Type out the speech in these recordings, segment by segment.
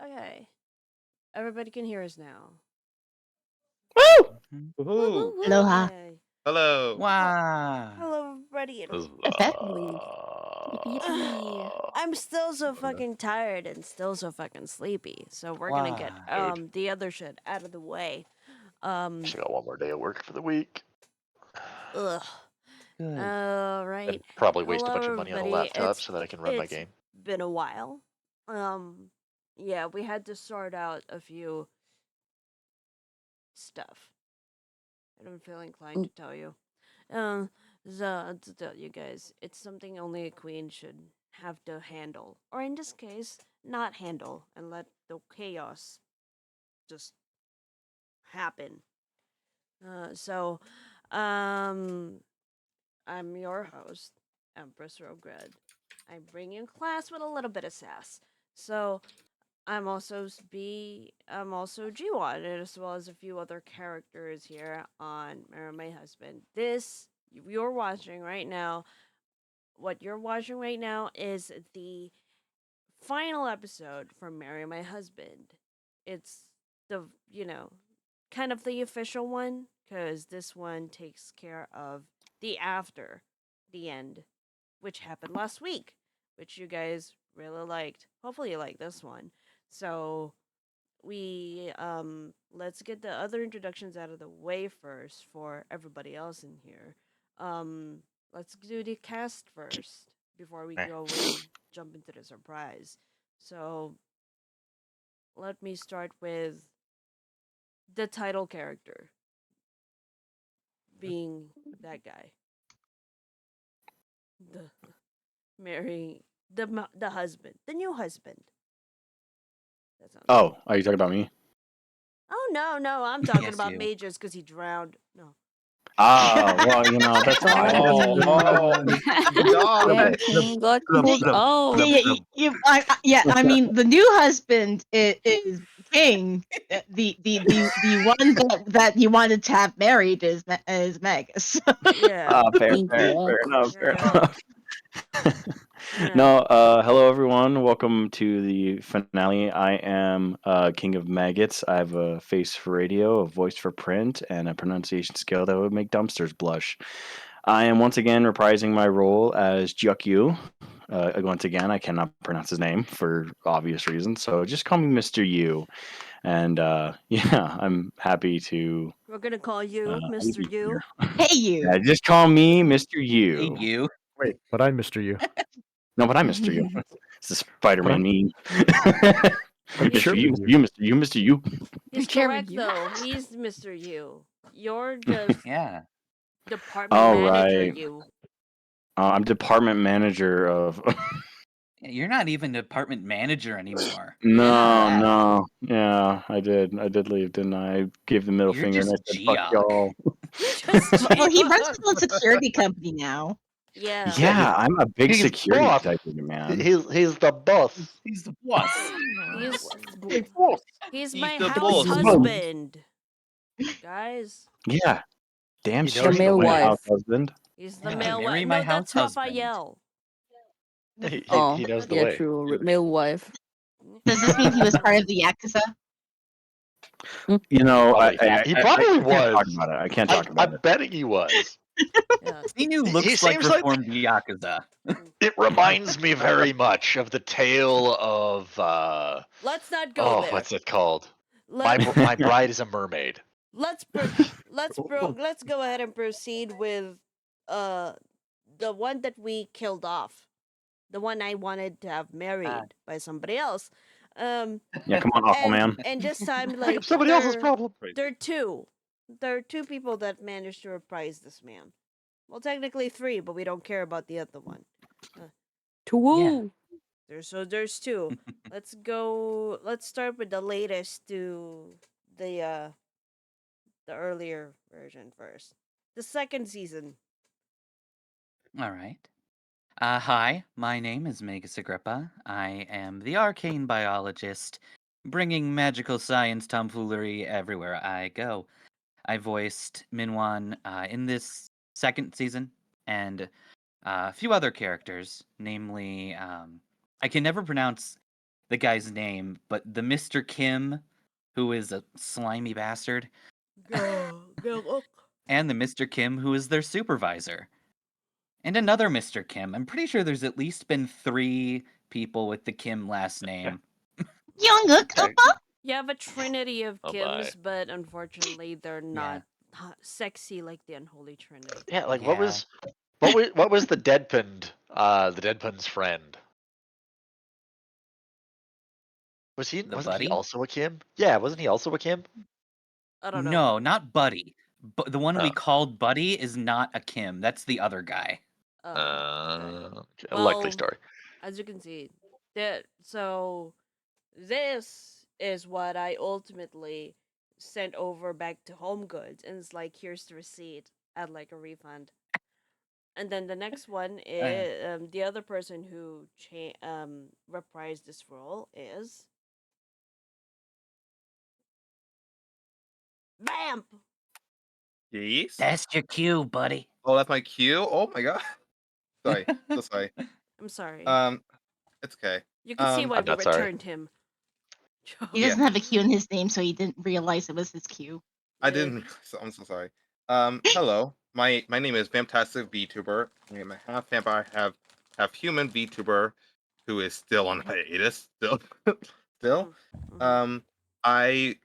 Okay. Everybody can hear us now. Woo! Mhm. Woohoo! Aloha. Yay. Hello. Wow. Hello, everybody. Effectively. And I'm still so fucking tired and still so fucking sleepy. So we're gonna get Wow. the other shit out of the way. Just got one more day of work for the week. Ugh. Good. All right. And probably waste a Hello, bunch of money on a everybody. laptop so that I can run my It's game. been a while. Yeah, we had to sort out a few stuff. I don't feel inclined to tell you. So to tell you guys, it's something only a queen should have to handle, or in this case, not handle and let the chaos just happen. So, I'm your host, EmpressRogueRed. I bring you class with a little bit of sass. So, I'm also Jiwon, as well as a few other characters here on Marry My Husband. You're watching right now. What you're watching right now is the final episode from Marry My Husband. It's the kind of the official one because this one takes care of the after the end, which happened last week, which you guys really liked. Hopefully you like this one. So we let's get the other introductions out of the way first for everybody else in here. Um let's do the cast first before we go and jump into the surprise. So let me start with the title character being that guy. The marrying the husband, the new husband. That sounds Oh, are you talking about me? Oh no, I'm talking Yes, about you. Majors because he drowned. No. Oh, well, that's fine. Oh, good job. Everything got pulled out. I mean, the new husband is King. The one that you wanted to have married is Magus. Yeah. Fair Incorrect. enough, fair Yeah. enough. Yeah. No, hello everyone. Welcome to the finale. I am King of Maggots. I have a face for radio, a voice for print, and a pronunciation skill that would make dumpsters blush. I am once again reprising my role as Jiwon. Once again, I cannot pronounce his name for obvious reasons, so just call me Mr. Yu. And yeah, I'm happy to We're gonna call you be Mr. here. U. Hey you. Yeah, just call me Mr. Hey, Yu. you. Wait, but I'm Mr. U. No, but I'm Mr. Yu. It's a Spider-Man meme. I'm Mr. Chairman U, U. Mr. U, Mr. U. He's Chairman correct U. though. He's Mr. U. You're just Yeah. department All manager right. U. I'm department manager of. You're not even department manager anymore. No, Yeah. no. Yeah, I did. I did leave, didn't I? I gave the middle You're finger and I just said, fuck y'all. You're just Well, he runs Jiwon. his own security company now. Yeah. Yeah, I'm a big He's security boss. type of man. He's the boss. He's the boss. He's Boss. he's He's my the house boss. husband. Guys. Yeah. Damn He straight. knows the male My way. house wife. husband. He's the Yeah, male marry wife. my No, that's house husband. Raphael. He Oh, knows the yeah, way. true. Male wife. Does this mean he was part of the Yakuza? You know, He probably I can't talk was. about it. I can't talk about I'm it. betting he was. Yeah. He knew He looks like seems like reformed Yakuza. it reminds me very much of the tale of Let's not go there. what's it called? Let, My bride is a mermaid. let's go ahead and proceed with uh the one that we killed off. The one I wanted to have married by somebody else. Yeah, come on, Aquaman. And this time Like like it's somebody else's problem. there are two. There are two people that managed to reprise this man. Well, technically three, but we don't care about the other one. To woo. There's two. Let's start with the latest to the earlier version first. The second season. All right. Hi, my name is Magus Agrippa. I am the arcane biologist, bringing magical science tomfoolery everywhere I go. I voiced Minwan in this second season, and a few other characters, namely, I can never pronounce the guy's name, but the Mr. Kim, who is a slimy bastard, Go. and the Mr. Kim, who is their supervisor. And another Mr. Kim. I'm pretty sure there's at least been 3 people with the Kim last name. Younguk, Okay. You have a trinity of Oh my. Kims, but unfortunately they're not sexy like the unholy trinity. Yeah, like Yeah. what was the Deadpun's friend? Wasn't he Buddy? also a Kim? Yeah, wasn't he also a Kim? I don't know. No, not Buddy. But the one we Oh. called Buddy is not a Kim. That's the other guy. Oh, okay. Okay. A likely Well, story. as you can see, so this is what I ultimately sent over back to Home Goods, and it's like, here's the receipt. I'd like a refund. And then the next one is the other person who reprised this role is Vamp. Yes. That's your cue, buddy. Oh, that's my cue. Oh my god. Sorry. So sorry. I'm sorry. It's okay. You can see why I'm we not sorry. returned him. He doesn't have a Q in his name, so he didn't realize it was his Q. I didn't. I'm so sorry. Hello. My name is Fantastic VTuber. I'm a half vampire, half human VTuber, who is still on hiatus. Still. I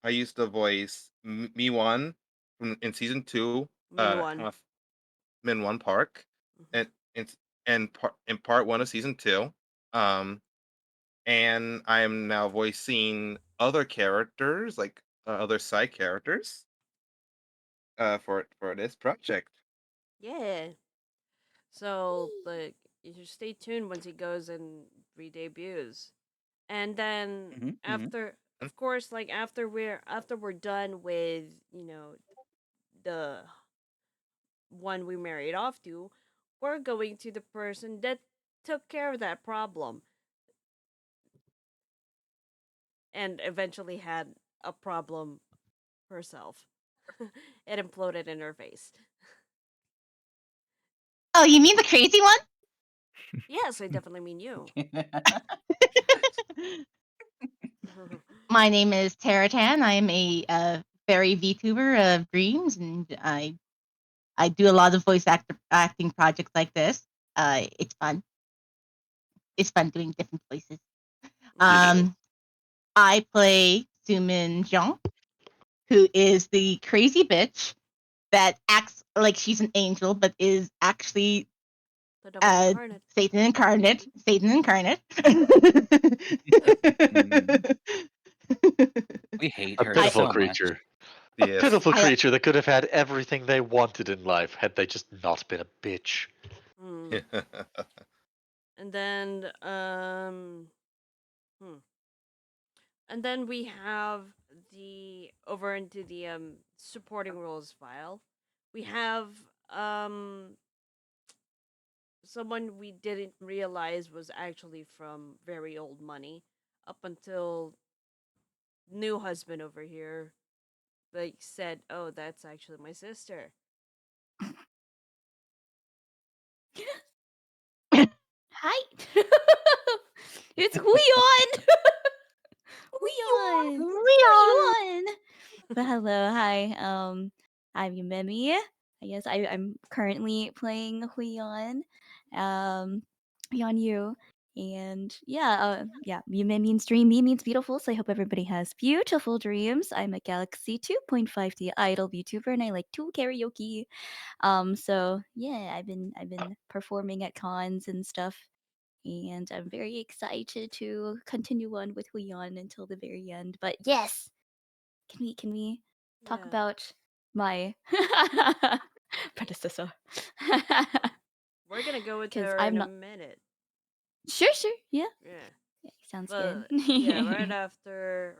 used to voice Jiwon in season 2. Min1 Park, and in part 1 of season 2. And I am now voicing other characters, like other side characters, for this project. Yeah. So, like, you should stay tuned once he goes and re-debuts. And then after, of course, like after we're done with, you know, the one we married off to, we're going to the person that took care of that problem and eventually had a problem herself. It imploded in her face. Oh, you mean the crazy one? Yes, I definitely mean you. My name is Teratan. I'm a fairy VTuber of dreams, and I do a lot of voice acting projects like this. It's fun. It's fun doing different voices. I play Sumin Jeong, who is the crazy bitch that acts like she's an angel, but is actually Satan incarnate. Satan incarnate. We hate A her pitiful so creature. much. A pitiful creature that could have had everything they wanted in life had they just not been a bitch. And then and then we have over into the supporting roles file. We have someone we didn't realize was actually from very old money up until new husband over here like said, "Oh, that's actually my sister." Hi. It's Huion. Huion. But hello, hi. I'm Yumemi. I guess I'm currently playing Huion. Huion Yu. And yeah, Yume means dream, me means beautiful, so I hope everybody has beautiful dreams. I'm a Galaxy 2.5D idol VTuber and I like to karaoke. So yeah, I've been performing at cons and stuff. And I'm very excited to continue on with Huion until the very end. But yes, can we talk about my predecessor? We're gonna go with her in a minute. Sure, yeah. Sounds but, good. Yeah, right after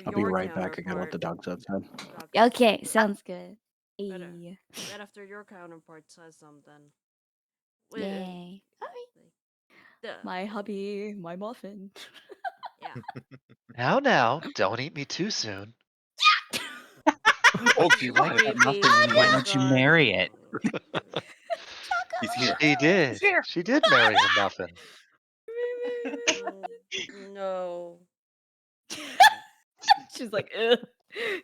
I'll be right back. I gotta let the dogs outside. Okay, sounds good. Right after your counterpart says something. Yay. Alright. My hubby, my muffin. Yeah. Now, don't eat me too soon. Oh, if you like that muffin, why don't you marry it? He's here. She did. She did marry the muffin. No. She's like, ugh,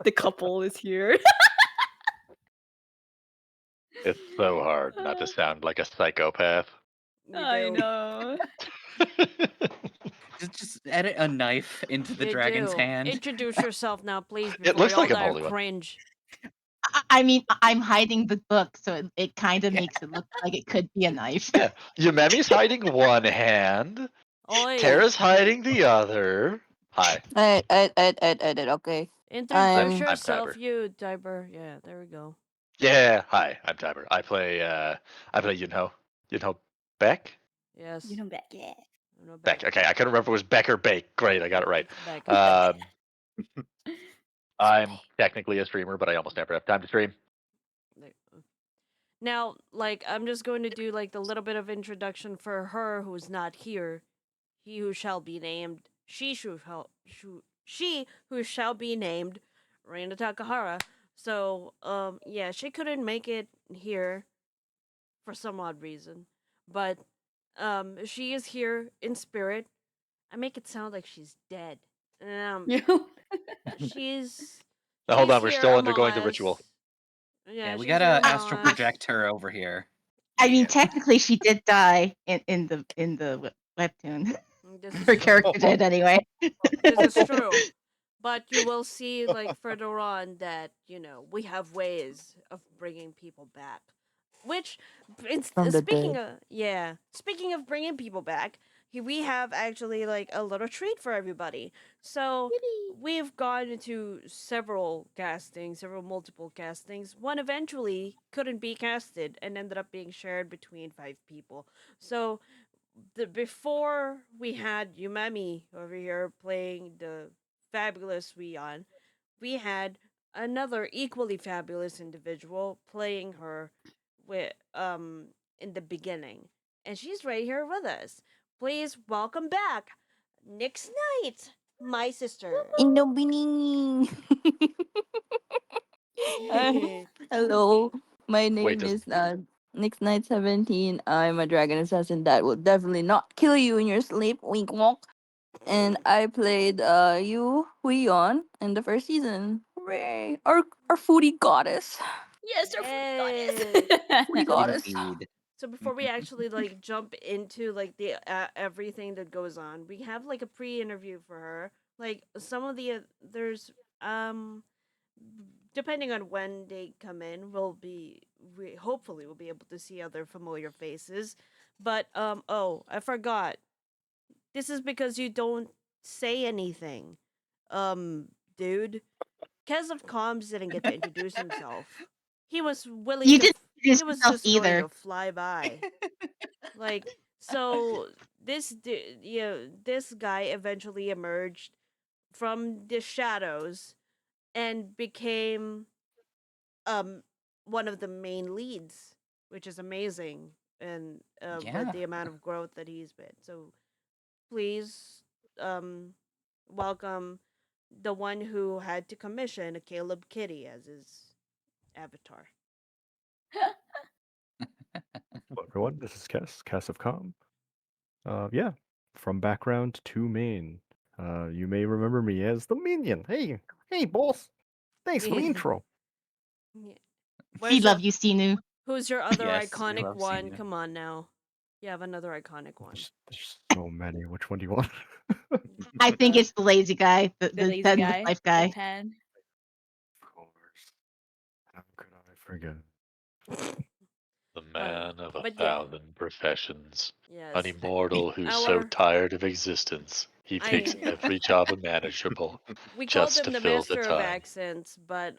the couple is here. It's so hard not to sound like a psychopath. You I do. know. Just edit a knife into the You dragon's do. hand. Introduce yourself now, please, It before looks we all like I'm die of holding one. cringe. I mean, I'm hiding the book, so it kind of Yeah. makes it look like it could be a knife. Yeah, Yumemi's hiding one hand. Oi. Tara's hiding the other. Hi, I did. Okay. Introduce I'm I'm yourself, Tiber. you Diber. Yeah, there we go. Yeah, hi, I'm Tiber. I play Yunho Beck? Yes. You know back, yeah. No Beck. Okay, I couldn't remember if it was Beck or Bake. Great, I got it right. It's back. I'm technically a streamer, but I almost never have time to stream. Now, like, I'm just going to do like the little bit of introduction for her who's not here. He who shall be named, she who shall be named, Reina Takahara. So, yeah, she couldn't make it here for some odd reason, but she is here in spirit. I make it sound like she's dead. She's Now, hold she's on, we're here still among undergoing the us. ritual. Yeah, we she's here gotta among astral us. project her over here. I mean, Yeah. technically, she did die in the webtoon. This is Her true. character did anyway. This is true. But you will see, like, further on that, we have ways of bringing people back. Which, From the speaking dead. of, speaking of bringing people back, we have actually, like, a little treat for everybody. So, we've gone into several multiple castings. One eventually couldn't be casted and ended up being shared between 5 people. So, before we had Yumemi over here playing the fabulous Rion, we had another equally fabulous individual playing her with in the beginning. And she's right here with us. Please welcome back Nyx Knight, my sister. In the beginning. Hello. My Wait, name does is Nick Knight 17. I'm a dragon assassin that will definitely not kill you in your sleep. Wink wonk. And I played Yu Huion in the first season. Hooray! Our foodie goddess. Yes, our Yay. Foodie goddess. Indeed. So before we actually like jump into like the everything that goes on, we have like a pre-interview for her. Like some of the there's depending on when they come in, we hopefully we'll be able to see other familiar faces. But oh, I forgot. This is because you don't say anything. Dude, Kez of Comms didn't get to introduce himself. He was willing You to didn't introduce he was yourself just going either. to fly by. Like, so this guy eventually emerged from the shadows and became one of the main leads, which is amazing, and with Yeah. the amount of growth that he's been. So please welcome the one who had to commission a Caleb Kitty as his avatar. Hello, everyone. This is Cass of Com. Yeah, from background to main. You may remember me as the minion. Hey, boss. Thanks for the intro. Yeah. We Where's your, love you, Sinu. who's your other Yes, we iconic love one? seeing you. Come on now. You have another iconic one. There's so many. Which one do you want? I think it's the lazy guy, the lazy dead guy. life guy. Deadpan. Of course. How could I forget? the man of a but yeah. thousand professions, Yes. an immortal who's so Our tired of existence, he picks I every job imaginable we called just him to the fill the master of time. accents, but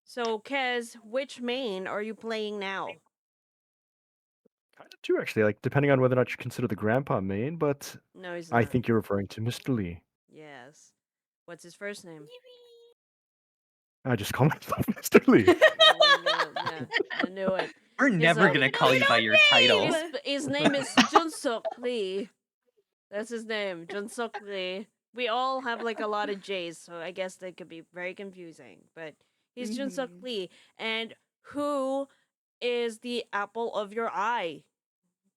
so Kez, which main are you playing now? Kind of two, actually. Like, depending on whether or not you consider the grandpa main, but No, he's I not. think you're referring to Mr. Lee. Yes. What's his first name? I just call myself Mr. Lee. Yeah, I knew it. We're never um, gonna call you by your title. His name is Junsuk Lee. That's his name, Junsuk Lee. We all have like a lot of J's, so I guess that could be very confusing. But he's Junsuk Lee. And who is the apple of your eye,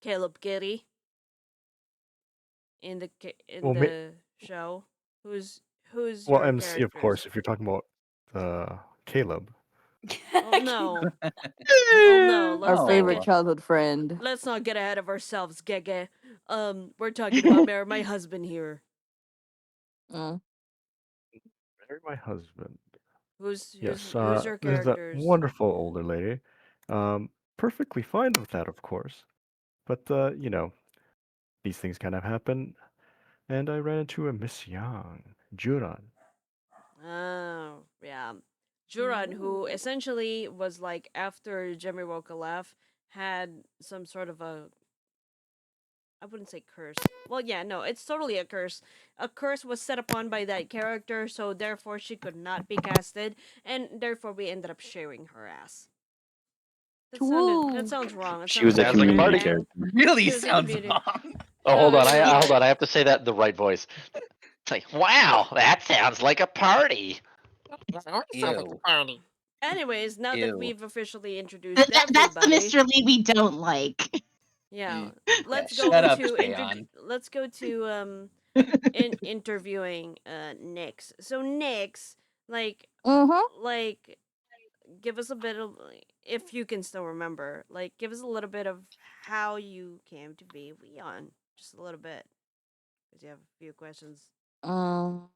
Caleb Giddy? in in Well, the show? Who's well, your MC, of characters? course, if you're talking about Caleb. Well, no. Well, no. Our Let's not favorite Oh, get childhood friend. let's not get ahead of ourselves, Gege. We're talking about my husband here. Mm. Marry my husband. Who's Yes, your there's that characters? wonderful older lady. Perfectly fine with that, of course. But, these things kind of happen. And I ran into a Miss Yang, Juran. Oh, yeah. Juran, who essentially was like after Jimmy Woka left, had some sort of a, I wouldn't say curse. Well, yeah, no, it's totally a curse. A curse was set upon by that character, so therefore she could not be casted, and therefore we ended up sharing her ass. That Woo. sounds wrong. It She was sounds a like Sounds like a community party. cheating. character. really She was a sounds comedian. wrong. Oh, No, hold on. it was Hold on. I have to say that in the right voice. It's like, wow, that sounds like a party. Ew. Anyways, now that Ew. we've officially introduced That's the everybody, Mr. Lee we don't like. yeah, Yeah, let's shut go up, to Shayon. let's go to interviewing Nyx. So Nyx, like Mm-hmm. like give us a bit of, if you can still remember, like give us a little bit of how you came to be Leon, just a little bit, because you have a few questions. Um,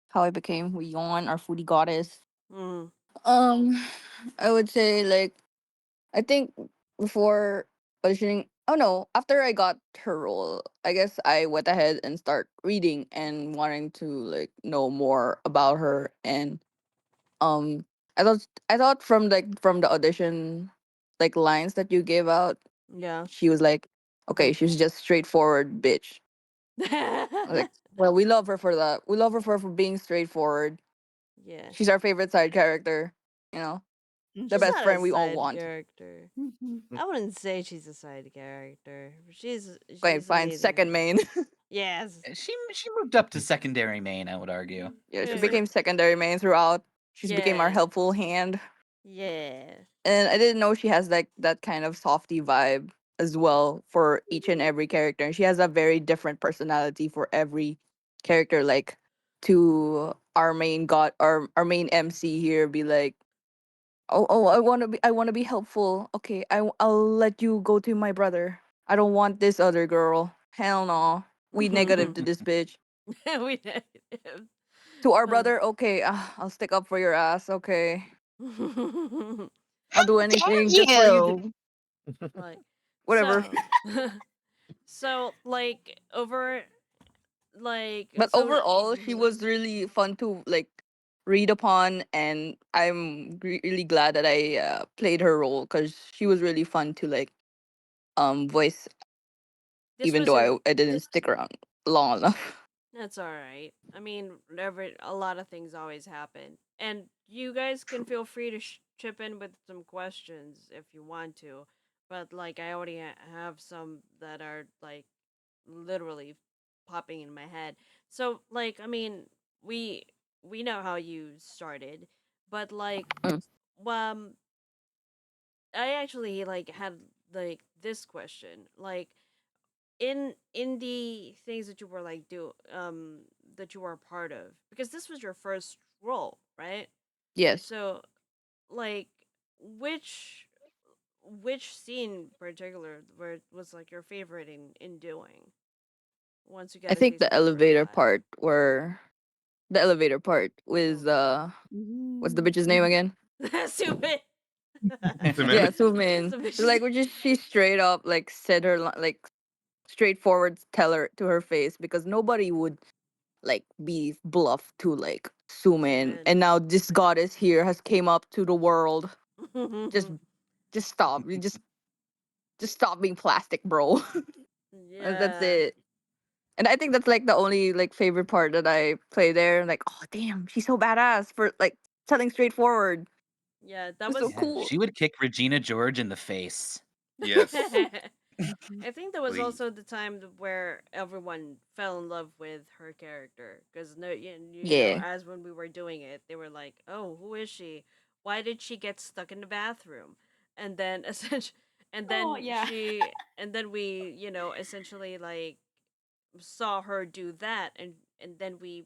how I became Yawn, our foodie goddess. Mm. Um, I would say like I think before auditioning. Oh no! After I got her role, I guess I went ahead and start reading and wanting to like know more about her. And um, I thought from the audition like lines that you gave out, Yeah. she was like, okay, she was just straightforward bitch. I was like, well, we love her for that. We love her for being straightforward. Yeah. She's our favorite side character. You know, the She's best not a friend we all side want. character. I wouldn't say she's a side character. Fine, She's fine. amazing. Second main. Yes. She moved up to secondary main, I would argue. Yeah, she Yeah. became secondary main throughout. She's became our Yeah. helpful hand. Yeah. And I didn't know she has like that kind of softy vibe as well for each and every character. And she has a very different personality for every character. Like to our main god, our main MC here be like, oh, I wanna be helpful. Okay, I'll let you go to my brother. I don't want this other girl. Hell no. We negative to this bitch. We did. To our Uh, brother, okay, I'll stick up for your ass. Okay, I'll do How dare anything just for you. you? like Whatever. so so like over like But so overall, she mhm. was really fun to like read upon, and I'm really glad that I played her role because she was really fun to like voice, This even was though your I didn't stick around long enough. That's all right. I mean, a lot of things always happen. And you guys can feel free to chip in with some questions if you want to. But like I already have some that are like literally popping in my head. So like I mean, we we know how you started, but like Mm. um I actually like had like this question. Like in the things that you were like do that you were a part of, because this was your first role, right? Yes, So like which which scene in particular where was like your favorite in doing, once you I get a think taste the of the first elevator time? part, where the elevator part with what's the bitch's name again? Stupid. Mm. Yeah, Sumin. Sumin. So vicious. Like, which is she straight up like said her like straightforward tell her to her face because nobody would like be bluff to like Sumin, Stupid. and now this goddess here has came up to the world. Just just stop. You just stop being plastic, bro. That's Yeah. it. And I think that's like the only like favorite part that I play there. Like, oh damn, she's so badass for like telling straightforward. Yeah, that It's so was Yeah, cool. she would kick Regina George in the face. Yes, I think that was please. also the time where everyone fell in love with her character, because no, you know, Yeah. as when we were doing it, they were like, "Oh, who is she? Why did she get stuck in the bathroom?" And then essentially, and Oh then yeah. and then we, you know, essentially like saw her do that, and then we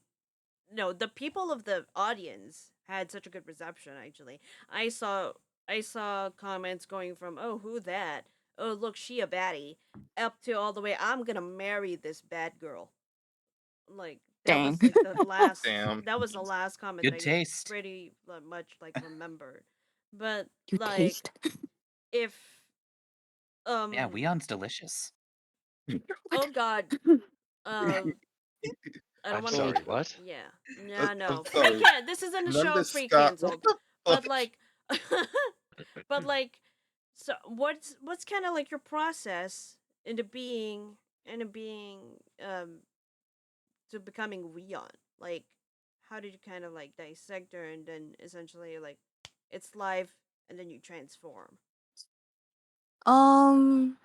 no, the people of the audience had such a good reception. Actually, I saw I saw comments going from "Oh, who that? Oh, look, she a baddie," up to all the way "I'm gonna marry this bad girl." Like that Dang. was like the last. Damn. That was the last comment that Good I taste. pretty much like remembered. But You like taste. if Yeah, um Weon's delicious. oh god I don't I'm want to. sorry. What? Yeah. No, I'm no. Pre sorry. can. This isn't a None of show this pre Scott. What canceled. the But fuck? like, but like, so what's kind of like your process into being into being to becoming Weon? Like, how did you kind of like dissect her and then essentially like it's life and then you transform? Um,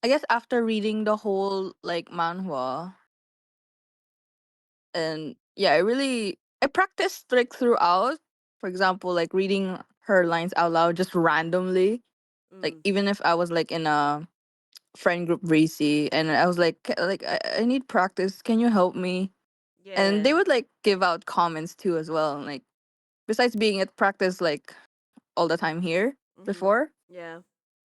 I guess after reading the whole like manhwa, and yeah, I practiced like throughout. For example, like reading her lines out loud just randomly. Like Mm. even if I was like in a friend group Vs and I was like I need practice. Can you help me? And they Yeah. would like give out comments too as well. Like besides being at practice like all the time here Mhm. before, Yeah.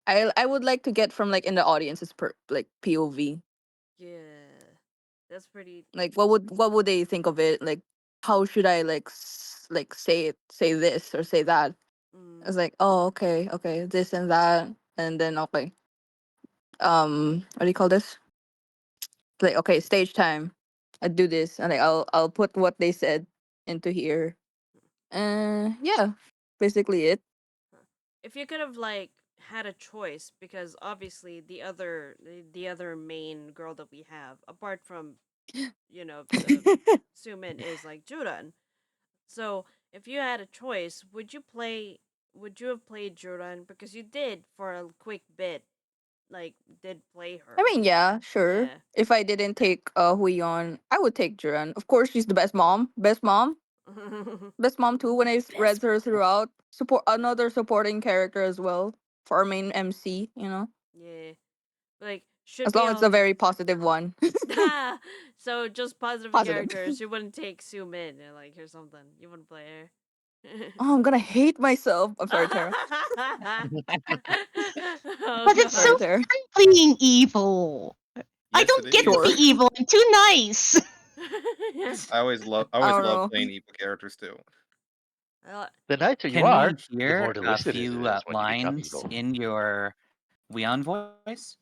I would like to get from like in the audience's like POV. Yeah. That's pretty. Like what would they think of it? Like how should I like like say this or say that? I Mm. was like, oh okay, this and that, and then okay, what do you call this? Like okay, stage time. I do this, and like I'll put what they said into here. Yeah, basically it. Huh. If you could have like had a choice, because obviously the other main girl that we have, apart from Sumin, is like Juran. So if you had a choice, would you play? Would you have played Juran? Because you did for a quick bit, like did play I her. mean, yeah, sure. Yeah. If I didn't take Huion, I would take Juran. Of course, she's the best mom too. When I read Best her mom. throughout, support another supporting character as well for our main MC. Yeah. Like should As be long as it's a all. very positive one. So just positive Positive. characters. You wouldn't take Sumin. Like here's something. You wouldn't play her. Oh, I'm gonna hate myself. I'm sorry, Tara. Oh But it's so Sorry, god. Tara. fun being evil. I Yes, it don't get to is. be Sure. evil. I'm too nice. I I always don't love know. playing evil characters too. Uh, The nicer you Can we are, the hear more a delicious it few is when you become lines evil. in your Weon voice?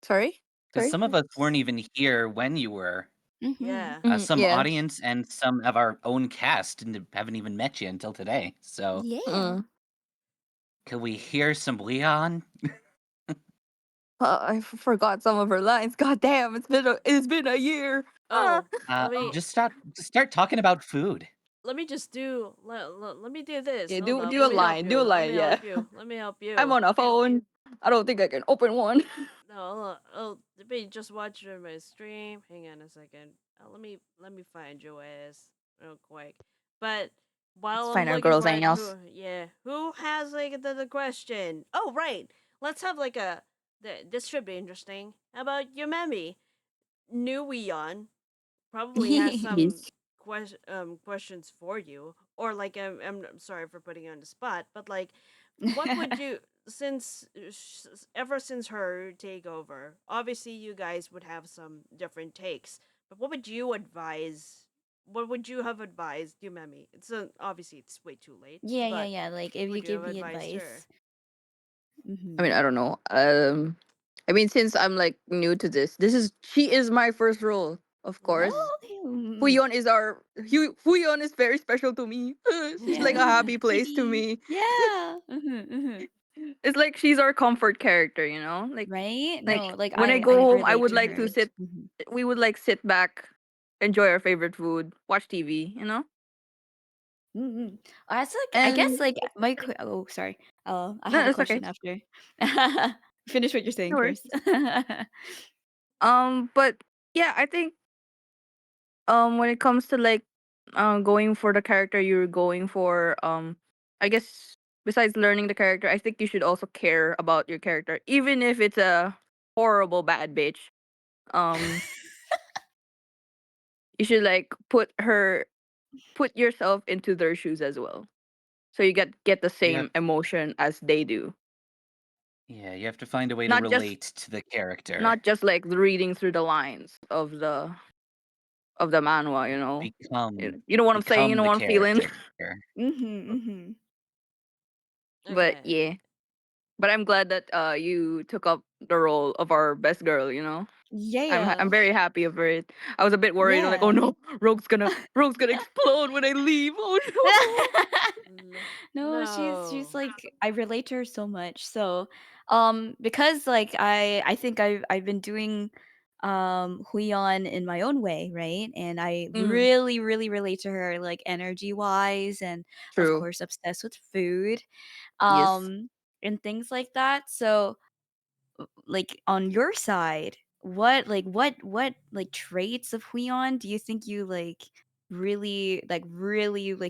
Sorry. Because Sorry. some of us weren't even here when you were. Mm-hmm. yeah. Some Yeah. audience and some of our own cast haven't even met you until today. So, Yeah. Mm. could we hear some Leon? Forgot some of her lines. God damn! It's been a year. Ah. Oh, let me Just start talking about food. let me do this. Yeah. Hold Do up. do a Let me help line. Do a you. Let me line. help Yeah. you. Let me help I'm you. on a phone. I don't think I can open one. No, let me just watch my stream. Hang on a second. Let me find your ass real quick. But Let's while I'm find our looking girls' for it, else. who has like the question? Oh, right. Let's have like this should be interesting. How about Yumemi? New Weon probably has some Yes. questions for you, or like I'm sorry for putting you on the spot, but like what would you, since ever since her takeover, obviously you guys would have some different takes, but what would you advise, what would you have advised Yumemi? Obviously it's way too late, Yeah, yeah, but yeah. Like if you would you have give me advised her? advice. I Mm-hmm. mean, I don't know. I mean, since I'm like new to this, she is my first role, of course. Mm. Oh, mm, Huion is very special to me. She's like a Yeah. happy place to baby. me. Yeah. Mm-hmm, mm-hmm. It's like she's our comfort character, Right? Like No, like when I I go home, I relate would to like to her. sit. Mm-hmm. We would like sit back, enjoy our favorite food, watch TV. Mm-hmm. That's like I guess And like oh sorry. I no, have a it's okay. question after. Finish what you're saying No worries. first. But yeah, I think when it comes to like going for the character you're going for, I guess besides learning the character, I think you should also care about your character, even if it's a horrible bad bitch. um you should like put yourself into their shoes as well. So you get the Yeah. same emotion as they do. Yeah, you have to find a way to Not just relate to the character. not just like reading through the lines of the manhwa, you know. Become You know what I'm saying, you know the what I'm feeling. character. But Okay. yeah. But I'm glad that you took up the role of our best girl, you know. Yeah. I'm very happy over it. I was a bit worried. I'm like, oh Yeah. no, Rogue's gonna explode when I leave. Oh no. No, No. she's like, I relate to her so much. So, because like I think I've been doing Huion in my own way, right? And I Mm, really relate to her, like energy wise, and of true. course obsessed with food, Yes. and things like that. So, like on your side, what like traits of Huion do you think you like really like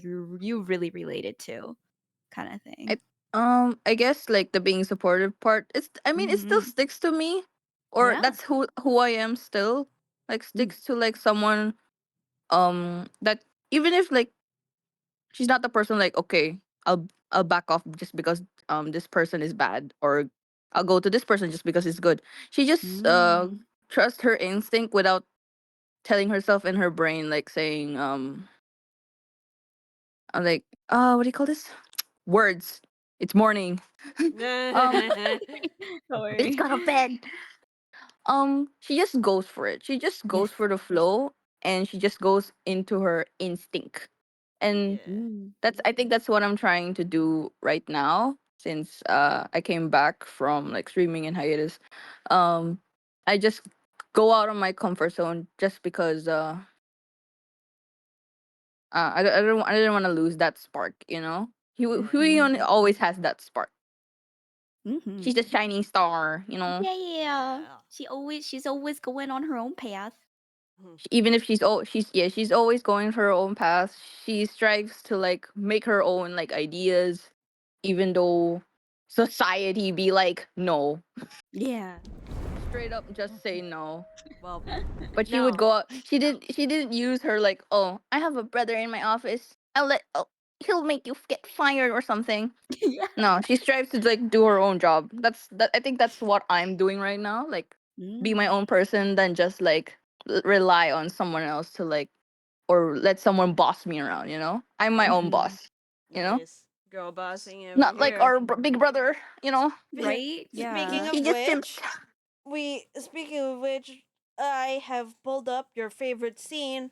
you really related to, kind of thing? I guess like the being supportive part. I mean, it still Mhm. sticks to me, or Yeah. that's who I am still. Like Mm. sticks to like someone that even if like she's not the person like okay, I'll back off just because this person is bad, or I'll go to this person just because it's good. She just Mm. trusts her instinct without telling herself in her brain like saying like what do you call this? Words. It's morning. um Don't it's worry. got a bed. She just goes for it. She just Yes. goes for the flow, and she just goes into her instinct. And Yeah. Mm. I think that's what I'm trying to do right now since I came back from like streaming in hiatus. Um I just go out of my comfort zone just because I didn't want to lose that spark, you know? He Yeah. always has that spark. Mhm. She's the shining star, you know? Yeah. Yeah. She's always going on her own path. Even if she's always going her own path. She strives to like make her own like ideas, even though society be like no, Yeah. straight up just say no. Well, But she would no. go out. She didn't use her like, oh, I have a brother in my office, he'll make you get fired or something. Yeah. No, she strives to like do her own job. I think that's what I'm doing right now. Like be my Mm. own person than just like rely on someone else to like, or let someone boss me around, you know? I'm my own Mhm. boss, you know? Nice. Girl bossing over Not like here. our big brother, you know? Right? Speaking Yeah. He of just simped. which, speaking of which, I have pulled up your favorite scene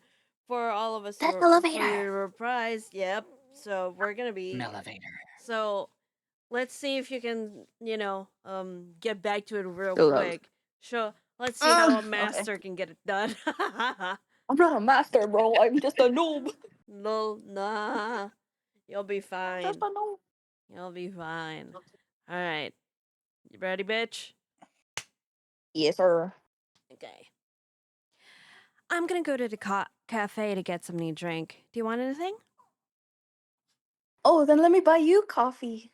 for all of us That for you elevator. to reprise. Yep. So we're gonna An be elevator. so let's see if you can, get back to it real Still love. quick. Sure. Let's see how a Okay. master can get it done. I'm not a master, bro. I'm just a noob. No, nah. You'll be Just fine. a noob. You'll be fine. All right. You ready, bitch? Yes, sir. Okay. I'm gonna go to the cafe to get something to drink. Do you want anything? Oh, then let me buy you coffee.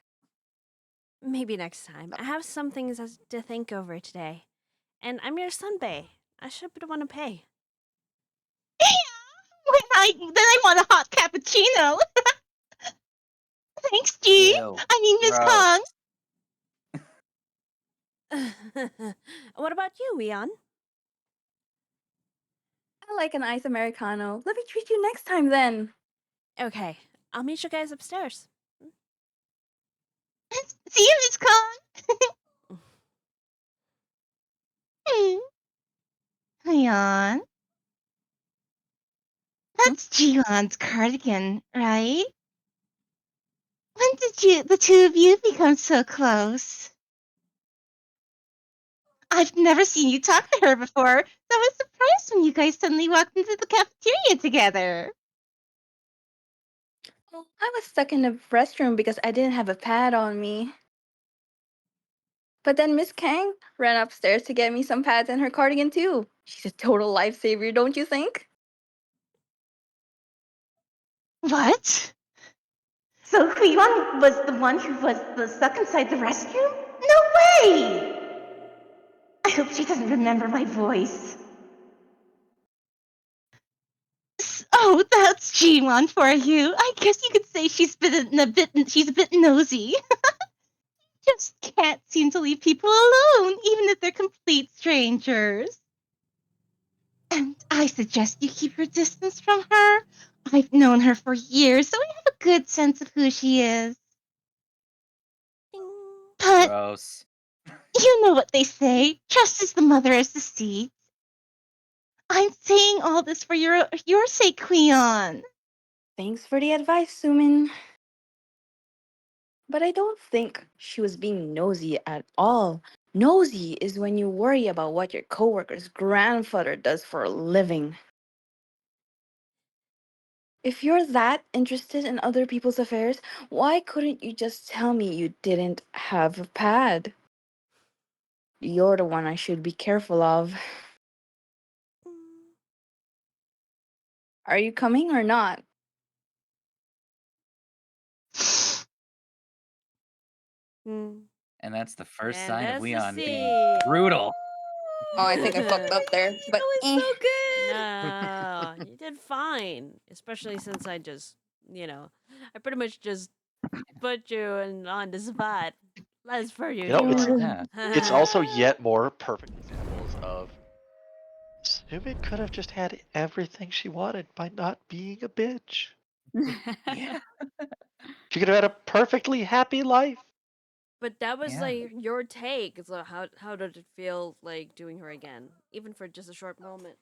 Maybe next time. I have some things to think over today. And I'm your sunbae. I should be the one to pay. Then I want a hot cappuccino. Thanks, G. Ew. I mean, Miss Gross. Kong. What about you, Eon? I like an ice americano. Let me treat you next time then. Okay, I'll meet you guys upstairs. See you, Miss Kong. Hang That's Jiwon's cardigan, right? When did the two of you become so close? I've never seen you talk to her before, so I was surprised when you guys suddenly walked into the cafeteria together. Well, I was stuck in the restroom because I didn't have a pad on me. But then Miss Kang ran upstairs to get me some pads and her cardigan too. She's a total lifesaver, don't you think? What? So Huiwan was the one who was stuck inside the restroom? No way! I hope she doesn't remember my voice. Oh, that's Jiwon for you. I guess you could say she's a bit nosy. Just can't seem to leave people alone, even if they're complete strangers. And I suggest you keep your distance from her. I've known her for years, so I have a good sense of who she is. But Gross. you know what they say, trust is the mother of deceit. I'm saying all this for your sake, Queon. Thanks for the advice, Sumin. But I don't think she was being nosy at all. Nosy is when you worry about what your coworker's grandfather does for a living. If you're that interested in other people's affairs, why couldn't you just tell me you didn't have a pad? You're the one I should be careful of. Are you coming or not? Hmm. And that's the first And sign of that's the Leon being scene. brutal. Oh, I think I fucked up there. But That was so good. No, you did fine. Especially since I just, I pretty much just put you on the spot. That's for you, You know, Jiwon. it's also yet more perfect examples of Sumi could have just had everything she wanted by not being a bitch. Yeah. She could have had a perfectly happy life. But that was Yeah. like your take. So how did it feel like doing her again, even for just a short moment?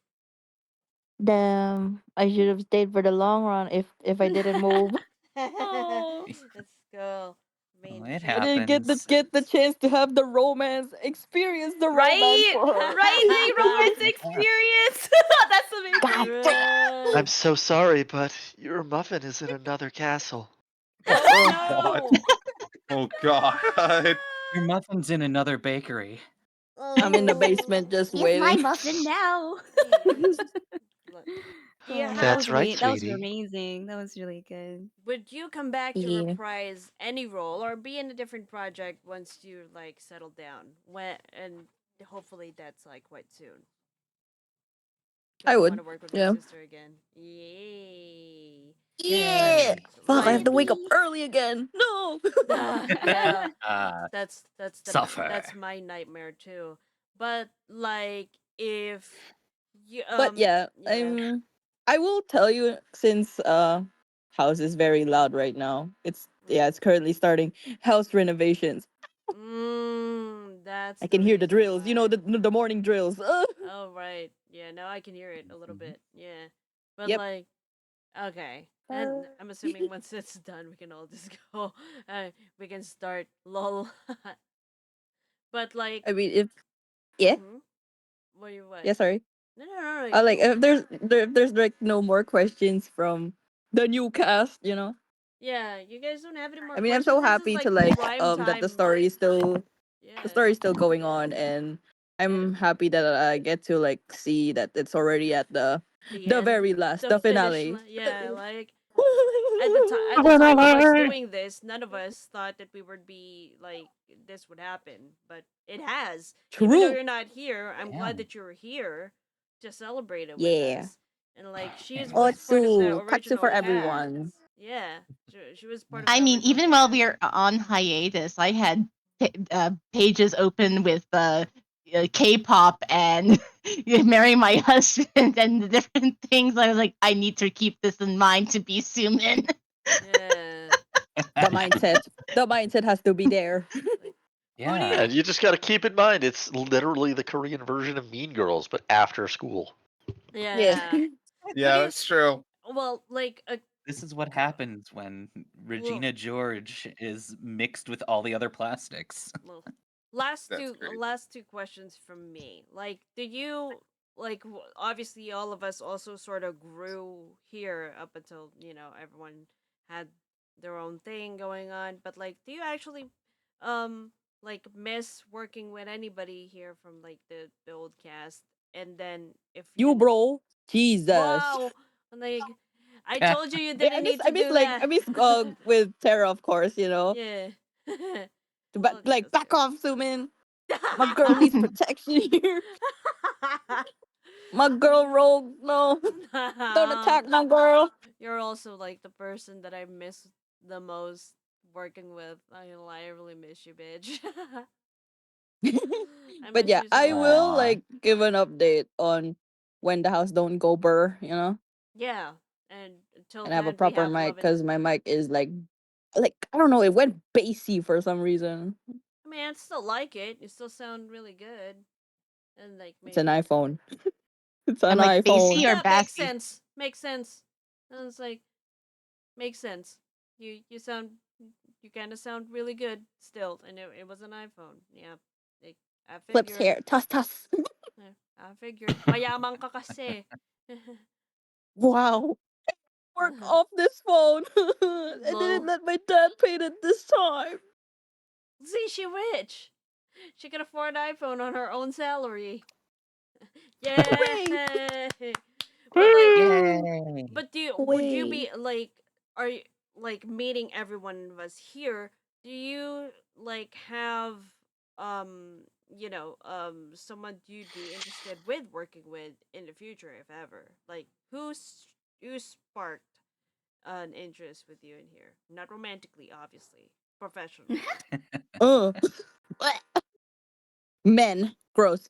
damn, I should have stayed for the long run if I didn't move. Oh. Let's go. I Well, mean, it I didn't get happens. the chance to have the romance, experience the romance Right? for her. Right? The romance experience. That's amazing. God damn. I'm so sorry, but your muffin is in another castle. Oh no! Oh god. Your muffin's in another bakery. I'm in the Oh. basement just Here's my waiting. muffin now. Look, do you Oh, That have? was That's right, that was sweetie. amazing. That was really good. Would you come back to yeah. reprise any role or be in a different project once you like settle down? When and hopefully that's like quite soon. I Because you want would. to work with my Yeah. sister again. Yay! Yeah. Yay. Fuck, I have Like, to wake up early again. No. yeah, Suffer. that's my nightmare too. But like, if you But yeah, yeah. I will tell you since house is very loud right now. It's currently starting house renovations. That's I the can hear the reason drills, you know, why. the morning drills. Oh right, yeah. Now I can hear it a little Mhm. bit. Yeah, but Yep. like, okay. And I'm assuming once it's done, we can all just go. We can start. Lol. But like, I mean, yeah, mm-hmm. What do you what? yeah. Sorry. No. Like You. if there's like no more questions from the new cast, you know. Yeah, you guys don't have any more I mean, I'm so questions. This is happy to like like prime that time. Like, the yeah, story is still going on, and and I'm happy that I get to like see that it's already at the the end, very last, the the finish finale. line. Yeah, like at the time of us doing this, none of us thought that we would be like this would happen, but it has. Even though True. you're not here, I'm glad Damn. that you're here to celebrate it with Yeah. us. And like she was part of the Otsu, katsu original for cast. everyone. Yeah, she was part of I the mean, original even while we cast. are on hiatus, I had pages open with K-pop and marry my husband and the different things. I was like, I need to keep this in mind to be Sumin. Yeah. The mindset has to be there. Like, who do you? Yeah. And you just got to keep in mind, it's literally the Korean version of Mean Girls, but after school. Yeah. Yeah. Who Yeah, do you? that's true. Well, like This is what happens when well, Regina George is mixed with all the other plastics. well, That's crazy. last two questions from me. Like, do you like obviously all of us also sort of grew here up until everyone had their own thing going on. But like, do you actually um like miss working with anybody here from like the old cast? And then if You, you bro. Jesus. wow, like I told you you didn't need I to miss do that. I miss with Tara, of course, you know. Yeah. But Okay, like that's back good. off, Sumin. My girl needs protection here. My girl rogue. No, don't attack my girl. You're also like the person that I miss the most working with. I really miss you, bitch. I But miss yeah, you I so will much. Aw. like give an update on when the house don't go burr, Yeah, and until and have a then we proper have mic love and. because my mic is like I don't know, it went bassy for some reason. I mean, I still like it. You still sound really good, and like It's an maybe. iPhone. It's an I'm like iPhone. bassy or Yeah, makes bassy. sense. Makes sense. And it's like makes sense. You sound you kind of sound really good still, and it was an iPhone. Yeah, like, I Flips figured. hair. Tuss tuss. Yeah, I figured. Mayaman ka kasi. Wow. Work off this phone. I didn't Lol. let my dad pay it this time. See, she rich. She can afford an iPhone on her own salary. Yeah. Hooray! But like, Yay! but would you Hooray! be like, are you like meeting everyone of us here? Do you like have someone you'd be interested with working with in the future, if ever? Like, who sparked an interest with you in here? Not romantically, obviously, professionally. Ugh. Men. Gross.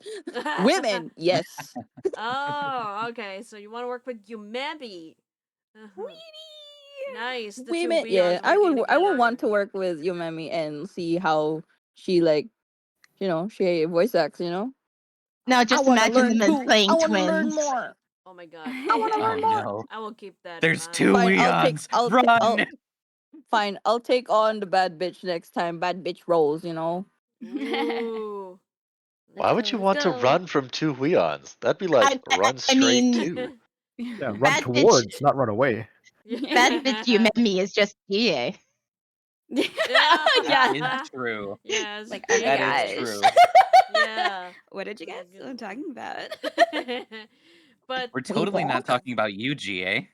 Women. Yes. Oh, okay. So you want to work with Yumebi. Uh-huh. Nice. The two Women. Yeah. Weons I working would. I would want together. to work with Yumemi and see how she like. She voice acts. Now I just want to imagine learn them as too. I playing want to learn twins. more. Oh my god. I want to Oh learn more. no. I will keep that in There's two mind. Fine. Weons. I'll Run! fine. I'll take on the bad bitch next time. Bad bitch roles. Ooh. Why Let's would go, you let's want to go. run from two Weons? That'd be like run I straight mean, two. Yeah, run bad bitch, towards, not run away. bad bitch you met me is just GA. That is Yeah. true. Yes, Like, oh my That is GA. gosh. true. Yeah. What did you guys? What I'm talking about? But We're We totally not walk. talking about you, GA.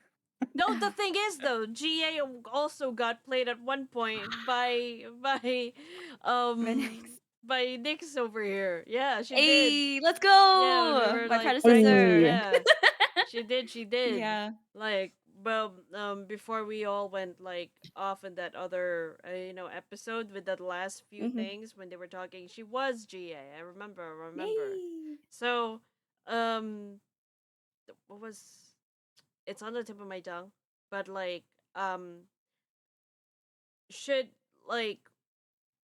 no, the thing is though, GA also got played at one point My um next. by Nyx over here. Yeah, she did. Hey, let's Yeah, when we go! were My like practicing. predecessor. Hey. Yeah, she did. Yeah. Like, well, before we all went like off in that other episode with that last few Mhm. things when they were talking, she was GA. I remember. Yay! So, what was? It's on the tip of my tongue, but like, should like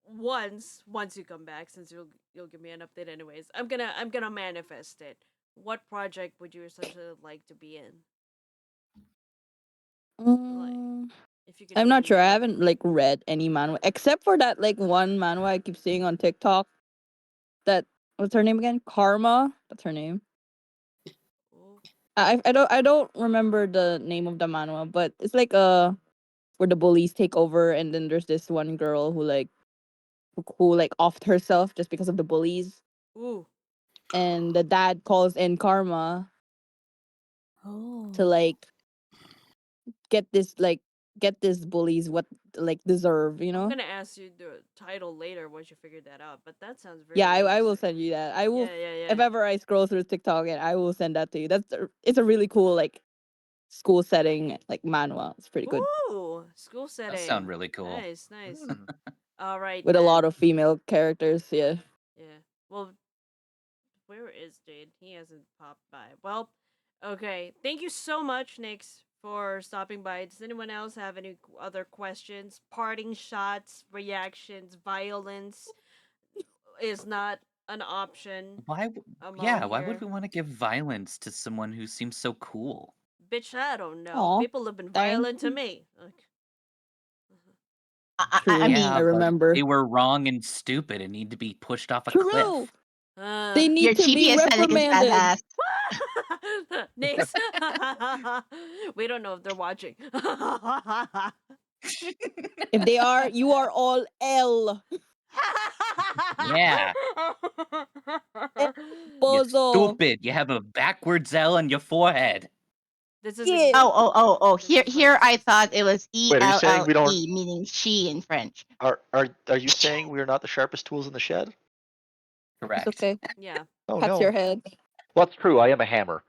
once you come back, since you'll give me an update anyways. I'm gonna manifest it. What project would you essentially like to be in? Like, Mm, if you could I'm not name sure. I one. haven't like read any manhwa except for that like one manhwa I keep seeing on TikTok. That what's her name again? Karma. That's her name. Ooh. I don't remember the name of the manhwa, but it's like where the bullies take over, and then there's this one girl who like offed herself just because of the bullies, Ooh. and the dad calls in Karma to Oh. like get this like get this bullies what like deserve. I'm gonna ask you the title later once you figure that out, but that sounds Yeah, very I will interesting. send you that. I will Yeah, yeah, if yeah. ever I scroll through TikTok, and I will send that to you. It's a really cool like school setting like manhwa. It's pretty good Ooh, school Does sound setting. really cool. Nice, nice. All right with a lot then. of female characters. Yeah. Yeah. Well, where is Jade? He hasn't popped by. Well, okay. Thank you so much, Nix, for stopping by. Does anyone else have any other questions? Parting shots, reactions, violence is not an option among Why would here. we want to give violence to someone who seems so cool? Bitch, I don't know. Aw, People have been thanks. violent to me. Like, I True. I Yeah, mean, but remember. they were wrong and stupid and need to be pushed off a True. cliff. uh, They your need to be chibi aesthetic is reprimanded. badass. Nix. We don't know if they're watching. If they are, you are all L. Yeah, L you bozo. stupid. You have a backwards L on your forehead. This is Yeah. Oh. this is what Here I this thought it was Wait, are you saying we don't? ELLE, meaning she in French. Are you saying we're not the sharpest tools in the shed? Correct. It's okay. Yeah. Oh Pats no. your head. What's true? I am a hammer.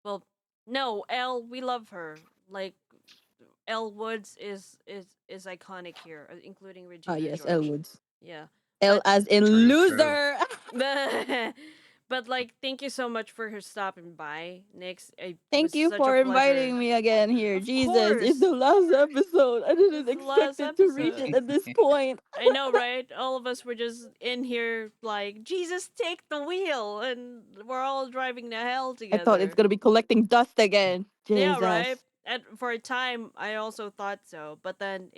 Well, no, Elle, we love her. Like, Elle Woods is iconic here, including Ah, Regina yes, George. Elwoods. Yeah. L But as in True, true. loser. but like, thank you so much for her stopping by, Nix. It Thank was you such for a pleasure. inviting me again here. Of Jesus, it's course. the last episode. I didn't It's the last expect it to reach episode. it at this point. I know, right? All of us were just in here like, Jesus, take the wheel, and we're all driving to hell I together. thought it's gonna be collecting dust again. Yeah, Jesus. right. And for a time, I also thought so, but then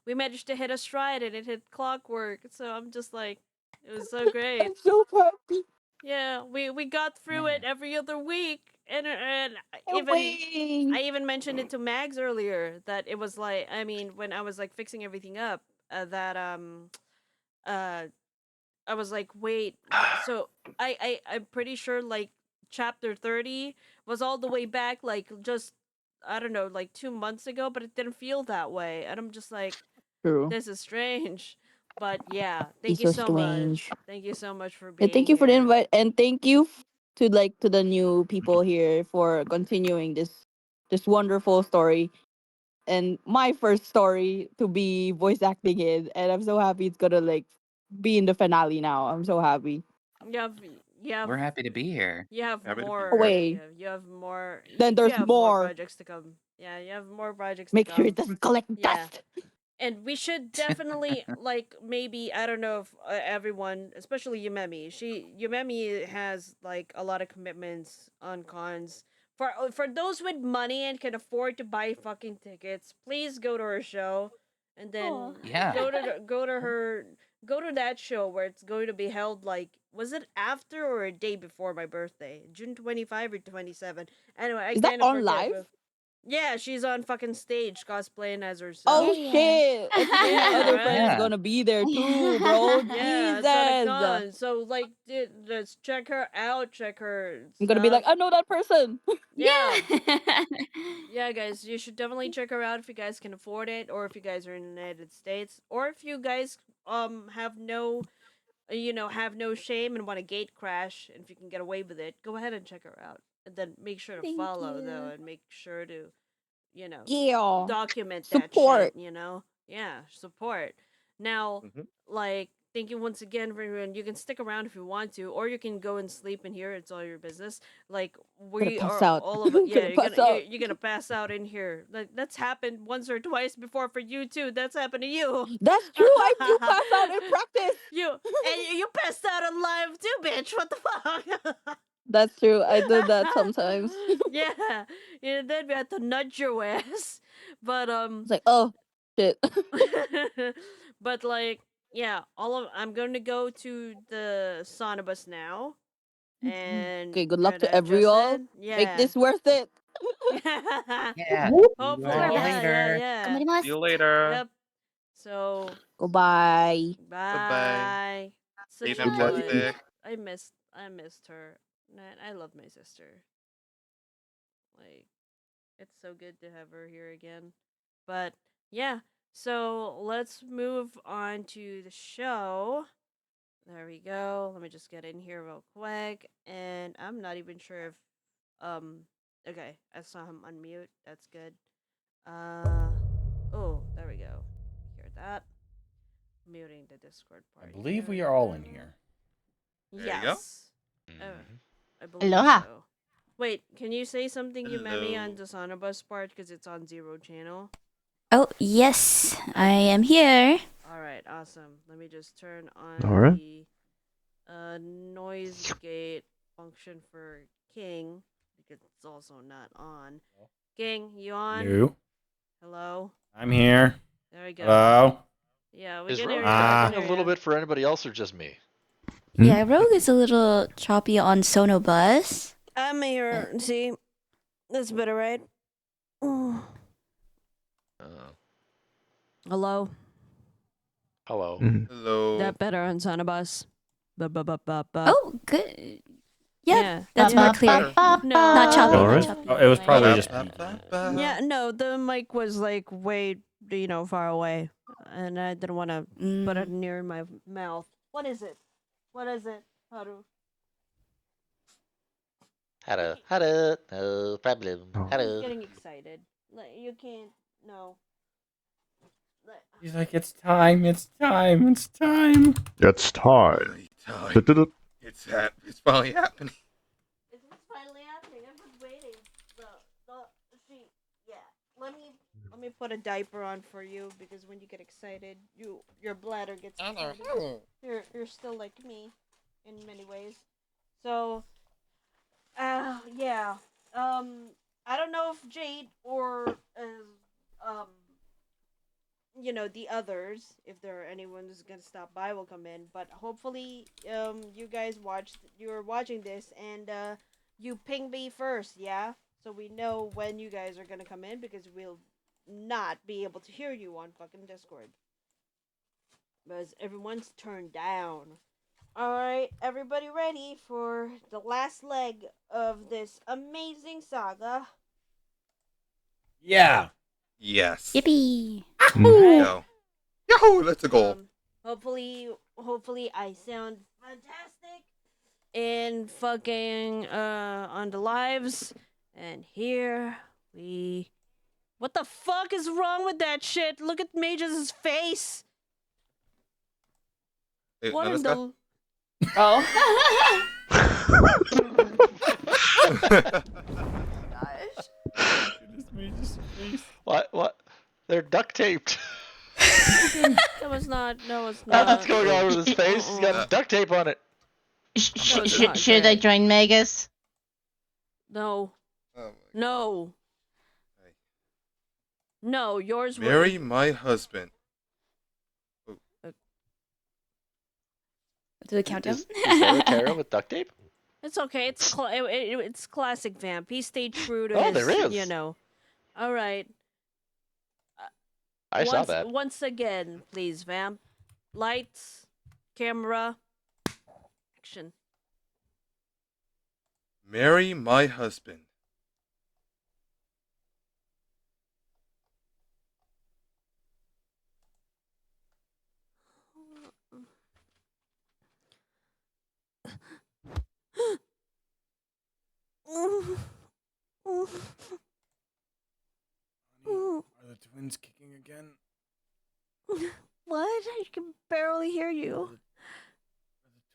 we managed to hit a stride, and it hit clockwork. So I'm just like, it was so great. I'm so happy. Yeah, we got through it every other week, and Away. I even mentioned it to Mags earlier that it was like, I mean, when I was like fixing everything up, that I was like, wait, so I'm pretty sure like chapter 30 was all the way back, like just, I don't know, like 2 months ago, but it didn't feel that way, and I'm just like, True. this is strange. But yeah, thank It's you so so much. strange. Thank you so much for Yeah, being thank you for the here. invite, and thank you to the new people here for continuing this wonderful story, and my first story to be voice acting in, and I'm so happy it's gonna like be in the finale now. I'm so happy. You have, you have, We're happy to be here. you have Happy to be more. here. Away. You have more. Then You there's have more more. projects to come. Yeah, you have more projects Make to sure come. it doesn't collect Yeah. dust. And we should definitely like, maybe, I don't know if everyone, especially Yumemi has like a lot of commitments on cons. For those with money and can afford to buy fucking tickets, please go to her show, and then Aw. Yeah. go to that show where it's going to be held, like, was it after or a day before my birthday, June 25 or 27? Anyway, I Is that kind of on forget. live? But yeah, she's on fucking stage cosplaying as herself. Oh Yeah. shit! I think my Yeah, other right? friend is Yeah. gonna be there too, bro. Yeah, it's at a Jesus! con. So like, just check her out. Check her I'm gonna be like, stuff. I know that person. Yeah, Yeah. yeah, guys, you should definitely check her out if you guys can afford it, or if you guys are in the United States, or if you guys have no, have no shame and want to gate crash, and if you can get away with it, go ahead and check her out, and then make sure to Thank follow though, you. and make sure to, you know, Yeah. document that Support. shit, Yeah, support. Now, Mhm. like, thank you once again for everyone. You can stick around if you want to, or you can go and sleep in here. It's all your business. Like, Gonna we pass are out. all of it. Yeah, Gonna pass out. you're gonna pass out in here. Like, that's happened once or twice before for you too. That's happened to you. That's true. I do pass out in practice. You passed out on live too, bitch. What the fuck? That's true. I do that sometimes. Yeah, then we had to nudge your ass. But It's like, oh shit. but like, yeah, I'm going to go to the Sonobus now, and Okay, good luck gonna to every adjust all. it. Make Yeah. this worth it. Yeah. Hopefully, All yeah, later. yeah.頑張ります。See you later. Yep. So, Goodbye. bye. Stay Such a Bye. joy. fantastic. I missed her. Man, I love my sister. Like, it's so good to have her here again. But yeah, so let's move on to the show. There we go. Let me just get in here real quick. And I'm not even sure if okay, I saw him unmute. That's good. Oh, there we go. Hear that? Muting the Discord I part. believe There we we are all in go. here. There you go. Yes. Mhm. I believe Aloha. so. Wait, can you say something, Yumemi, on Hello. the Sonobus part because it's on zero channel? Oh, yes. I am here. All right, awesome. Let me just turn on All right. the noise gate function for King because it's also not on. King, you on? No. Hello. I'm here. There we go. Hello. Yeah, we Is can Rogue hear you. cracking we a can little hear bit for anybody else or just me? Hmm? Yeah, Rogue is a little choppy on Sonobus. I'm here. See, that's better, right? Uh, Hello. hello. Mhm. Hello. That better on Sonobus. Oh, good. Yeah, Yeah. that's more clear. Better. No. Not choppy, All not right. choppy. Oh, it was probably Right. just Yeah, no, the mic was like way, far away, and I didn't want to put it near my mouth. What is it? What is it, Haru? Hello, hello, no problem. Oh. He's Hello. getting excited. Like, you can't. No. He's like, it's time, it's time, it's time. It's time. Finally time. Du-du-du. It's finally happening. It's finally happening. I've been waiting. She, yeah. Let me put a diaper on for you because when you get excited, your bladder gets excited. You're still like me, in many ways. So, yeah. I don't know if Jade or the others, if there are anyone who's gonna stop by, will come in. But hopefully, you guys you're watching this, and you ping me first, yeah, so we know when you guys are gonna come in because we'll not be able to hear you on fucking Discord because everyone's turned down. All right, everybody ready for the last leg of this amazing saga? Yeah. Yes. Yippee! Go. Yahoo! Let's go. Hopefully I sound fantastic in fucking on the lives. And here we. What the fuck is wrong with that shit? Look at Mage's face. Hey, What in Nanaska? the? Oh. What? They're duct taped. That was not. That's what's going on with his face. He's got duct tape on it. Should I join Magus? No. Oh No. Hey. No, yours will. Marry my husband. Do the countdown. Is there a Tara with duct tape? It's okay. It's classic Vamp. He stayed true to Oh, his. there is. You know. All right. I saw that. Once again, please, Vamp. Lights, camera, action. Marry my husband. Are the twins kicking again? What? I can barely hear you. Are the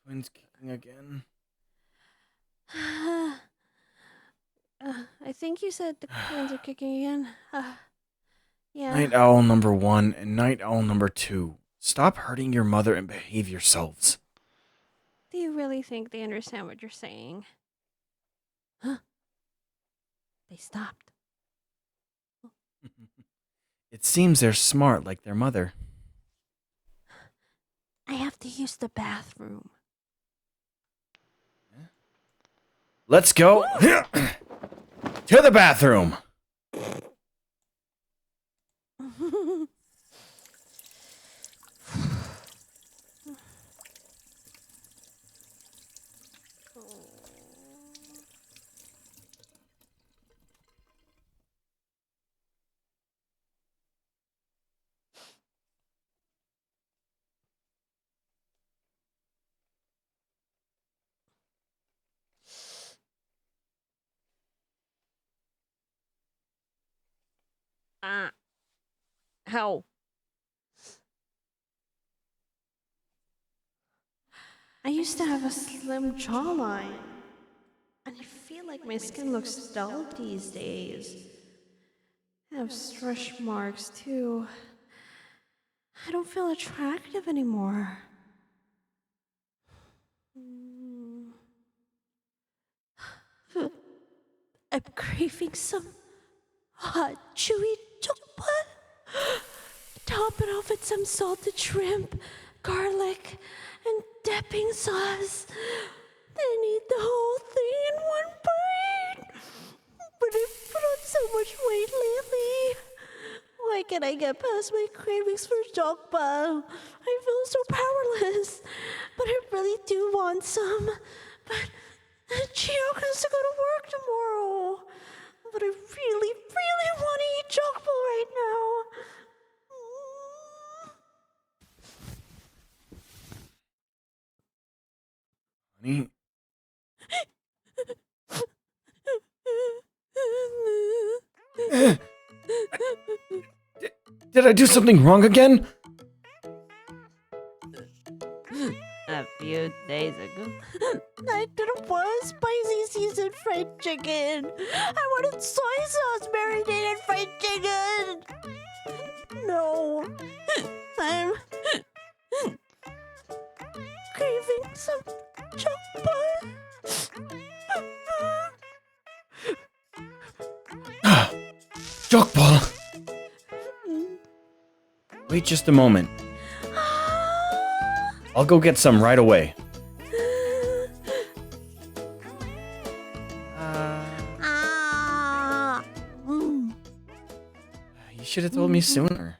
twins kicking again? I think you said the twins are kicking again. Yeah. Night owl number 1 and night owl number 2. Stop hurting your mother and behave yourselves. Do you really think they understand what you're saying? Huh? They stopped. It seems they're smart like their mother. I have to use the bathroom. Let's go to the bathroom. How? I used to have a slim jawline, and I feel like my skin looks dull these days. I have stretch marks too. I don't feel attractive anymore. I'm craving some hot, chewy chocolate. Top it off with some salted shrimp, garlic, and dipping sauce. Then eat the whole thing in one bite. But I've put on so much weight lately. Why can't I get past my cravings for jokbal? I feel so powerless. But I really do want some. But Chio has to go to work tomorrow. But I really, really want to eat jokbal right now. Honey? Did I do something wrong again? A few days ago, I didn't want spicy seasoned fried chicken. I wanted soy sauce marinated fried chicken. No, I'm craving some chocolate. Joke ball! Wait just a moment. I'll go get some right away. You should have told me sooner.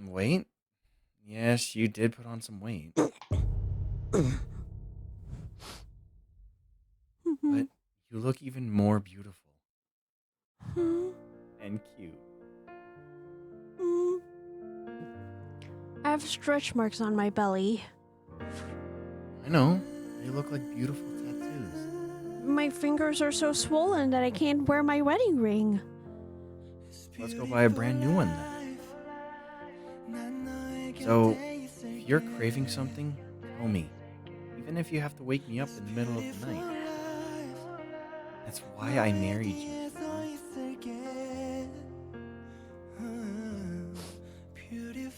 Wait? Yes, you did put on some weight. But you look even more beautiful. And cute. I have stretch marks on my belly. I know. They look like beautiful tattoos. My fingers are so swollen that I can't wear my wedding ring. Let's go buy a brand new one then. So, if you're craving something, tell me. Even if you have to wake me up in the middle of the night. That's why I married you.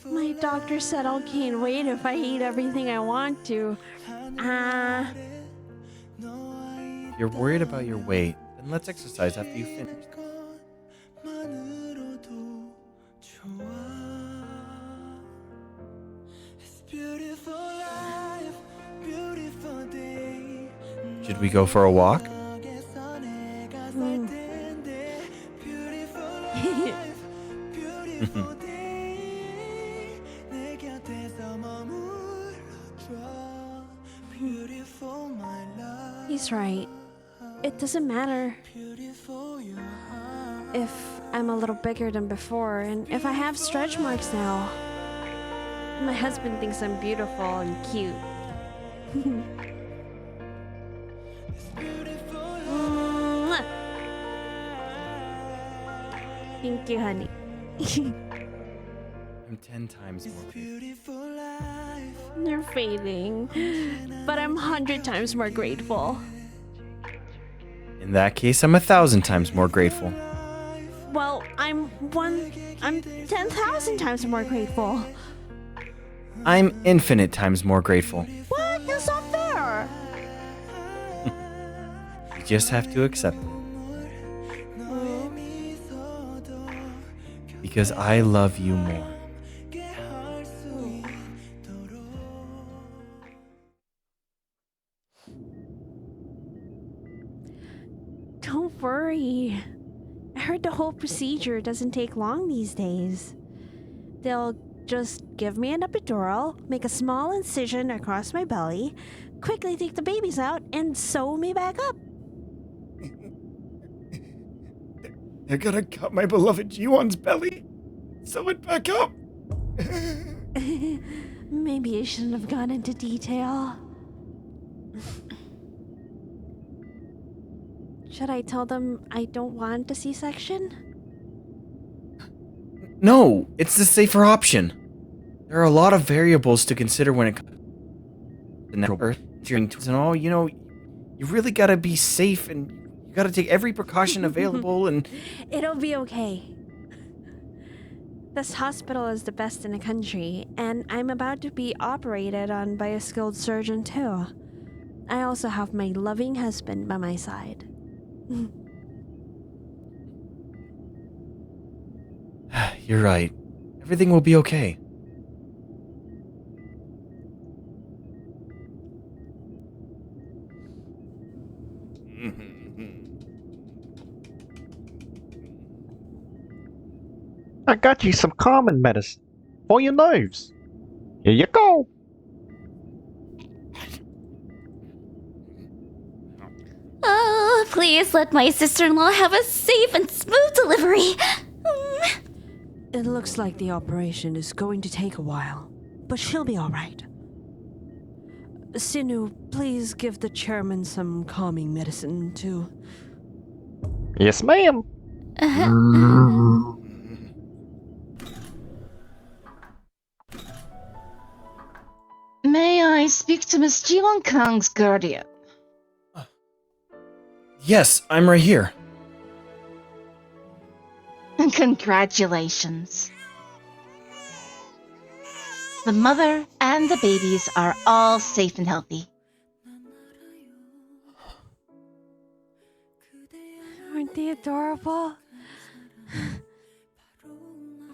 My doctor said I'll gain weight if I eat everything I want to. If you're worried about your weight, then let's exercise after you finish. Should we go for a walk? He's right. It doesn't matter if I'm a little bigger than before, and if I have stretch marks now. My husband thinks I'm beautiful and cute. Mwah. Thank you, honey. I'm 10 times more grateful. You're fading, but I'm 100 times more grateful. In that case, I'm 1,000 times more grateful. Well, I'm 10,000 times more grateful. I'm infinite times more grateful. What? That's not fair. You just have to accept it. Because I love you more. Don't worry. I heard the whole procedure doesn't take long these days. They'll just give me an epidural, make a small incision across my belly, quickly take the babies out, and sew me back up. They're gonna cut my beloved Jiwon's belly. Sew it back up. Maybe I shouldn't have gone into detail. Should I tell them I don't want a C-section? No, it's the safer option. There are a lot of variables to consider when it comes to natural birth and all. You know, you really gotta be safe and you gotta take every precaution available and... It'll be okay. This hospital is the best in the country, and I'm about to be operated on by a skilled surgeon too. I also have my loving husband by my side. You're right. Everything will be okay. I got you some common medicine for your nerves. Here you go. Oh, please let my sister-in-law have a safe and smooth delivery. It looks like the operation is going to take a while, but she'll be all right. Sinu, please give the chairman some calming medicine, too. Yes, ma'am. May I speak to Miss Jiwon Kang's guardian? Yes, I'm right here. Congratulations. The mother and the babies are all safe and healthy. Aren't they adorable?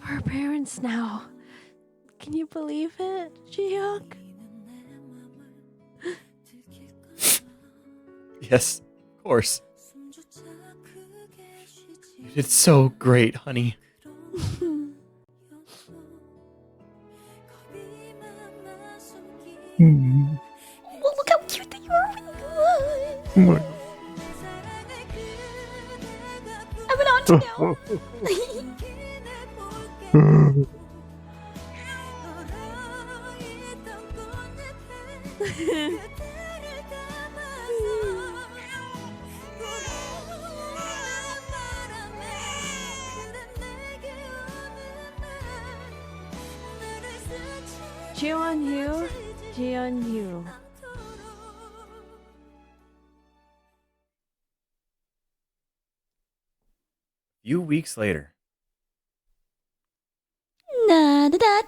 We're parents now. Can you believe it, Jiyoung? Yes, of course. You did so great, honey. Oh, look how cute they are. I'm an auntie now. Jiwon Yu. Few weeks later. Da, da, da,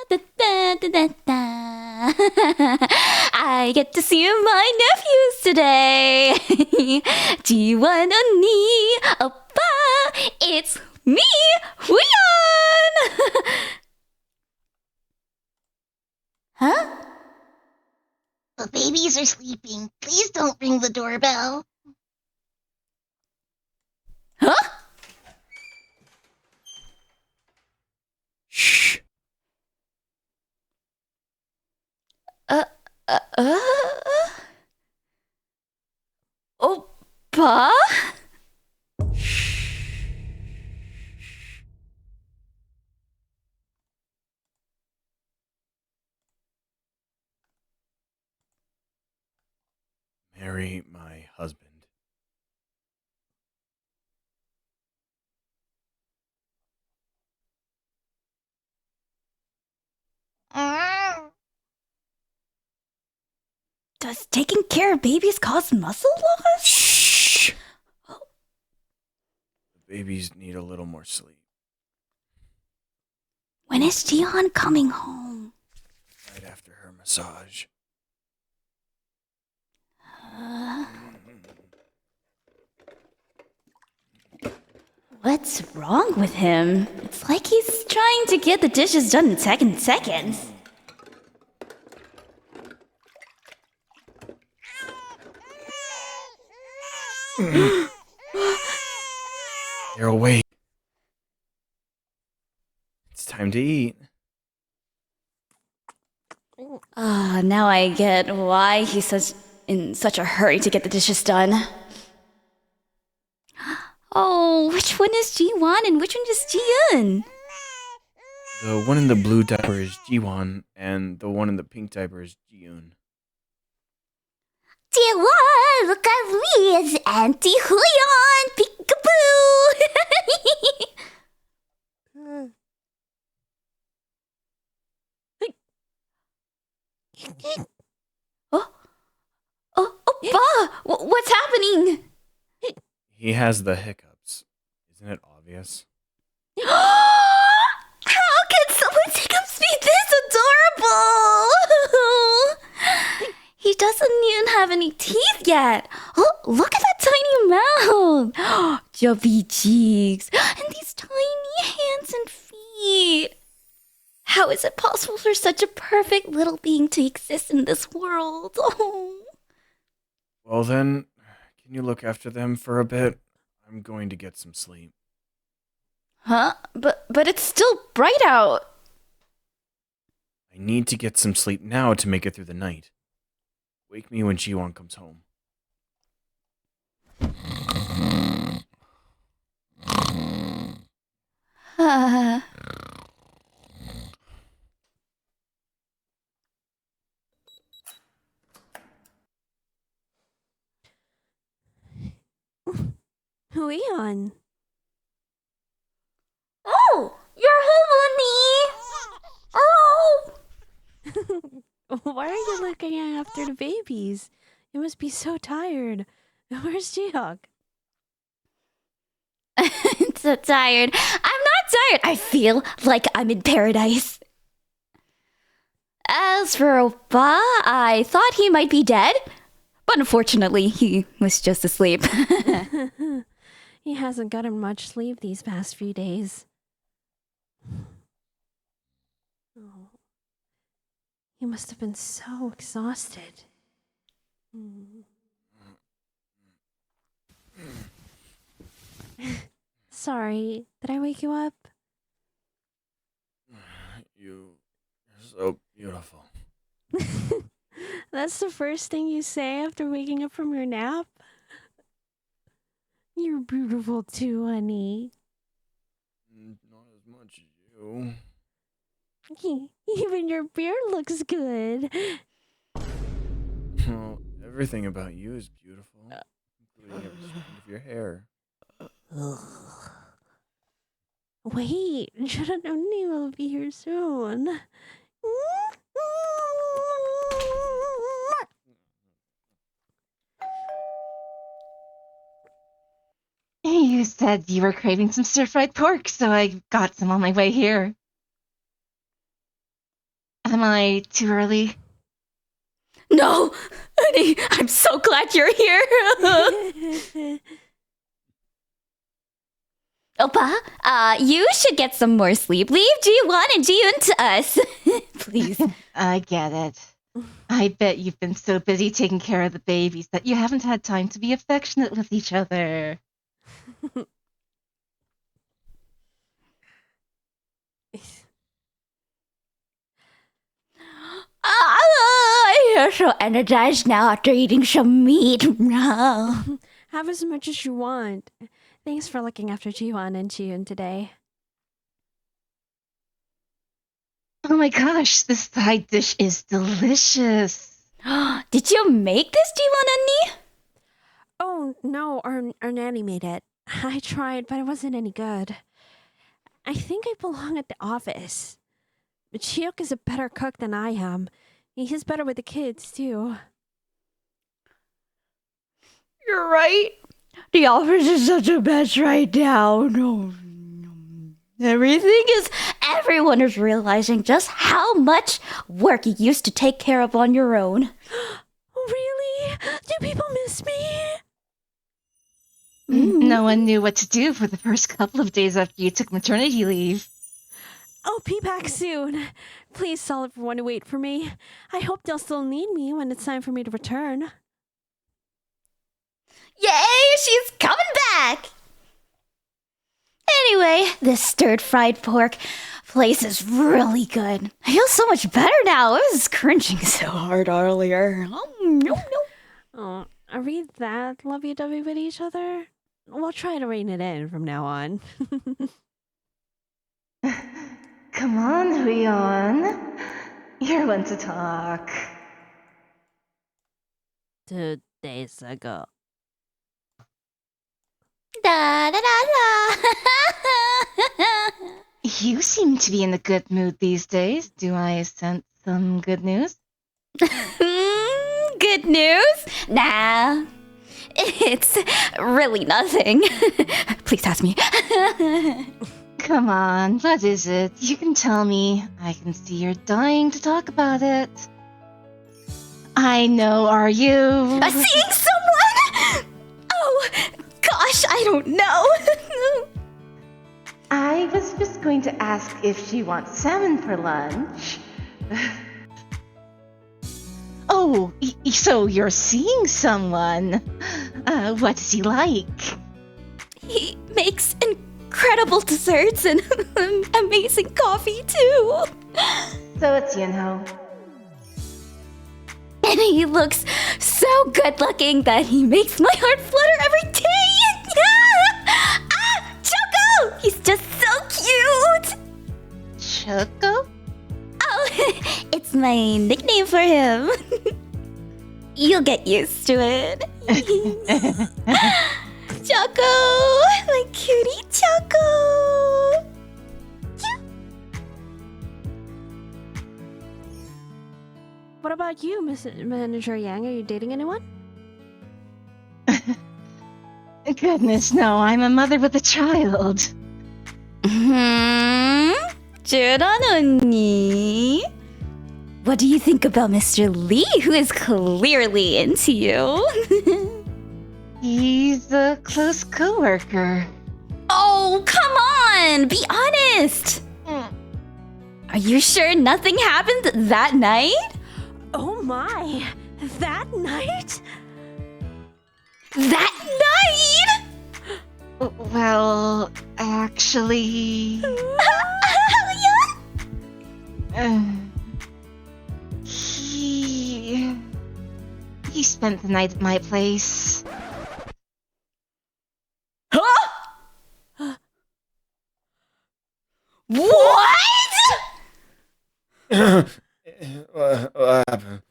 da, da, da, da, da. I get to see my nephews today. Jiwon 언니, 오빠, it's me, Huyeon. Huh? The babies are sleeping. Please don't ring the doorbell. Huh? Shh. 오빠? Marry my husband. Does taking care of babies cause muscle loss? Shh. The babies need a little more sleep. When is Jiwon coming home? Right after her massage. What's wrong with him? It's like he's trying to get the dishes done in seconds. They're awake. It's time to eat. Now I get why he's in such a hurry to get the dishes done. Oh, which one is Jiwon and which one is Jiyeon? The one in the blue diaper is Jiwon, and the one in the pink diaper is Jiyoon. Jiwon, look at me, it's Auntie Huyeon, peekaboo! Oppa! What's happening? He has the hiccups. Isn't it obvious? How can someone's hiccups be this adorable? He doesn't even have any teeth yet. Oh, look at that tiny mouth. Chubby cheeks. And these tiny hands and feet. How is it possible for such a perfect little being to exist in this world? Oh. Well then, can you look after them for a bit? I'm going to get some sleep. Huh? But it's still bright out. I need to get some sleep now to make it through the night. Wake me when Jiwon comes home. Leon. Oh, you're home, honey. Oh. Why are you looking after the babies? You must be so tired. Where's Jiwon? I'm so tired. I'm not tired. I feel like I'm in paradise. As for Oppa, I thought he might be dead, but unfortunately, he was just asleep. He hasn't gotten much sleep these past few days. Oh. He must have been so exhausted. Sorry, did I wake you up? You're so beautiful. That's the first thing you say after waking up from your nap? You're beautiful too, honey. Not as much as you. Even your beard looks good. Well, everything about you is beautiful, including every strand of your hair. Wait, Jiwon will be here soon. You said you were craving some stir-fried pork, so I got some on my way here. Am I too early? No, honey, I'm so glad you're here. Oppa, you should get some more sleep. Leave Jiwon and Jiyoon to us. Please. I get it. I bet you've been so busy taking care of the babies that you haven't had time to be affectionate with each other. You're so energized now after eating some meat. Have as much as you want. Thanks for looking after Jiwon and Jiyoon today. Oh my gosh, this side dish is delicious. Did you make this, Jiwon and me? Oh, no, our nanny made it. I tried, but it wasn't any good. I think I belong at the office. But Jiyoon is a better cook than I am. He's better with the kids, too. You're right. The office is such a mess right now. No. Everyone is realizing just how much work you used to take care of on your own. Really? Do people miss me? No one knew what to do for the first couple of days after you took maternity leave. I'll be back soon. Please tell everyone to wait for me. I hope they'll still need me when it's time for me to return. Yay, she's coming back! Anyway, this stir-fried pork place is really good. I feel so much better now. I was cringing so hard earlier. Oh, are we that lovey-dovey with each other? We'll try to rein it in from now on. Come on, Huion. You're one to talk. 2 days ago. Da da da da. You seem to be in a good mood these days. Do I sense some good news? Good news? Nah. It's really nothing. Please ask me. Come on, what is it? You can tell me. I can see you're dying to talk about it. I know, are you? Seeing someone? Oh, gosh, I don't know. I was just going to ask if she wants salmon for lunch. Oh, so you're seeing someone. What does he like? He makes incredible desserts and amazing coffee, too. So it's Yunho. And he looks so good looking that he makes my heart flutter every day. Choco! He's just so cute. Choco? Oh, it's my nickname for him. You'll get used to it. Choco! about you, Miss Manager Yang? Are you dating anyone? Goodness, no, I'm a mother with a child. Jiwon 언니. What do you think about Mr. Lee, who is clearly into you? He's a close coworker. Oh, come on! Be honest! Are you sure nothing happened that night? Oh my! That night? That night? Well, actually... He spent the night at my place. Huh? What? What happened?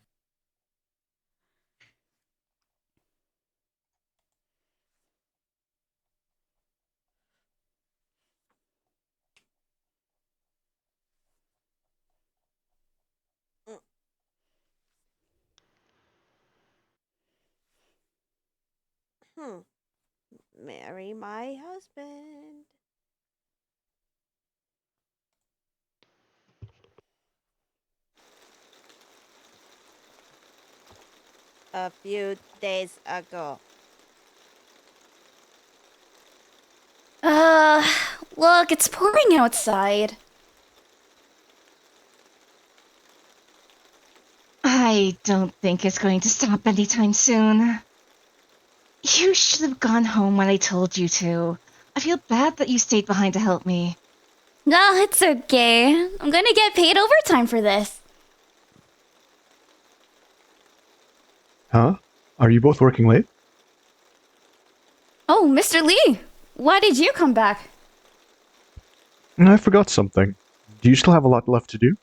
Marry my husband. A few days ago. Look, it's pouring outside. I don't think it's going to stop anytime soon. You should have gone home when I told you to. I feel bad that you stayed behind to help me. No, it's okay. I'm gonna get paid overtime for this. Huh? Are you both working late? Oh, Mr. Lee, why did you come back? I forgot something. Do you still have a lot left to do?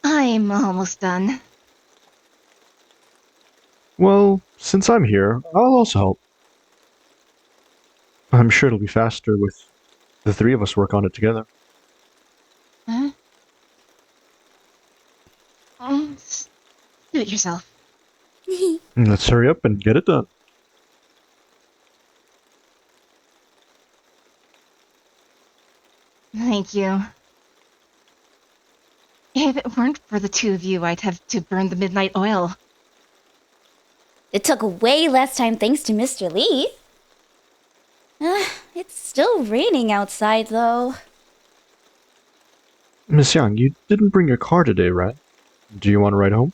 I'm almost done. Well, since I'm here, I'll also help. I'm sure it'll be faster with the three of us work on it together. Huh? Do it yourself. Let's hurry up and get it done. Thank you. If it weren't for the two of you, I'd have to burn the midnight oil. It took way less time thanks to Mr. Lee. It's still raining outside, though. Miss Yang, you didn't bring your car today, right? Do you want to ride home?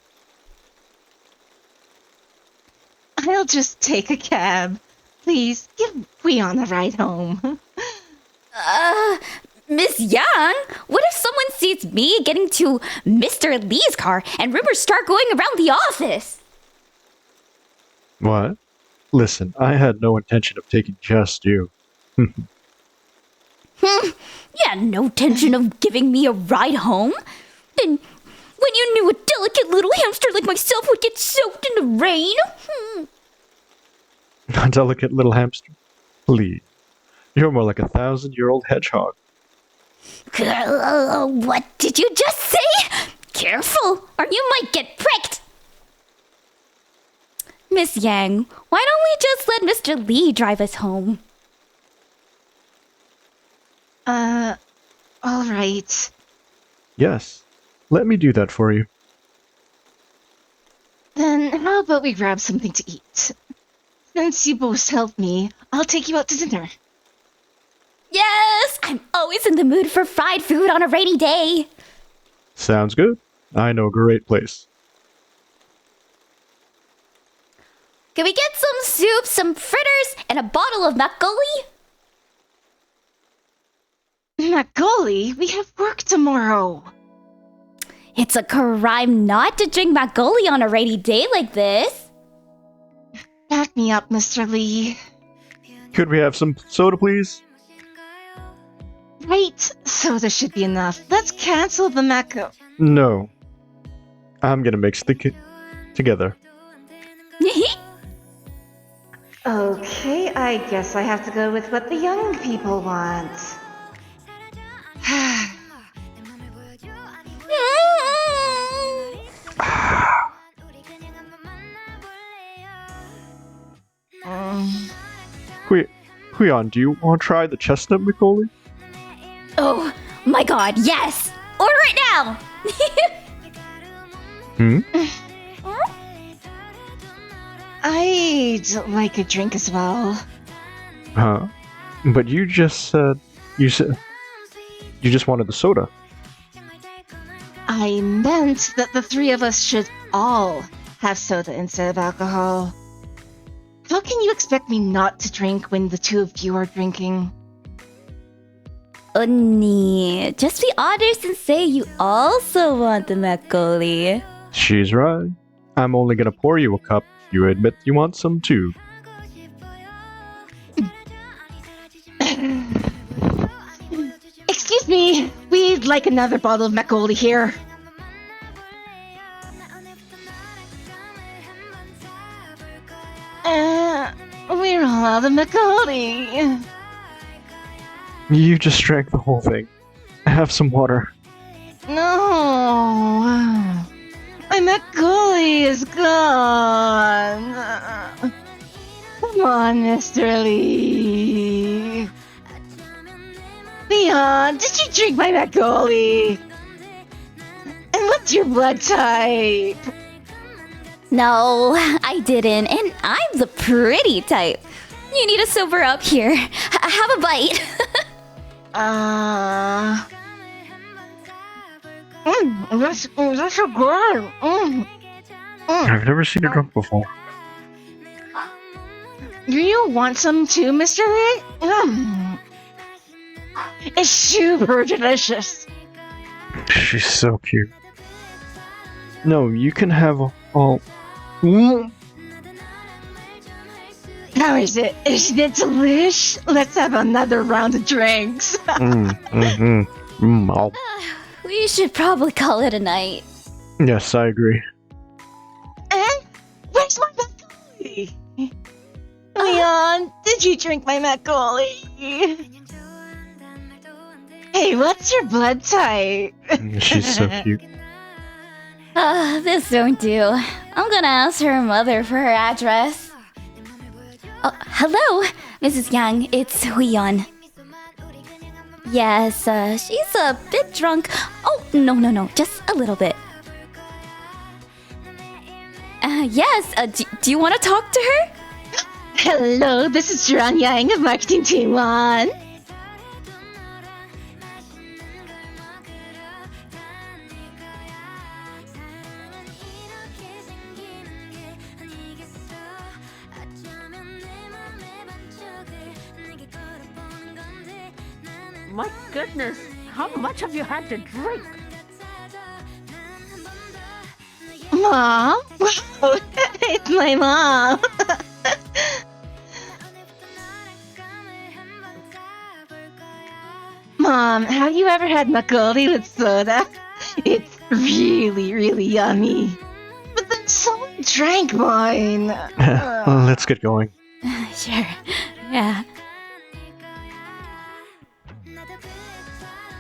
I'll just take a cab. Please, give Weon a ride home. Miss Yang, what if someone sees me getting to Mr. Lee's car and rumors start going around the office? What? Listen, I had no intention of taking just you. Yeah, no intention of giving me a ride home? Then when you knew a delicate little hamster like myself would get soaked in the rain? A delicate little hamster? Please. You're more like a 1,000-year-old hedgehog. What did you just say? Careful, or you might get pricked. Miss Yang, why don't we just let Mr. Lee drive us home? All right. Yes. Let me do that for you. Then how about we grab something to eat? Since you both helped me, I'll take you out to dinner. Yes, I'm always in the mood for fried food on a rainy day. Sounds good. I know a great place. Can we get some soup, some fritters, and a bottle of makgeolli? Makgeolli? We have work tomorrow. It's a crime not to drink makgeolli on a rainy day like this. Back me up, Mr. Lee. Could we have some soda, please? Right, soda should be enough. Let's cancel the Mako. No. I'm gonna mix the together. Okay, I guess I have to go with what the young people want. Huion, do you want to try the chestnut Macaulay? Oh my god, yes! Order it now! I'd like a drink as well. Huh? But you just said you just wanted the soda. I meant that the three of us should all have soda instead of alcohol. How can you expect me not to drink when the two of you are drinking? Oni, just be honest and say you also want the Macaulay. She's right. I'm only gonna pour you a cup if you admit you want some too. Excuse me, we'd like another bottle of Macaulay here. We're all out of Macaulay. You just drank the whole thing. Have some water. No, my Macaulay is gone. Come on, Mr. Lee. Leon, did you drink my Macaulay? And what's your blood type? No, I didn't, and I'm the pretty type. You need to sober up here. Have a bite. That's so good. I've never seen you drunk before. Do you want some too, Mr. Lee? It's super delicious. She's so cute. No, you can have all. How is it? Isn't it delish? Let's have another round of drinks. We should probably call it a night. Yes, I agree. And where's my Macaulay? Leon, did you drink my Macaulay? Hey, what's your blood type? She's so cute. This don't do. I'm gonna ask her mother for her address. Oh, hello, Mrs. Yang. It's Huion. Yes, she's a bit drunk. Oh, no, just a little bit. Yes, do you want to talk to her? Hello, this is Jiwon Yang of Marketing Team 1. My goodness, how much have you had to drink? Mom? It's my mom. Mom, have you ever had Macaulay with soda? It's really, really yummy. But then someone drank mine. Let's get going. Sure, yeah.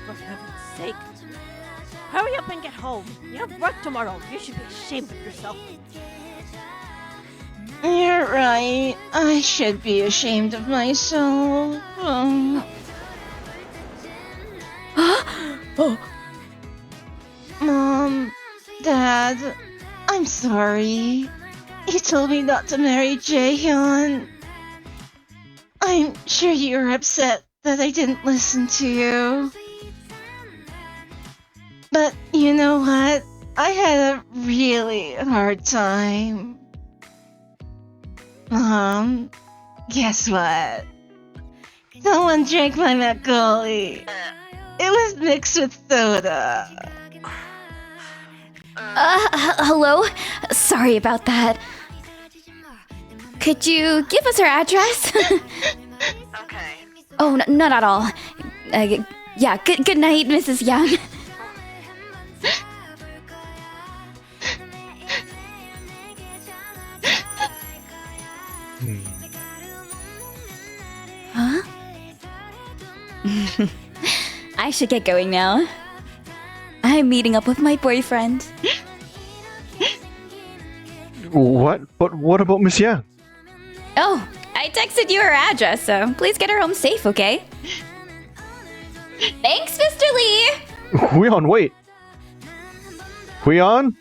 For heaven's sake. Hurry up and get home. You have work tomorrow. You should be ashamed of yourself. You're right. I should be ashamed of myself. Oh. Mom, Dad, I'm sorry. You told me not to marry Jaehyun. I'm sure you were upset that I didn't listen to you. But you know what? I had a really hard time. Mom, guess what? Someone drank my Macaulay. It was mixed with soda. Hello? Sorry about that. Could you give us her address? Okay. Oh, not at all. Yeah, good night, Mrs. Young. Huh? I should get going now. I'm meeting up with my boyfriend. What? But what about Miss Yang? Oh, I texted you her address, so please get her home safe, okay? Thanks, Mr. Lee! Huion, wait. Huion?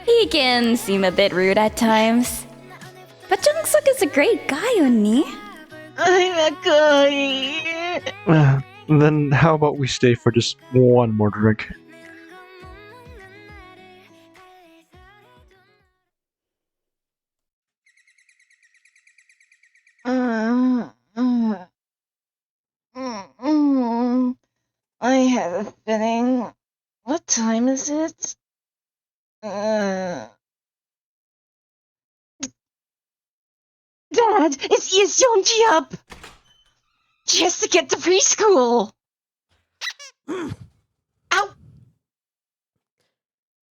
He can seem a bit rude at times. But Jungsuk is a great guy, 언니. I'm a guy. Then how about we stay for just one more drink? I have a feeling. What time is it? Dad, it's Yeonji up. She has to get to preschool. Ow!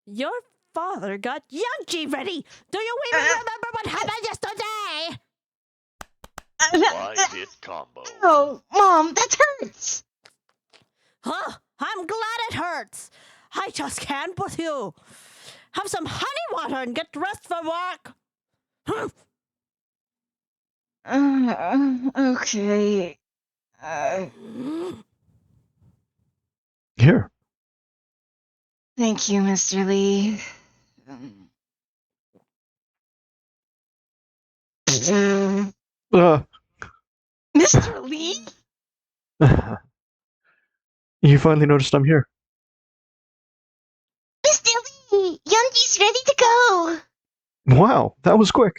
Your father got Youngji ready. Do you even remember what happened yesterday? Why combo? Oh, Mom, that hurts. Huh? I'm glad it hurts. I just can't with you. Have some honey water and get dressed for work. Okay. Here. Thank you, Mr. Lee. Mr. Lee? You finally noticed I'm here. Mr. Lee! Youngji's ready to go! Wow, that was quick.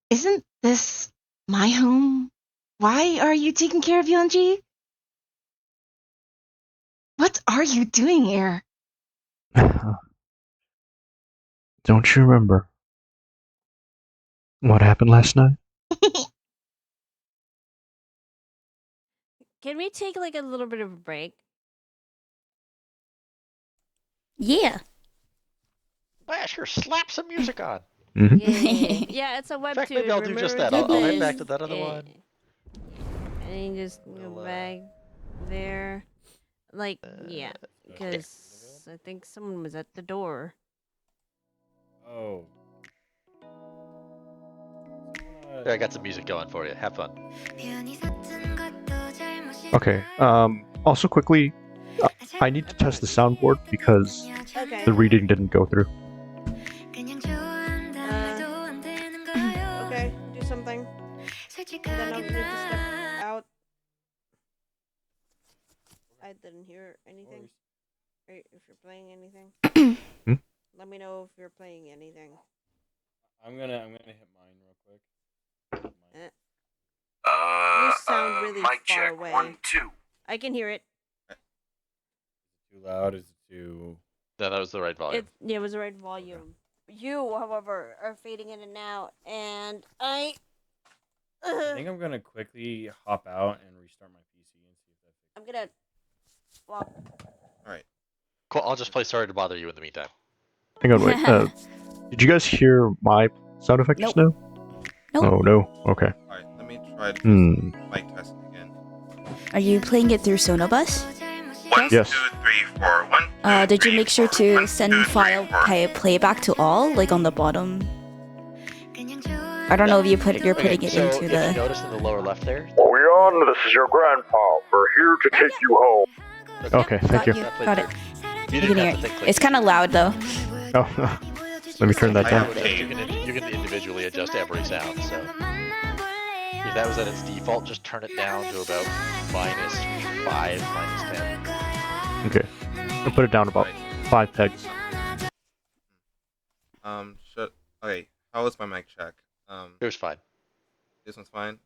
Isn't this my home? Why are you taking care of Youngji? What are you doing here? Don't you remember what happened last night? Can we take like a little bit of a break? Yeah. Yeah, sure. Slap some music on. Mm-hmm. Yeah, it's a webtoon. In fact, maybe I'll do just that. Remember I'll head this, back to that other one. And you just go We'll, back there. Like, yeah, because I think someone was at the door. Oh. Here, I got some music going for you. Have fun. Okay. Also, quickly, I need to test the soundboard because Okay. the reading didn't go through. Okay, do something. Then I'll need to step out. I didn't hear anything. If you're playing anything, let me know if you're playing anything. I'm gonna hit mine real quick. You sound really mic far check, away. 1, 2. I can hear it. Too loud? Is it too? No, that was the right volume. It was the right volume. Okay. You, however, are fading in and out, and I think I'm gonna quickly hop out and restart my PC and see if that's. I'm gonna. Well. All right. Cool. I'll just play Sorry to Bother You in the meantime. Hang on, wait. Did you guys hear my sound effect just now? Nope. Oh, no. Okay. All right. Let me try to mic test again. Are you playing it through Sonobus? 1, Yes. 2, 3, 4. 1. Did you make sure to 1, send 2, 3, file 4. playback to all, like on the bottom? I don't know if you're putting Okay, it so into if the. you notice in the lower left there. Leon, this is your grandpa. We're here to take you home. Okay, thank you. Got it. You You didn't can hear have to it. think click. It's kind of loud though. Oh, let me turn that down. You can individually adjust every sound. So if that was at its default, just turn it down to about -5, -10. Okay. I'll put it down about 5 pegs. Okay. How was my mic check? It was fine. This one's fine.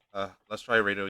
Let's try radio.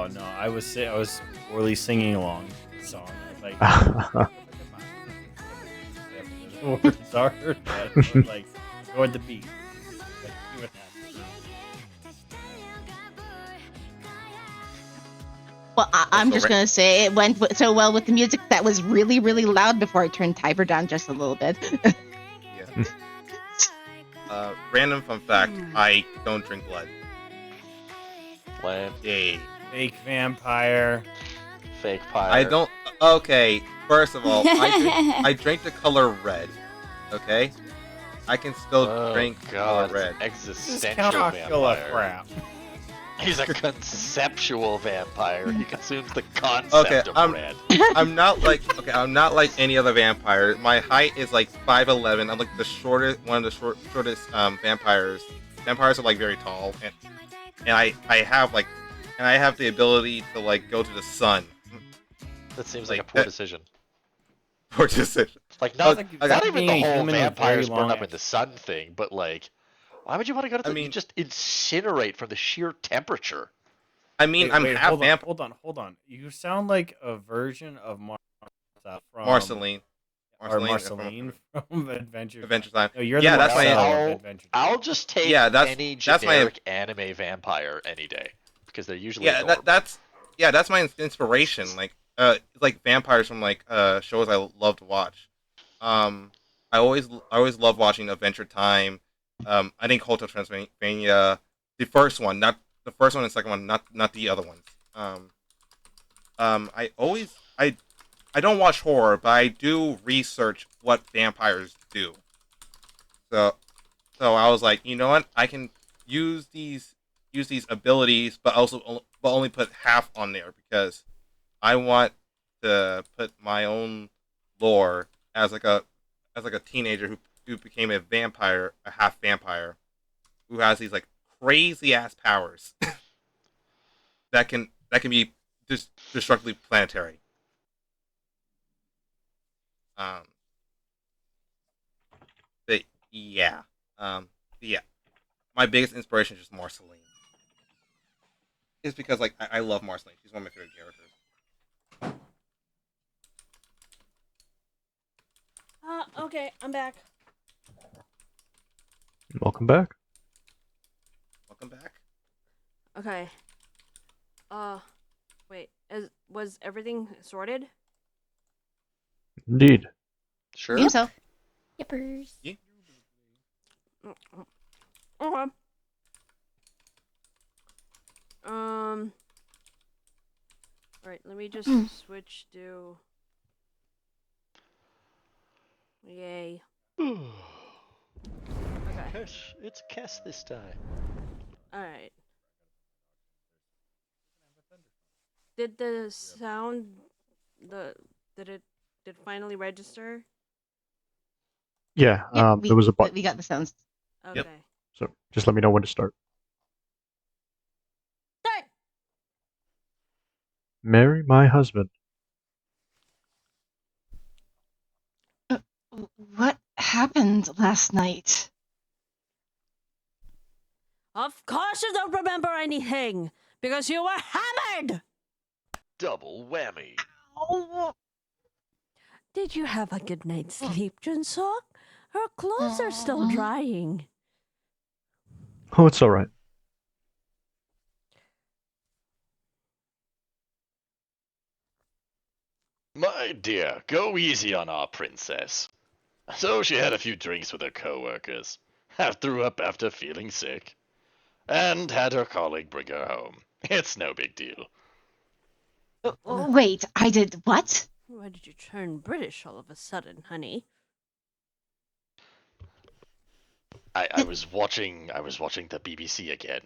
Oh no, I was poorly singing along to the song. I was like, the words are, but like go at the beat. Like, see what happens. Well, I'm So just Ra- gonna say it went so well with the music that was really, really loud before I turned Tiber down just a little bit. Yeah. Random fun fact: I don't drink blood. Lame. Yay. Fake vampire. Fake pyre. I don't. Okay, first of all, I drink the color red. Okay, I can still Oh drink god, color red. existential Calcula vampire. crap. He's a conceptual vampire. He consumes the concept Okay, of red. I'm not like any other vampire. My height is like 5'11". I'm like the shortest, one of the shortest vampires. Vampires are like very tall, and I have the ability to like go to the sun. That seems like a Like poor that- decision. Poor decision. Like not, Like, not even being the a whole human with vampires very burn long up in the sun thing, but like, why would you want to go to the? I mean- you just incinerate from the sheer temperature. I mean, I'm half hold on, vampire. hold on. You sound like a version of from Marceline. or Marceline from Adventure Time. No, you're Yeah, the that's my- Marcel of Adventure Time. I'll just take Yeah, that's- any that's my- generic anime vampire any day because they're usually Yeah, adorable. that's my inspiration. Like like vampires from like shows I love to watch. I always love watching Adventure Time. I think Hotel Transylvania, the first one, not the first one and second one, not the other ones. I don't watch horror, but I do research what vampires do. So I was like, you know what? I can use these abilities, but only put half on there because I want to put my own lore as like a teenager who became a vampire, a half vampire, who has these like crazy ass powers that can be just destructively planetary. But yeah, yeah. My biggest inspiration is just Marceline. It's because like I love Marceline. She's one of my favorite characters. Okay, I'm back. Welcome back. Welcome back. Okay. Wait. Was everything sorted? Indeed. Sure. Seems so. Yippers. Okay. Alright, let me just switch to. Yay. Okay. It's Kess this time. Alright. Did the sound did it finally register? Yeah, Yeah, there was a button. We got the sounds. Okay. So just let me know when to start. Start! Marry my husband. What happened last night? Of course you don't remember anything! Because you were hammered! Double whammy. Oh, Did you have a good night's sleep, Junsok? Her clothes are still drying. Oh, it's all right. My dear, go easy on our princess. So she had a few drinks with her co-workers, threw up after feeling sick, and had her colleague bring her home. It's no big deal. wait, I did what? Why did you turn British all of a sudden, honey? I was watching the BBC again.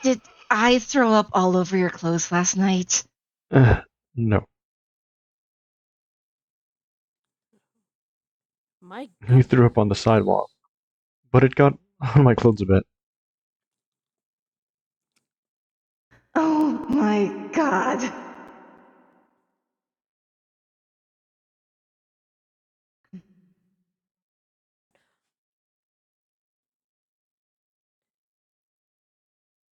Did I throw up all over your clothes last night? No. My He God. threw up on the sidewalk, but it got on my clothes a bit. Oh my god.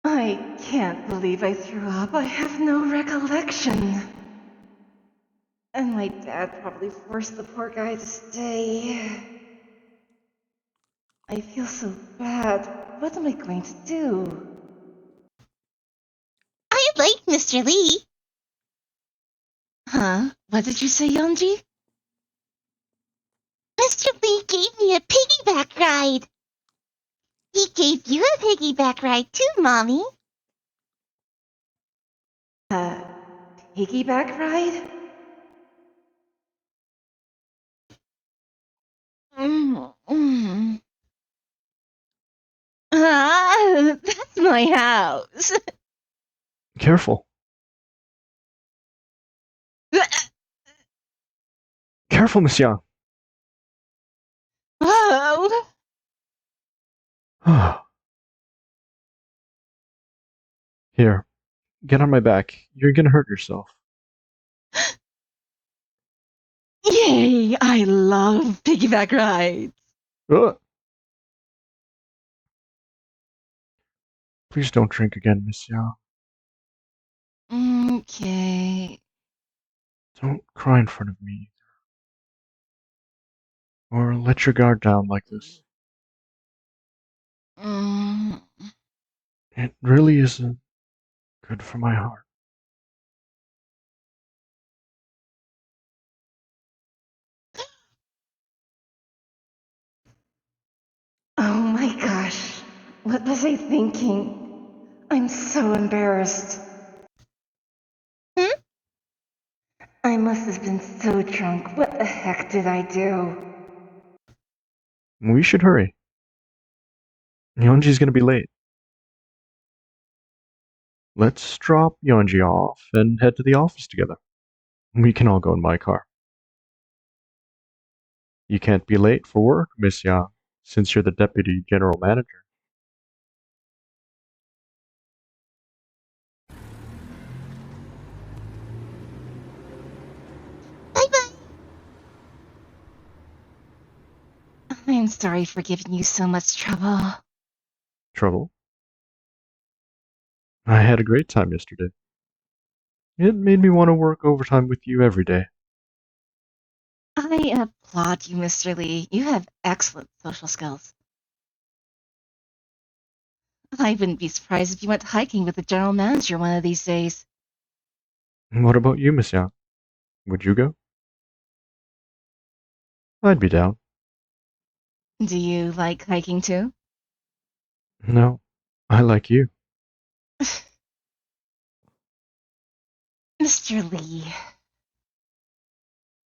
I can't believe I threw up. I have no recollection. And my dad probably forced the poor guy to stay. I feel so bad. What am I going to do? I like Mr. Lee. Huh? What did you say, Yeonji? Mr. Lee gave me a piggyback ride. He gave you a piggyback ride too, Mommy. Piggyback ride? That's my house. Careful. Careful, Miss Young. Whoa. Here, get on my back. You're gonna hurt yourself. Yay, I love piggyback rides. Ugh. Please don't drink again, Miss Young. Okay. Don't cry in front of me. Or let your guard down like this. It really isn't good for my heart. Oh my gosh. What was I thinking? I'm so embarrassed. I must have been so drunk. What the heck did I do? We should hurry. Yeonji's gonna be late. Let's drop Yeonji off and head to the office together. We can all go in my car. You can't be late for work, Miss Yang, since you're the deputy general manager. Bye-bye. I'm sorry for giving you so much trouble. Trouble? I had a great time yesterday. It made me want to work overtime with you every day. I applaud you, Mr. Lee. You have excellent social skills. I wouldn't be surprised if you went hiking with the general manager one of these days. What about you, Miss Yang? Would you go? I'd be down. Do you like hiking too? No, I like you. Mr. Lee,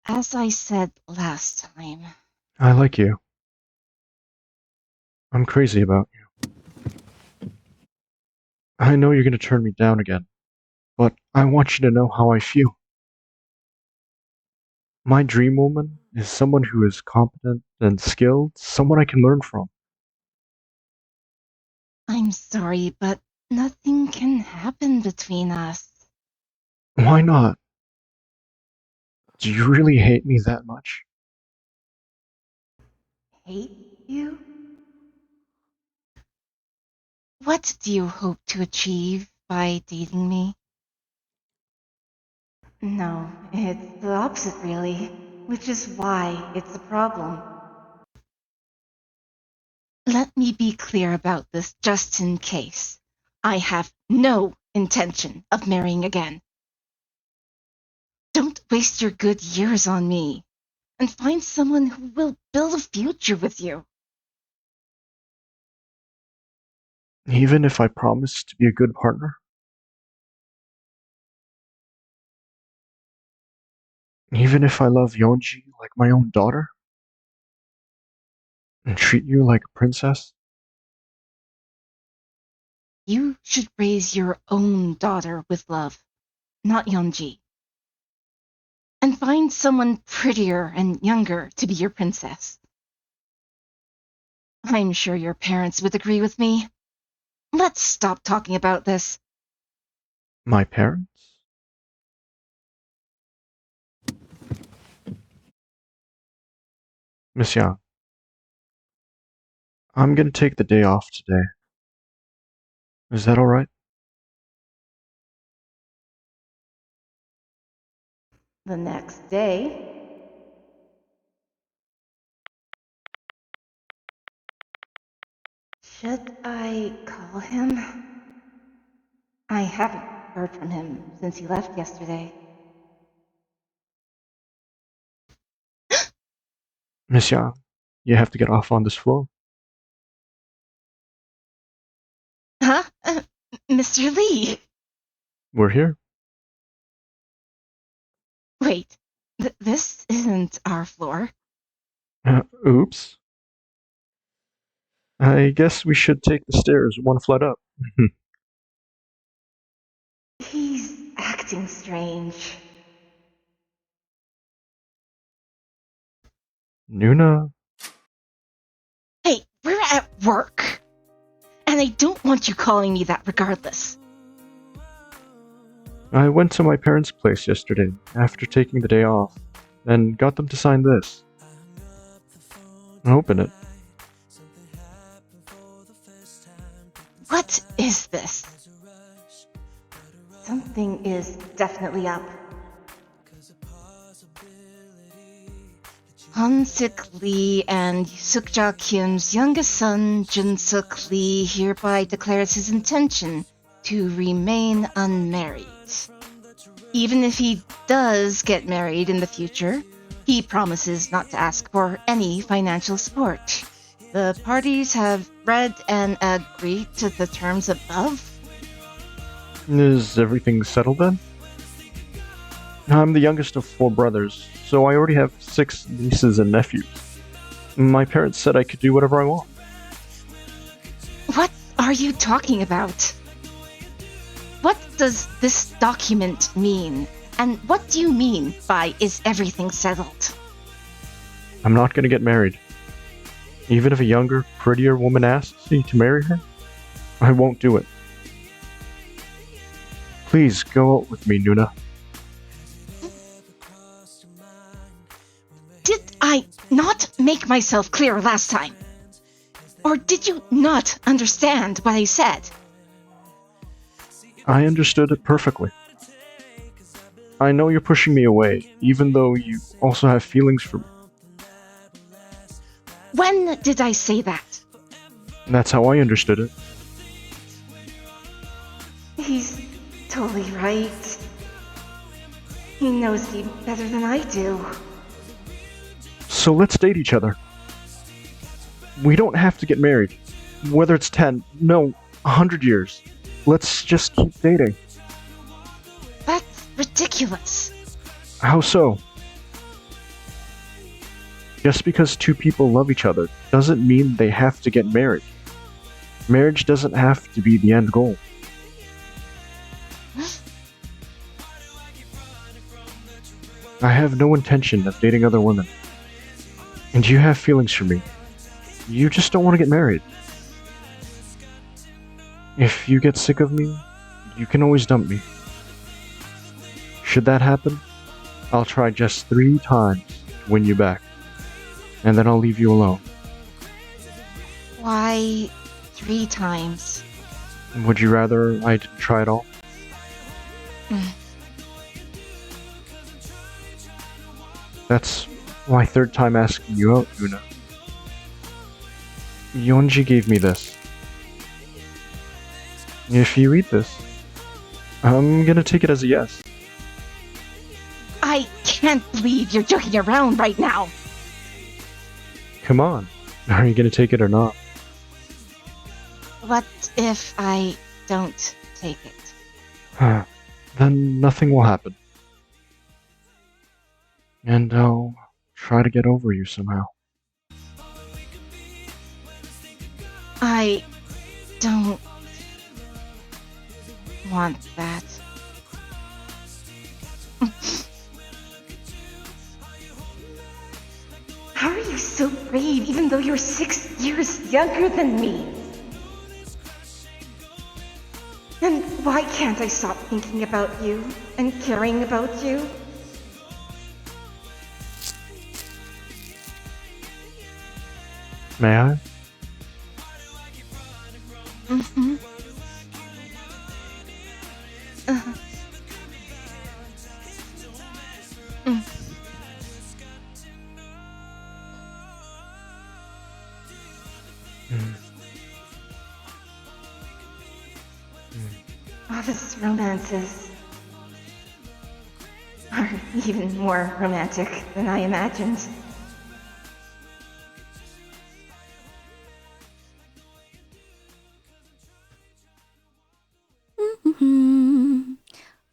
as I said last time, I like you. I'm crazy about you. I know you're going to turn me down again, but I want you to know how I feel. My dream woman is someone who is competent and skilled, someone I can learn from. I'm sorry, but nothing can happen between us. Why not? Do you really hate me that much? Hate you? What do you hope to achieve by dating me? No, it's the opposite, really, which is why it's a problem. Let me be clear about this just in case. I have no intention of marrying again. Don't waste your good years on me, and find someone who will build a future with you. Even if I promise to be a good partner? Even if I love Yeonji like my own daughter? And treat you like a princess? You should raise your own daughter with love, not Yeonji. And find someone prettier and younger to be your princess. I'm sure your parents would agree with me. Let's stop talking about this. My parents? Miss Yang, I'm gonna take the day off today. Is that alright? The next day, should I call him? I haven't heard from him since he left yesterday. Miss Yang, you have to get off on this floor. Huh? Mr. Lee! We're here. Wait, this isn't our floor. Oops. I guess we should take the stairs one flight up. He's acting strange. Nuna. Hey, we're at work. And I don't want you calling me that regardless. I went to my parents' place yesterday after taking the day off and got them to sign this. Open it. What is this? Something is definitely up. Han-sik Lee and Sukja Kim's youngest son, Jun-suk Lee, hereby declares his intention to remain unmarried. Even if he does get married in the future, he promises not to ask for any financial support. The parties have read and agreed to the terms above. Is everything settled then? I'm the youngest of 4 brothers, so I already have 6 nieces and nephews. My parents said I could do whatever I want. What are you talking about? What does this document mean? And what do you mean by is everything settled? I'm not gonna get married. Even if a younger, prettier woman asks me to marry her, I won't do it. Please go out with me, Nuna. Did I not make myself clear last time? Or did you not understand what I said? I understood it perfectly. I know you're pushing me away, even though you also have feelings for me. When did I say that? That's how I understood it. He's totally right. He knows me better than I do. So let's date each other. We don't have to get married. Whether it's 10, no, 100 years. Let's just keep dating. That's ridiculous. How so? Just because 2 people love each other doesn't mean they have to get married. Marriage doesn't have to be the end goal. I have no intention of dating other women. And you have feelings for me. You just don't want to get married. If you get sick of me, you can always dump me. Should that happen, I'll try just 3 times to win you back. And then I'll leave you alone. Why 3 times? Would you rather I didn't try at all? That's my 3rd time asking you out, Yuna. Yonji gave me this. If you read this, I'm gonna take it as a yes. I can't believe you're joking around right now. Come on, are you gonna take it or not? What if I don't take it? Then nothing will happen. And I'll try to get over you somehow. I don't want that. How are you so brave even though you're 6 years younger than me? And why can't I stop thinking about you and caring about you? May I? Mm-hmm. This romances are even more romantic than I imagined.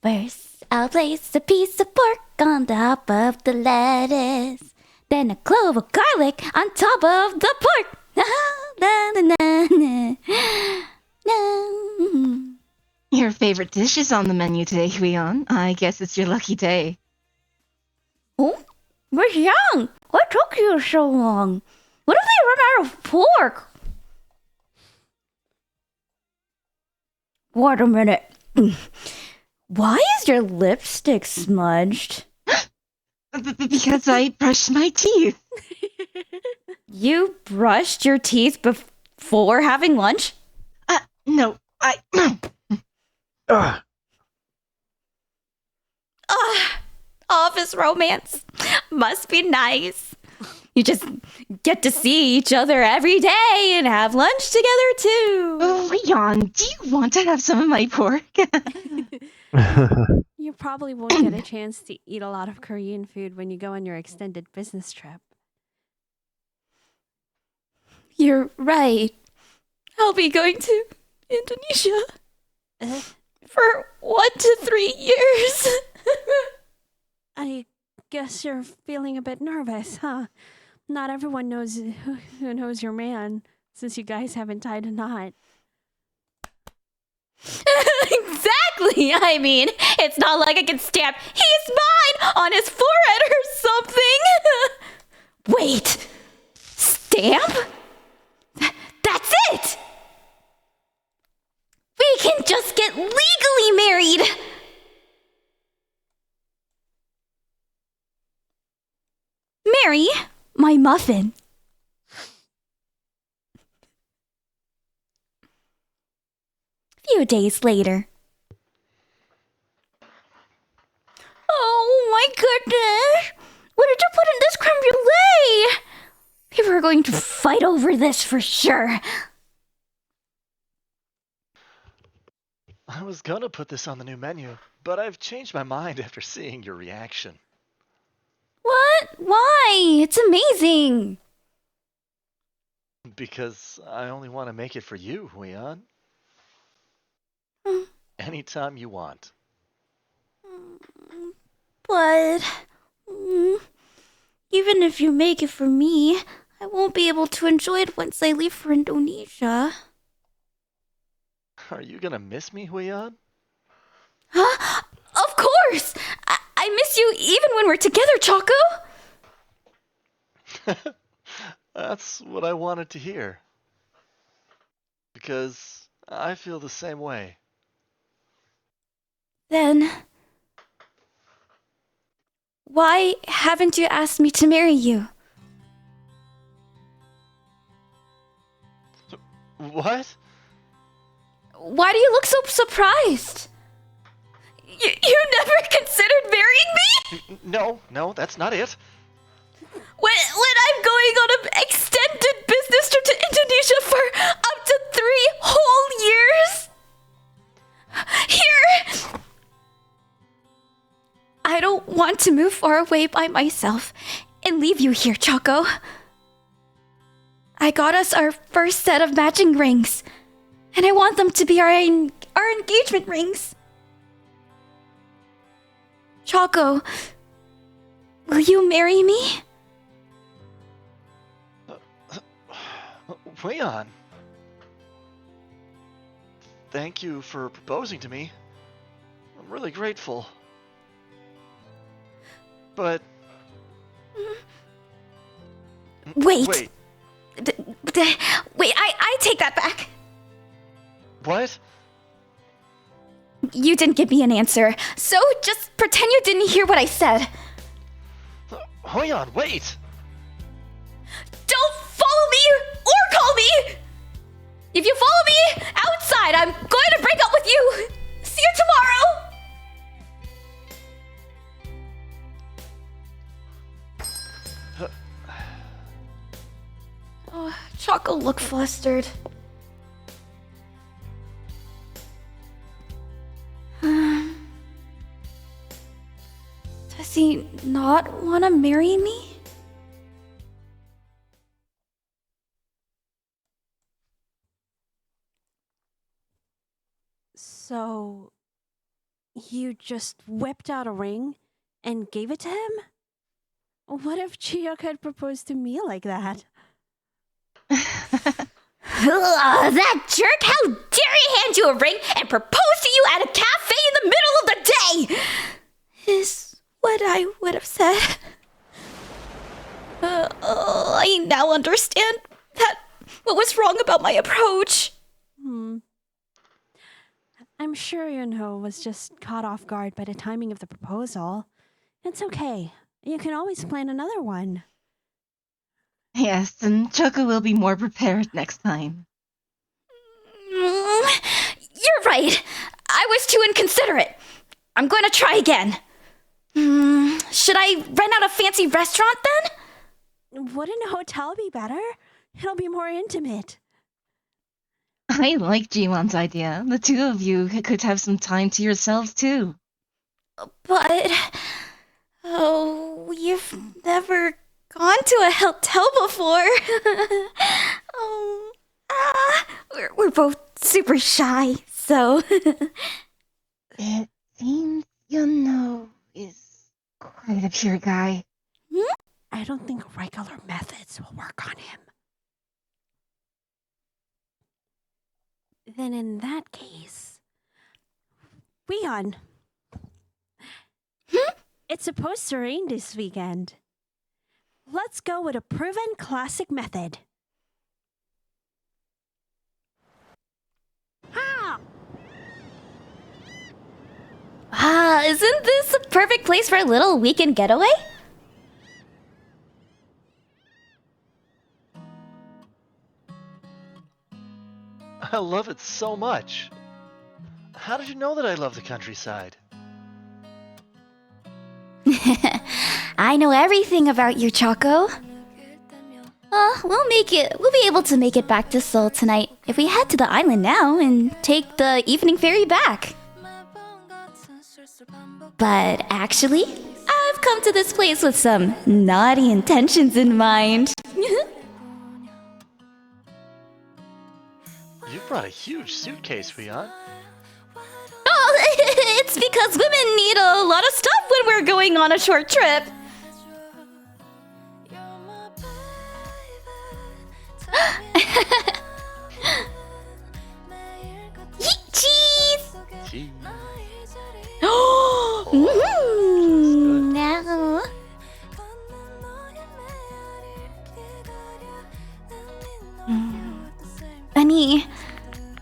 First, I'll place a piece of pork on top of the lettuce. Then a clove of garlic on top of the pork. Na, na, na, na. Na. Your favorite dish is on the menu today, Huion. I guess it's your lucky day. Oh, Miss Young, what took you so long? What if they run out of pork? Wait a minute. Why is your lipstick smudged? Because I brushed my teeth. You brushed your teeth before having lunch? No, Office romance. Must be nice. You just get to see each other every day and have lunch together too. Huion, do you want to have some of my pork? You probably won't get a chance to eat a lot of Korean food when you go on your extended business trip. You're right. I'll be going to Indonesia for 1 to 3 years. I guess you're feeling a bit nervous, huh? Not everyone knows who knows your man, since you guys haven't tied a knot. Exactly. I mean, it's not like I can stamp "he's mine" on his forehead or something. Wait. Stamp? That's it. We can just get legally married. Mary, my muffin. Few days later. Oh my goodness! What did you put in this creme brulee? People are going to fight over this for sure. I was gonna put this on the new menu, but I've changed my mind after seeing your reaction. What? Why? It's amazing. Because I only want to make it for you, Huion. Hmm. Anytime you want. But even if you make it for me, I won't be able to enjoy it once I leave for Indonesia. Are you gonna miss me, Huion? Huh? Of course! I miss you even when we're together, Choco! That's what I wanted to hear. Because I feel the same way. Then, why haven't you asked me to marry you? What? Why do you look so surprised? You never considered marrying me? No, that's not it. When I'm going on an extended business trip to Indonesia for up to 3 whole years? Here! I don't want to move far away by myself and leave you here, Choco. I got us our first set of matching rings, and I want them to be our engagement rings. Choco, will you marry me? Huion. Thank you for proposing to me. I'm really grateful. But... Wait. Wait. Wait, I take that back. What? You didn't give me an answer, so just pretend you didn't hear what I said. Huion, wait! Don't follow me or call me! If you follow me outside, I'm going to break up with you! See you tomorrow! Oh, Choco looked flustered. Does he not want to marry me? So, you just whipped out a ring and gave it to him? What if Chiyok had proposed to me like that? That jerk! How dare he hand you a ring and propose to you at a cafe in the middle of the day! Is what I would have said. I now understand what was wrong about my approach. I'm sure Yunho was just caught off guard by the timing of the proposal. It's okay. You can always plan another one. Yes, and Choco will be more prepared next time. You're right. I was too inconsiderate. I'm going to try again. Should I rent out a fancy restaurant then? Wouldn't a hotel be better? It'll be more intimate. I like Jiwon's idea. The two of you could have some time to yourselves too. But... we've never gone to a hotel before. We're both super shy, so... It seems Yunho is quite a pure guy. I don't think regular methods will work on him. Then in that case... Weon! It's supposed to rain this weekend. Let's go with a proven classic method. Isn't this a perfect place for a little weekend getaway? I love it so much. How did you know that I love the countryside? I know everything about you, Choco. We'll be able to make it back to Seoul tonight if we head to the island now and take the evening ferry back. But actually, I've come to this place with some naughty intentions in mind. You brought a huge suitcase, Weon. It's because women need a lot of stuff when we're going on a short trip. Cheese! Gee. Now. Bunny,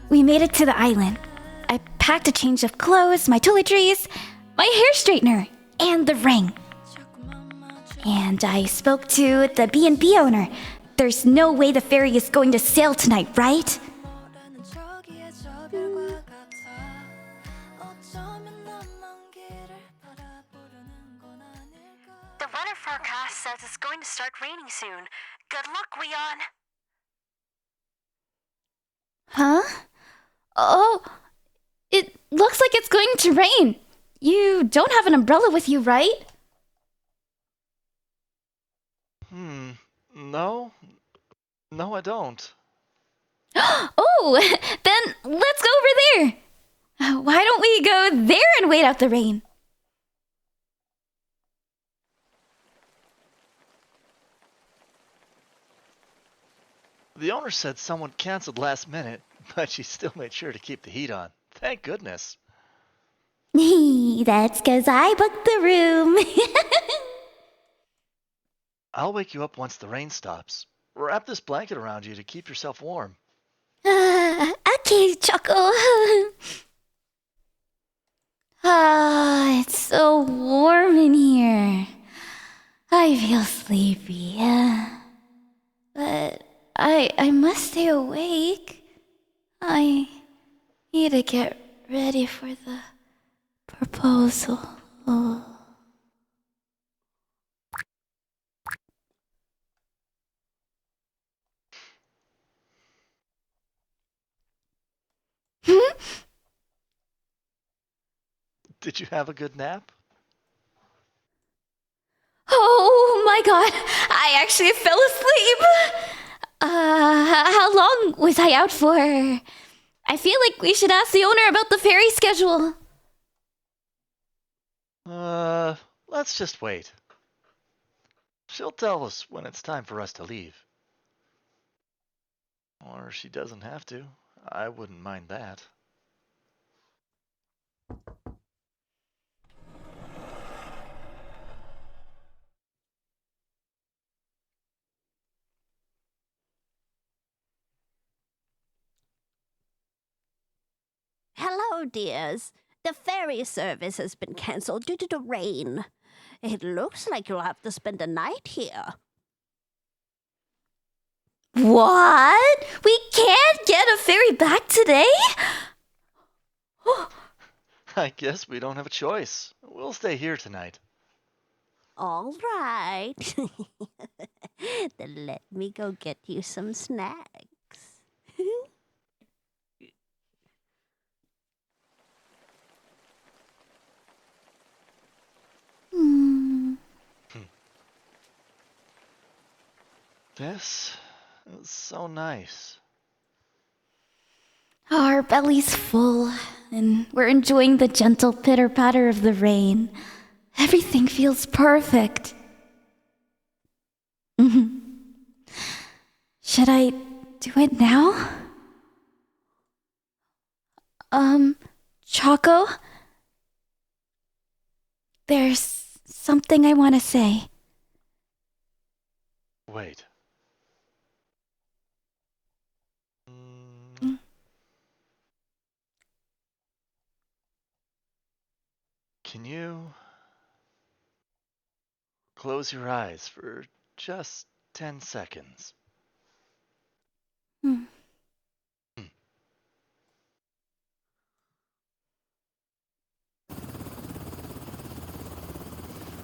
we made it to the island. I packed a change of clothes, my toiletries, my hair straightener, and the ring. And I spoke to the B&B owner. There's no way the ferry is going to sail tonight, right? The weather forecast says it's going to start raining soon. Good luck, Weon. Huh? Oh, it looks like it's going to rain. You don't have an umbrella with you, right? No. No, I don't. Oh, then let's go over there. Why don't we go there and wait out the rain? The owner said someone canceled last minute, but she still made sure to keep the heat on. Thank goodness. That's because I booked the room. I'll wake you up once the rain stops. Wrap this blanket around you to keep yourself warm. Okay, Choco. It's so warm in here. I feel sleepy. But I must stay awake. I need to get ready for the proposal. Did you have a good nap? my god, I actually fell asleep. How long was I out for? I feel like we should ask the owner about the ferry schedule. Let's just wait. She'll tell us when it's time for us to leave. Or she doesn't have to. I wouldn't mind that. Hello, dears. The ferry service has been cancelled due to the rain. It looks like you'll have to spend the night here. What? We can't get a ferry back today? I guess we don't have a choice. We'll stay here tonight. All right. Then let me go get you some snacks. This is so nice. Our belly's full, and we're enjoying the gentle pitter-patter of the rain. Everything feels perfect. Should I do it now? Choco? There's something I want to say. Wait. Can you close your eyes for just 10 seconds?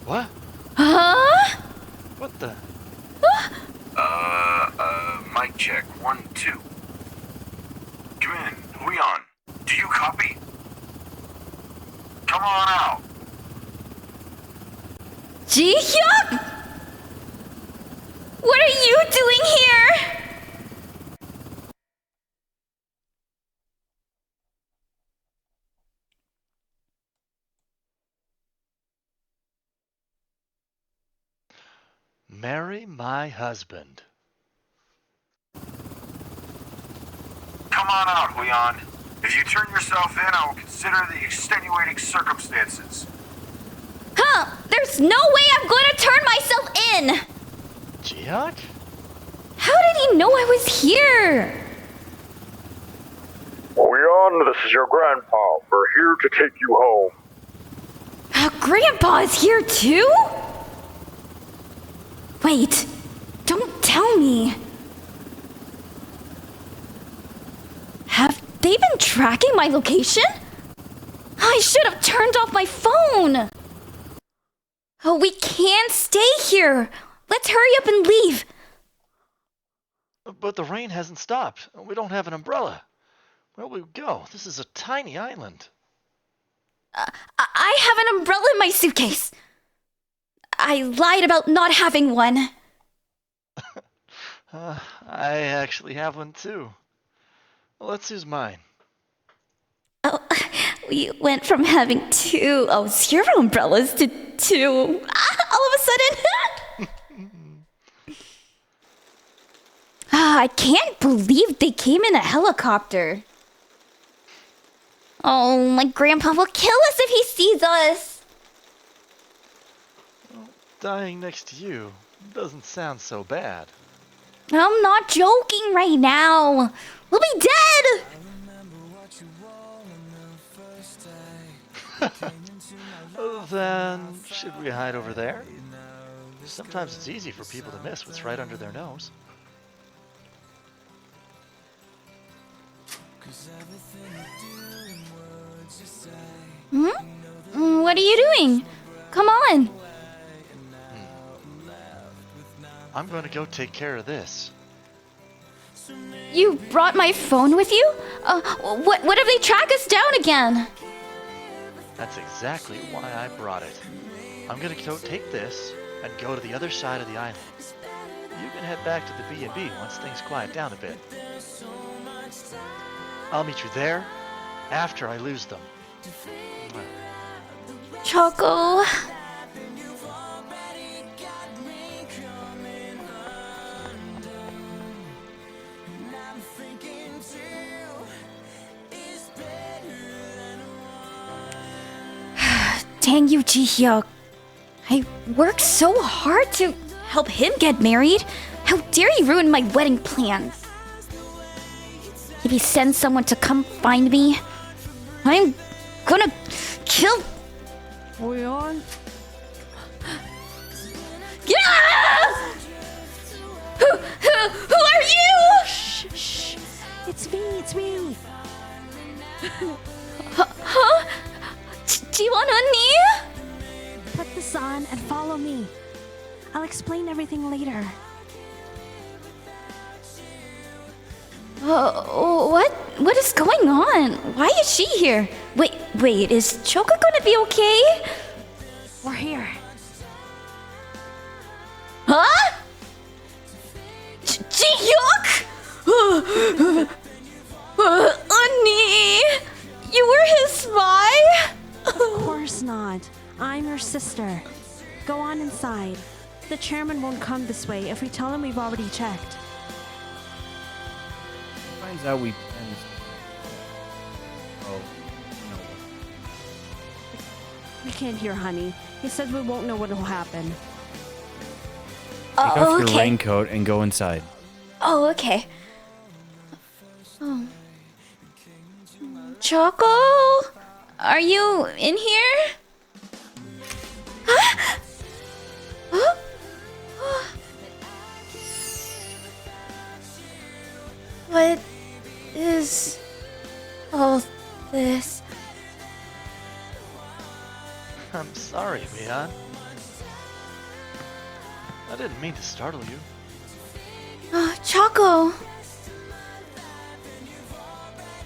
What? Huh? What the? Mic check, 1, 2. Come in, Leon. Do you copy? Come on out. Ji-hyuk! What are you doing here? Marry my husband. Come on out, Leon. If you turn yourself in, I will consider the extenuating circumstances. Huh? There's no way I'm going to turn myself in! Jiwon? How did he know I was here? Leon, this is your grandpa. We're here to take you home. Grandpa is here too? Wait, don't tell me. Have they been tracking my location? I should have turned off my phone. Oh, we can't stay here. Let's hurry up and leave. But the rain hasn't stopped. We don't have an umbrella. Where will we go? This is a tiny island. I have an umbrella in my suitcase. I lied about not having one. I actually have one too. Well, let's use mine. Oh, we went from having 2 zero umbrellas to 2 all of a sudden. I can't believe they came in a helicopter. Oh, my grandpa will kill us if he sees us. Well, dying next to you doesn't sound so bad. I'm not joking right now. We'll be dead. Then, should we hide over there? Sometimes it's easy for people to miss what's right under their nose. What are you doing? Come on. I'm going to go take care of this. You brought my phone with you? What if they track us down again? That's exactly why I brought it. I'm going to go take this, and go to the other side of the island. You can head back to the B&B once things quiet down a bit. I'll meet you there after I lose them. Choco. Dang you, Ji-hyuk. I worked so hard to help him get married. How dare you ruin my wedding plans? If he sends someone to come find me, I'm gonna kill... Huion? Yeah! Who are you? Shh, shh. It's me. Huh? Jiwon 언니? Put this on and follow me. I'll explain everything later. What is going on? Why is she here? Wait, is Choco gonna be okay? We're here. Huh? Ji-hyuk? 언니, you were his spy? Of course not. I'm your sister. Go on inside. The chairman won't come this way if we tell him we've already checked. Finds out we. Oh, no. We can't hear honey. He said we won't know what will happen. Take off your Okay. raincoat and go inside. Oh, okay. Oh. Choco? Are you in here? Huh? Huh? What is all this? I'm sorry, Leon. I didn't mean to startle you. Choco.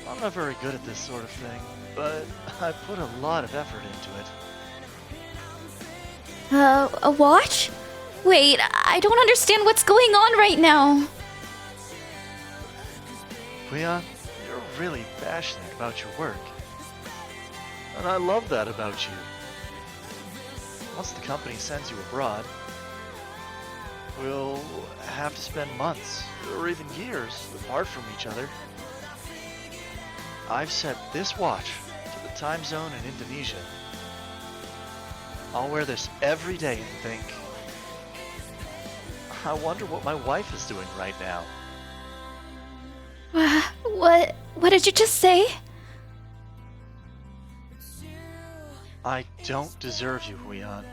I'm not very good at this sort of thing, but I put a lot of effort into it. A watch? Wait, I don't understand what's going on right now. Leon, you're really passionate about your work. And I love that about you. Once the company sends you abroad, we'll have to spend months, or even years, apart from each other. I've set this watch to the time zone in Indonesia. I'll wear this every day and think, I wonder what my wife is doing right now. What did you just say? I don't deserve you, Huion.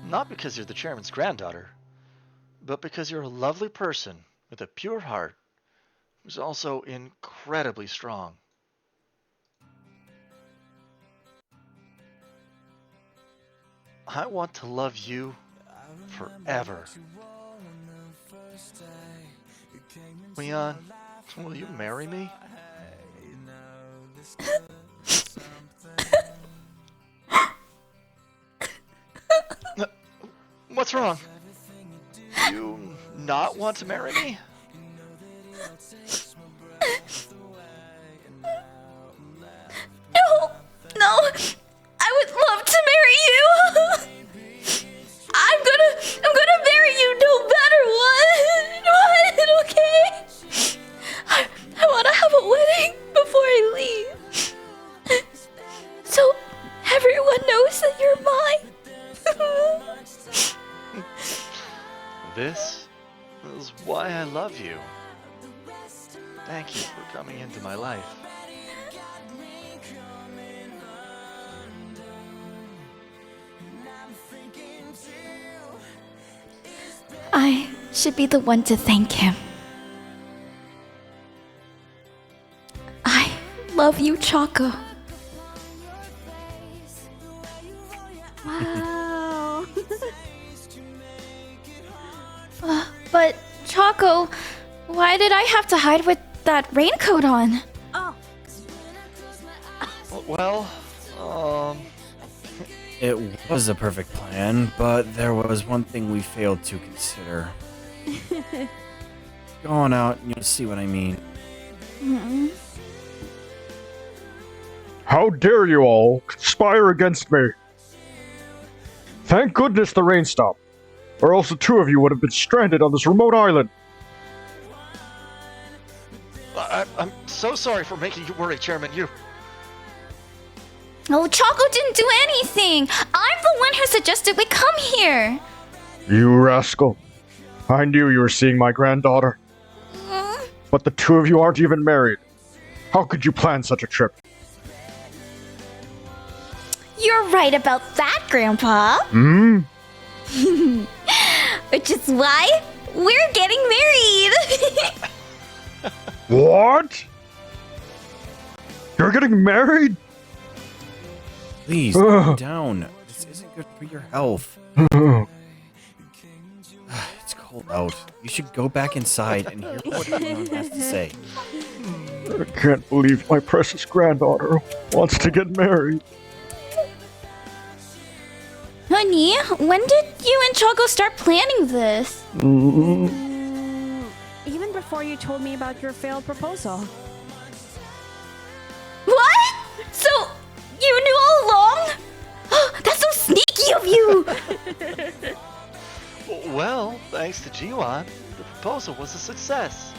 Not because you're the chairman's granddaughter, but because you're a lovely person with a pure heart who's also incredibly strong. I want to love you forever. Leon, will you marry me? What's wrong? You not want to marry me? No, I would love to marry you. I'm gonna marry you no matter what. Okay? I wanna have a wedding before I leave, so everyone knows that you're mine. This is why I love you. Thank you for coming into my life. I should be the one to thank him. I love you, Choco. Wow. But, Choco, why did I have to hide with that raincoat on? Oh. Well, It was a perfect plan, but there was one thing we failed to consider. Go on out and you'll see what I mean. How dare you all conspire against me? Thank goodness the rain stopped, or else the two of you would have been stranded on this remote island. I'm so sorry for making you worry, Chairman. Oh, Choco didn't do anything. I'm the one who suggested we come here. You rascal. I knew you were seeing my granddaughter. But the two of you aren't even married. How could you plan such a trip? You're right about that, Grandpa. Which is why we're getting married. What? You're getting married? Please, calm down. This isn't good for your health. It's cold out. You should go back inside and hear what Jiwon has to say. I can't believe my precious granddaughter wants to get married. Honey, when did you and Choco start planning this? Even before you told me about your failed proposal. What? So, you knew all along? That's so sneaky of you! Well, thanks to Jiwon, the proposal was a success.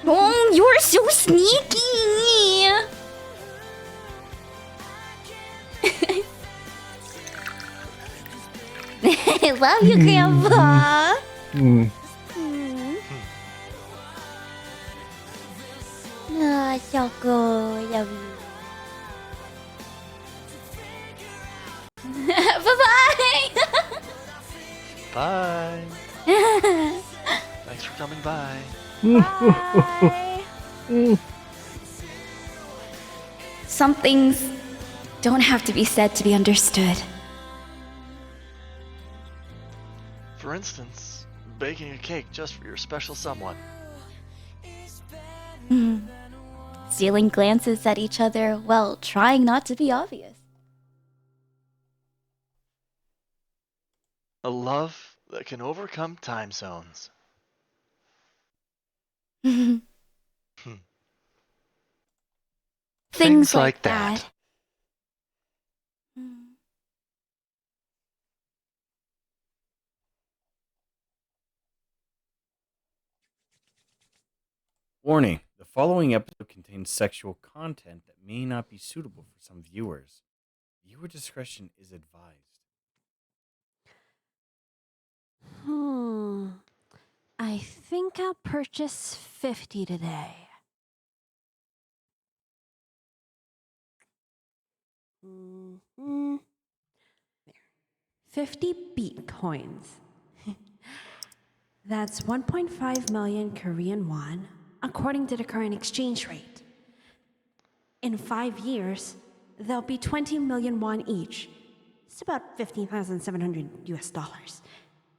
Oh, you're so sneaky! I love you, Grandpa! Ah, Choco, I love you. Bye-bye! Bye. Thanks for coming by. Bye. Some things don't have to be said to be understood. For instance, baking a cake just for your special someone. Stealing glances at each other while trying not to be obvious. A love that can overcome time zones. Things like that. Warning, the following episode contains sexual content that may not be suitable for some viewers. Viewer discretion is advised. I think I'll purchase 50 today. There. 50 Bitcoins. That's 1.5 million Korean won, according to the current exchange rate. In 5 years, there'll be 20 million won each. It's about 15,700 US dollars,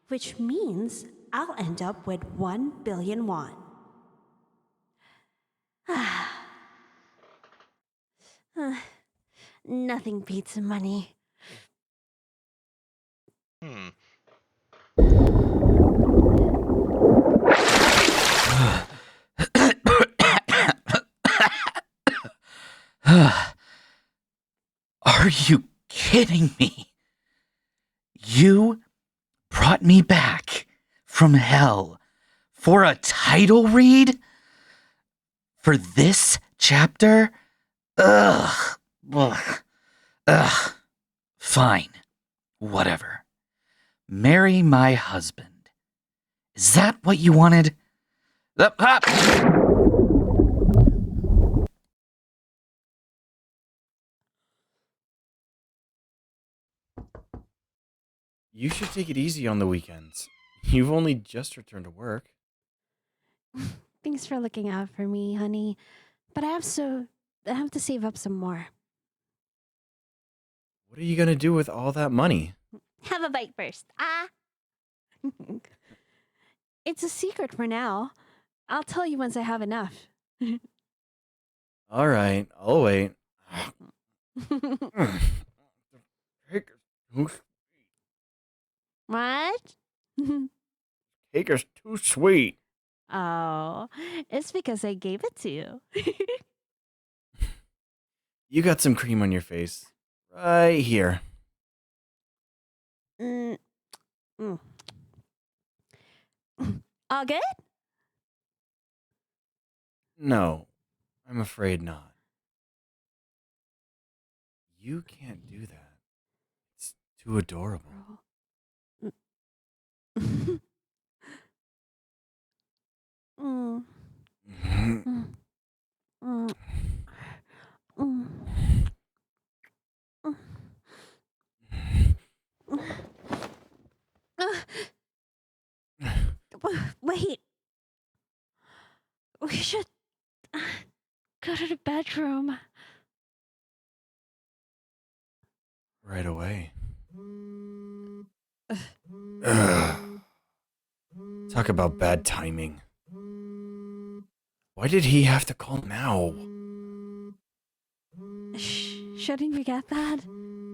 which means I'll end up with 1 billion won. Nothing beats money. Are you kidding me? You brought me back from hell for a title read? For this chapter? Ugh. Ugh. Fine. Whatever. Marry my husband. Is that what you wanted? You should take it easy on the weekends. You've only just returned to work. Thanks for looking out for me, honey. But I have to save up some more. What are you gonna do with all that money? Have a bite first. It's a secret for now. I'll tell you once I have enough. All right, I'll wait. What? Cake is too sweet. Oh, it's because I gave it to you. You got some cream on your face. Right here. Mm, mm. All good? No, I'm afraid not. You can't do that. It's too adorable. Mm. Mm. Mm. Mm. Mm. Wait. We should go to the bedroom. Right away. Ugh. Talk about bad timing. Why did he have to call now? Shouldn't you get that?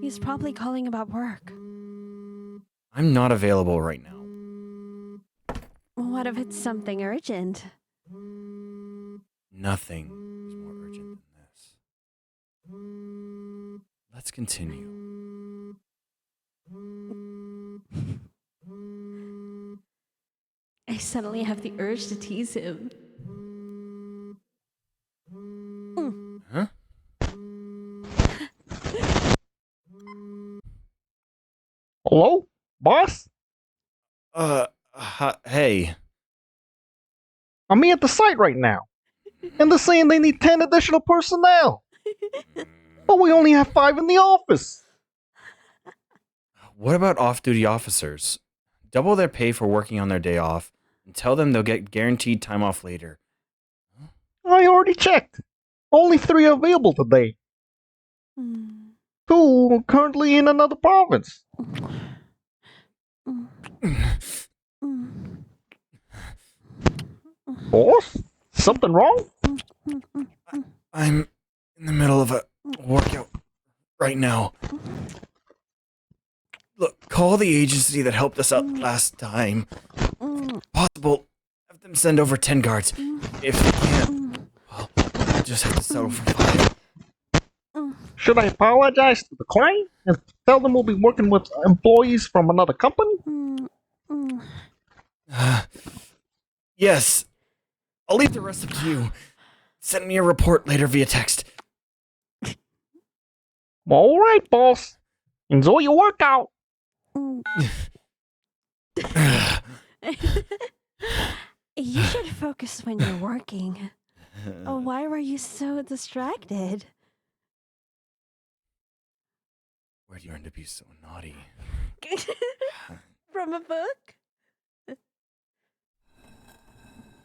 He's probably calling about work. I'm not available right now. What if it's something urgent? Nothing is more urgent than this. Let's continue. I suddenly have the urge to tease him. Huh? Hello, boss? Hey. I'm at the site right now. And they're saying they need 10 additional personnel. But we only have 5 in the office. What about off-duty officers? Double their pay for working on their day off, and tell them they'll get guaranteed time off later. I already checked. Only 3 are available today. 2 are currently in another province. Boss? Something wrong? I'm in the middle of a workout right now. Look, call the agency that helped us out last time. If possible, have them send over 10 guards. If they can't, well, we'll just have to settle for 5. Should I apologize to the client and tell them we'll be working with employees from another company? Yes. I'll leave the rest up to you. Send me a report later via text. Alright, boss. Enjoy your workout. You should focus when you're working. Why were you so distracted? Where'd you learn to be so naughty? From a book?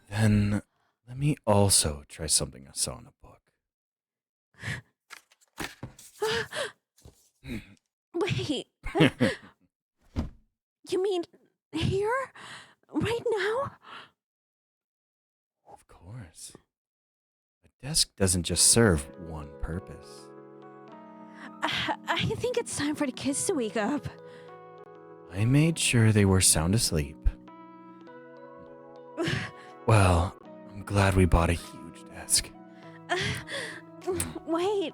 Then let me also try something I saw in a book. Wait. You mean here? Right now? Of course. A desk doesn't just serve one purpose. I think it's time for the kids to wake up. I made sure they were sound asleep. Well, I'm glad we bought a huge desk. Wait.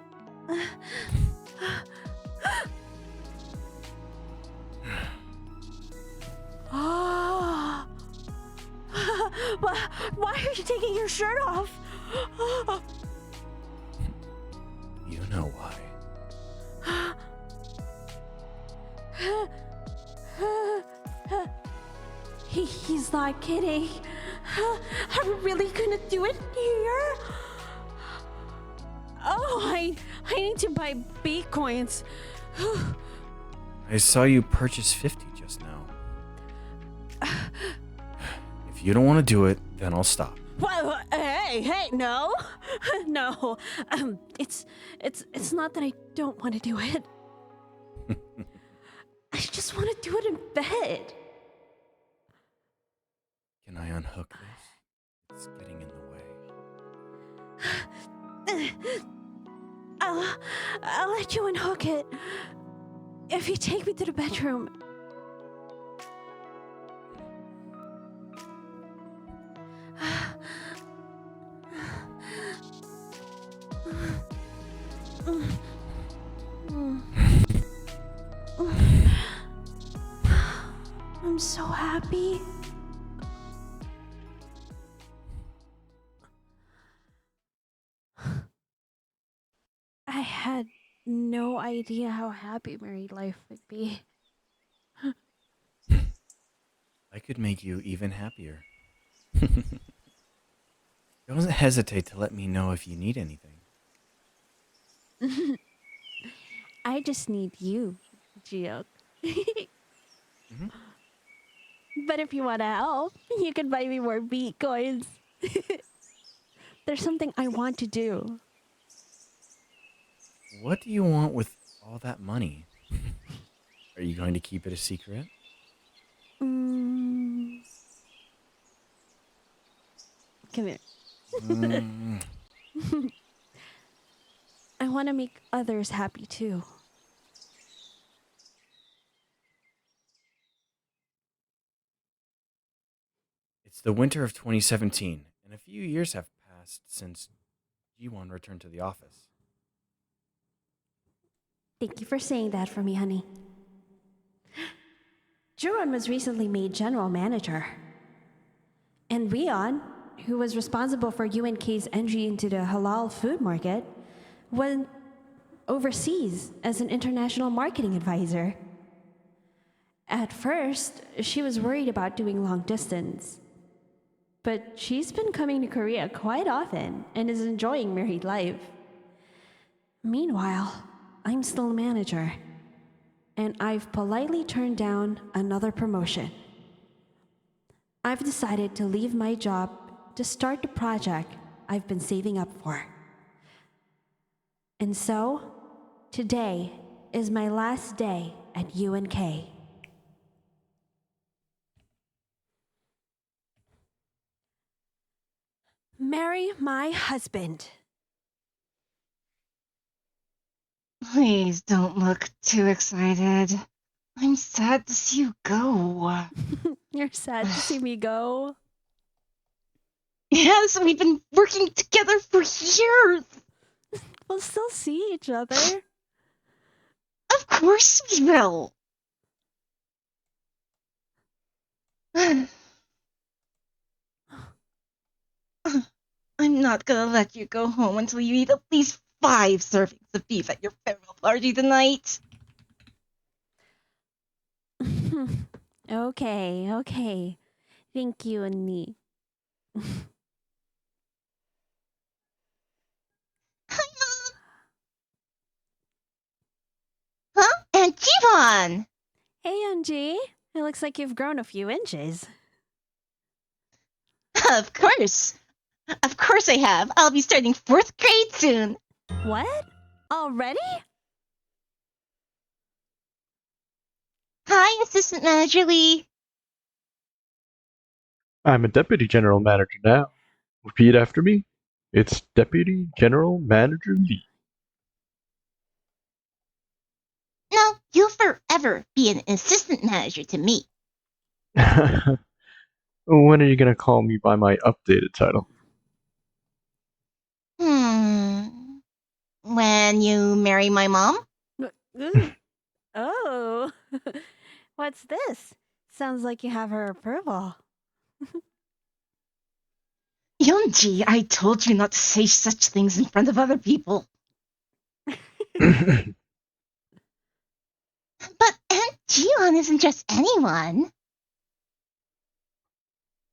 Why are you taking your shirt off? You know why. He's not kidding. Are we really gonna do it here? Oh, I need to buy Bitcoins. I saw you purchase 50 just now. If you don't want to do it, then I'll stop. Well, hey, no, no. It's not that I don't want to do it. I just want to do it in bed. Can I unhook this? It's getting in the way. I'll let you unhook it. if you take me to the bedroom. I'm so happy. I had no idea how happy married life would be. I could make you even happier. Don't hesitate to let me know if you need anything. I just need you, Gio. But if you want to help, you can buy me more beat coins. There's something I want to do. What do you want with all that money? Are you going to keep it a secret? Come here. I want to make others happy too. It's the winter of 2017, and a few years have passed since Jiwon returned to the office. Thank you for saying that for me, honey. Jiwon was recently made general manager. And Rion, who was responsible for UNK's entry into the halal food market, went overseas as an international marketing advisor. At first, she was worried about doing long distance. But she's been coming to Korea quite often and is enjoying married life. Meanwhile, I'm still manager, and I've politely turned down another promotion. I've decided to leave my job to start the project I've been saving up for. And so, today is my last day at UNK. Marry my husband. Please don't look too excited. I'm sad to see you go. You're sad to see me go? Yes, we've been working together for years. We'll still see each other. Of course we will. I'm not gonna let you go home until you eat at least 5 servings of beef at your farewell party tonight. Okay. Thank you, Annie. Huh? And Jiwon! Hey, Anji. It looks like you've grown a few inches. Of course. Of course I have. I'll be starting 4th grade soon. What? Already? Hi, Assistant Manager Lee. I'm a deputy general manager now. Repeat after me. It's Deputy General Manager Lee. No, you'll forever be an assistant manager to me. When are you gonna call me by my updated title? When you marry my mom? Oh. What's this? Sounds like you have her approval. Yeonji, I told you not to say such things in front of other people. But Aunt Jiwon isn't just anyone.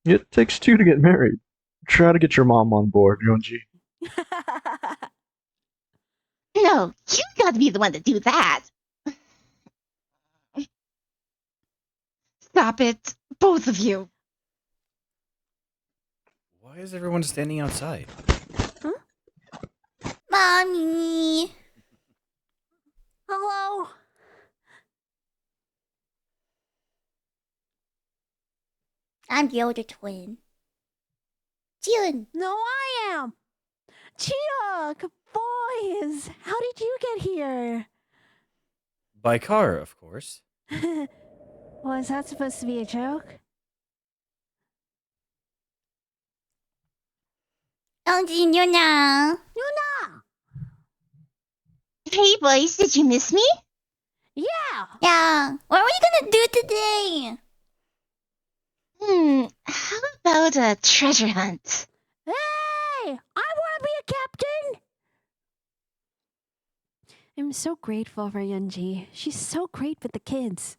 It takes 2 to get married. Try to get your mom on board, Yeonji. No, you gotta be the one to do that. Stop it, both of you. Why is everyone standing outside? Mommy! Hello? I'm the older twin. Jiwon! No, I am! Chiok! Boys! How did you get here? By car, of course. Was that supposed to be a joke? Yuna. Yuna! Hey, boys, did you miss me? Yeah! Yeah. What are we gonna do today? How about a treasure hunt? Hey! I want to be a captain! I'm so grateful for Yunji. She's so great with the kids.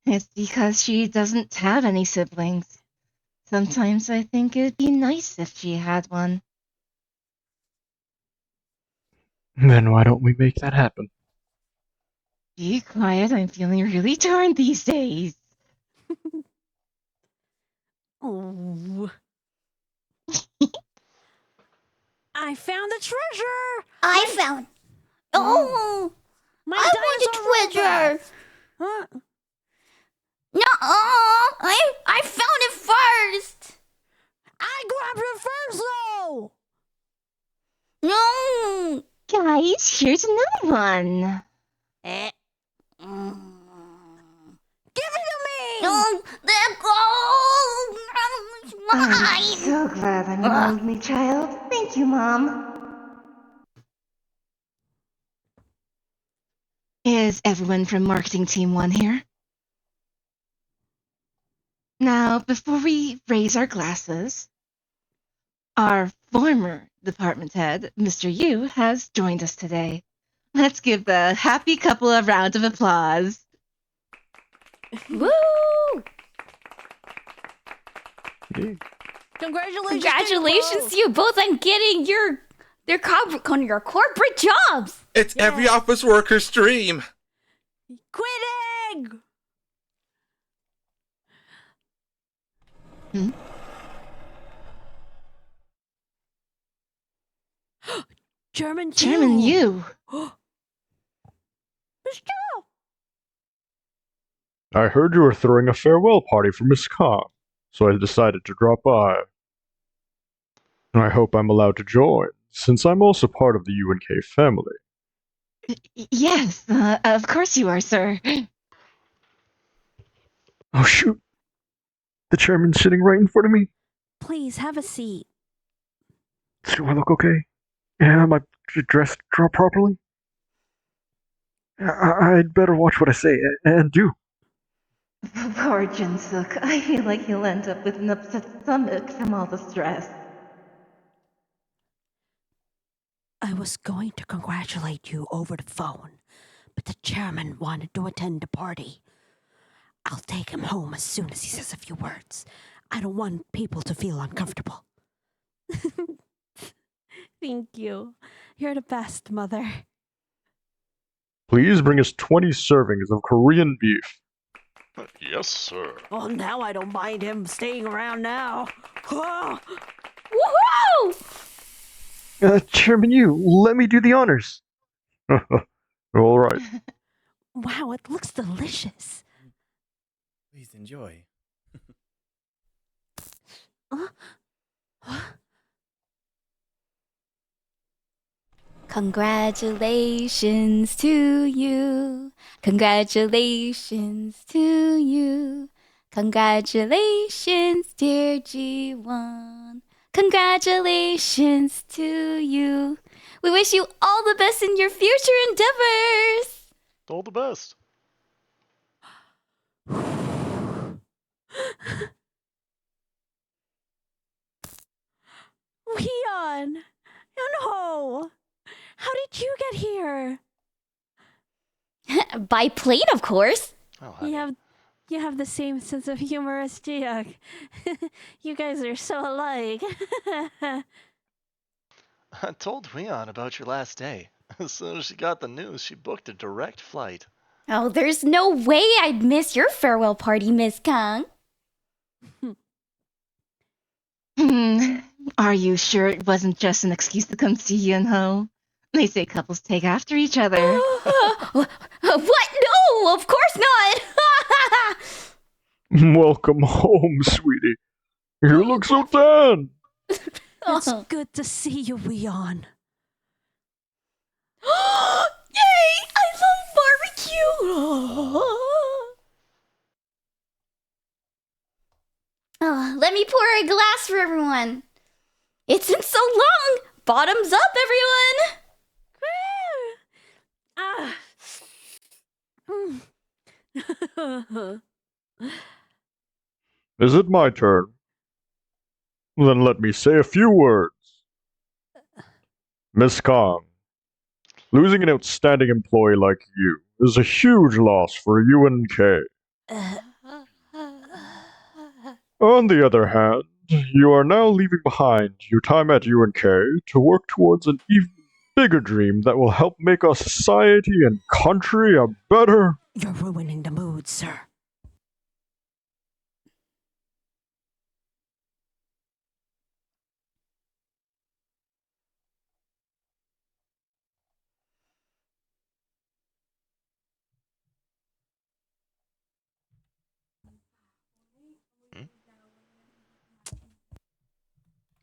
It's because she doesn't have any siblings. Sometimes I think it'd be nice if she had one. Then why don't we make that happen? Be quiet, I'm feeling really torn these days. Oh. I found the treasure! I found. Oh! My I want the treasure! Huh? No! I found it first! I grabbed it first, though! No! Guys, here's another one. Give it to me! No! Let go! It's I'm mine! so glad I'm an only child. Thank you, Mom. Is everyone from Marketing Team 1 here? Now, before we raise our glasses, our former department head, Mr. Yu, has joined us today. Let's give the happy couple a round of applause. Woo! Congratulations! Congratulations to you both on getting your corporate jobs! It's every office worker's dream. Quitting! German you. Miss Joe! I heard you were throwing a farewell party for Miss Khan, so I decided to drop by. I hope I'm allowed to join, since I'm also part of the UNK family. Yes, of course you are, sir. Oh shoot! The chairman's sitting right in front of me. Please, have a seat. Do I look okay? Am I dressed properly? I'd better watch what I say and do. Poor Jinsuk. I feel like he'll end up with an upset stomach from all the stress. I was going to congratulate you over the phone, but the chairman wanted to attend the party. I'll take him home as soon as he says a few words. I don't want people to feel uncomfortable. Thank you. You're the best, Mother. Please bring us 20 servings of Korean beef. Yes, sir. Oh, now I don't mind him staying around now. Oh. Woohoo! Chairman Yu, let me do the honors. All right. Wow, it looks delicious. Please enjoy. Congratulations to you. Congratulations to you. Congratulations, dear Jiwon. Congratulations to you. We wish you all the best in your future endeavors. All the best. Leon! No! How did you get here? By plane, of course. Oh, You have the same sense of humor as Jiak. You guys are so alike. I told Huion about your last day. As soon as she got the news, she booked a direct flight. Oh, there's no way I'd miss your farewell party, Miss Kang. Are you sure it wasn't just an excuse to come see Yunho? They say couples take after each other. What? No, of course not. Welcome home, sweetie. You look so tan. It's good to see you, Leon. Yay! I love let me pour a glass for everyone. It's been so long. Bottoms up, everyone. Ah. Is it my turn? Then let me say a few words. Miss Kong, losing an outstanding employee like you is a huge loss for UNK. On the other hand, you are now leaving behind your time at UNK to work towards an even bigger dream that will help make our society and country a better... You're ruining the mood, sir.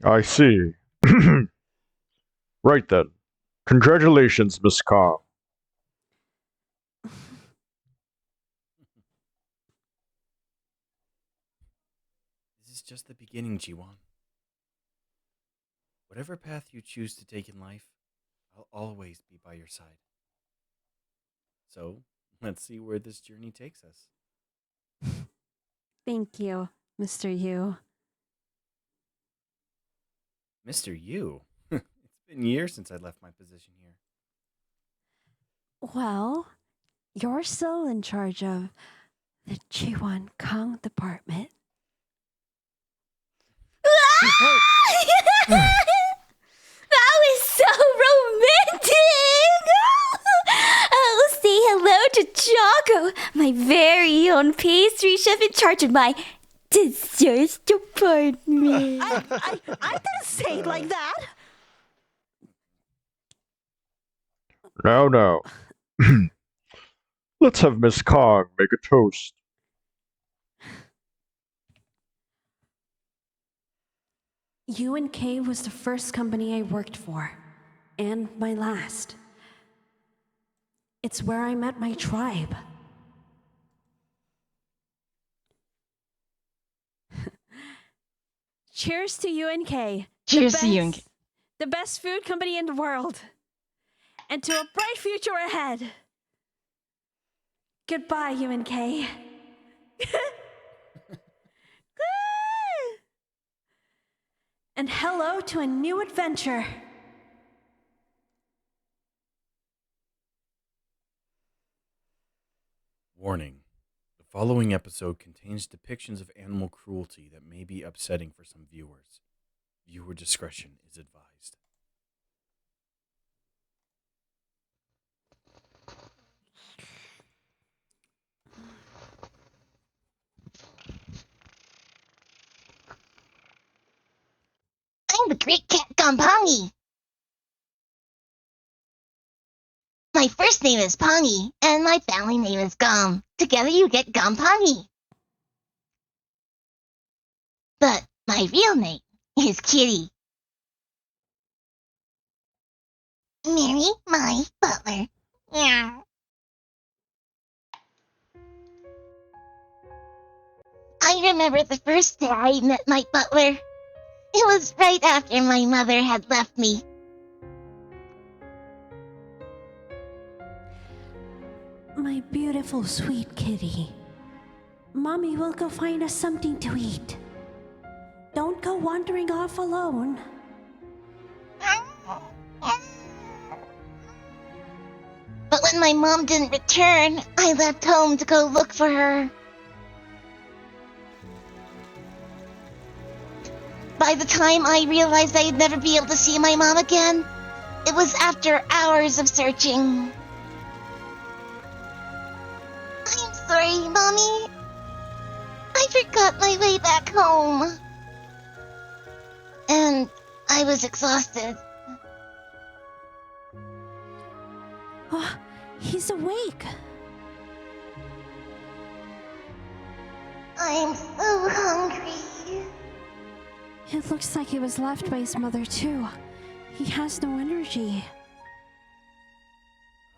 I see. Right then. Congratulations, Miss Kong. This is just the beginning, Jiwon. Whatever path you choose to take in life, I'll always be by your side. So, let's see where this journey takes us. Thank you, Mr. Yu. Mr. Yu? It's been years since I left my position here. Well, you're still in charge of the Jiwon Kong department. That was so romantic! I'll say hello to Choco, my very own pastry chef in charge of my dessert department. I didn't say it like that. Now. Let's have Miss Kong make a toast. UNK was the first company I worked for, and my last. It's where I met my tribe. Cheers to UNK. Cheers to UNK. The best food company in the world. And to a bright future ahead. Goodbye, UNK. And hello to a new adventure. Warning. The following episode contains depictions of animal cruelty that may be upsetting for some viewers. Viewer discretion is advised. I'm the great cat Gompongi. My first name is Pongi, and my family name is Gom. Together you get Gompongi. But my real name is Kitty. Mary, my butler. Yeah. I remember the first day I met my butler. It was right after my mother had left me. My beautiful sweet kitty. Mommy will go find us something to eat. Don't go wandering off alone. But when my mom didn't return, I left home to go look for her. By the time I realized I'd never be able to see my mom again, it was after hours of searching. I'm sorry, Mommy. I forgot my way back home. And I was exhausted. Oh, he's awake. I'm so hungry. It looks like he was left by his mother too. He has no energy.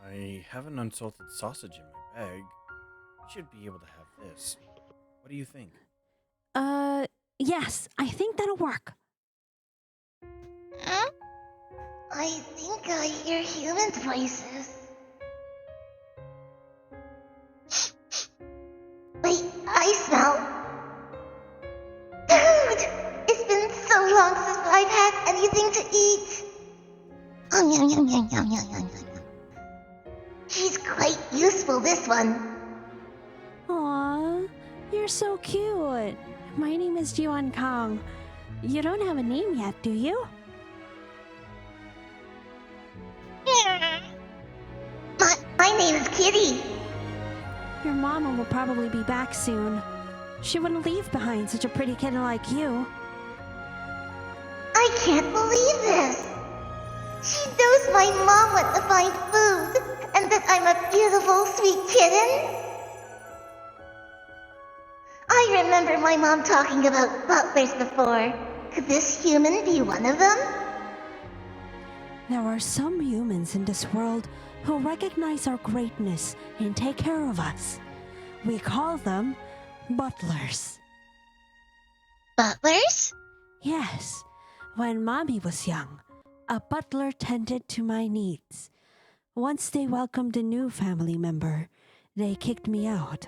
I have an unsalted sausage in my bag. You should be able to have this. What do you think? Yes, I think that'll work. Huh? I think I hear human voices. Wait, I smell. Dude! It's been so long since I've had anything to eat. Yum, yum, yum, yum, yum, yum, yum. She's quite useful, this one. Aw, you're so cute. My name is Jiwon Kong. You don't have a name yet, do you? My name is Kitty. Your mama will probably be back soon. She wouldn't leave behind such a pretty kitten like you. I can't believe this. She knows my mom went to find food, and that I'm a beautiful, sweet kitten. I remember my mom talking about butlers before. Could this human be one of them? There are some humans in this world who recognize our greatness and take care of us. We call them butlers. Butlers? Yes. When Mommy was young, a butler tended to my needs. Once they welcomed a new family member, they kicked me out.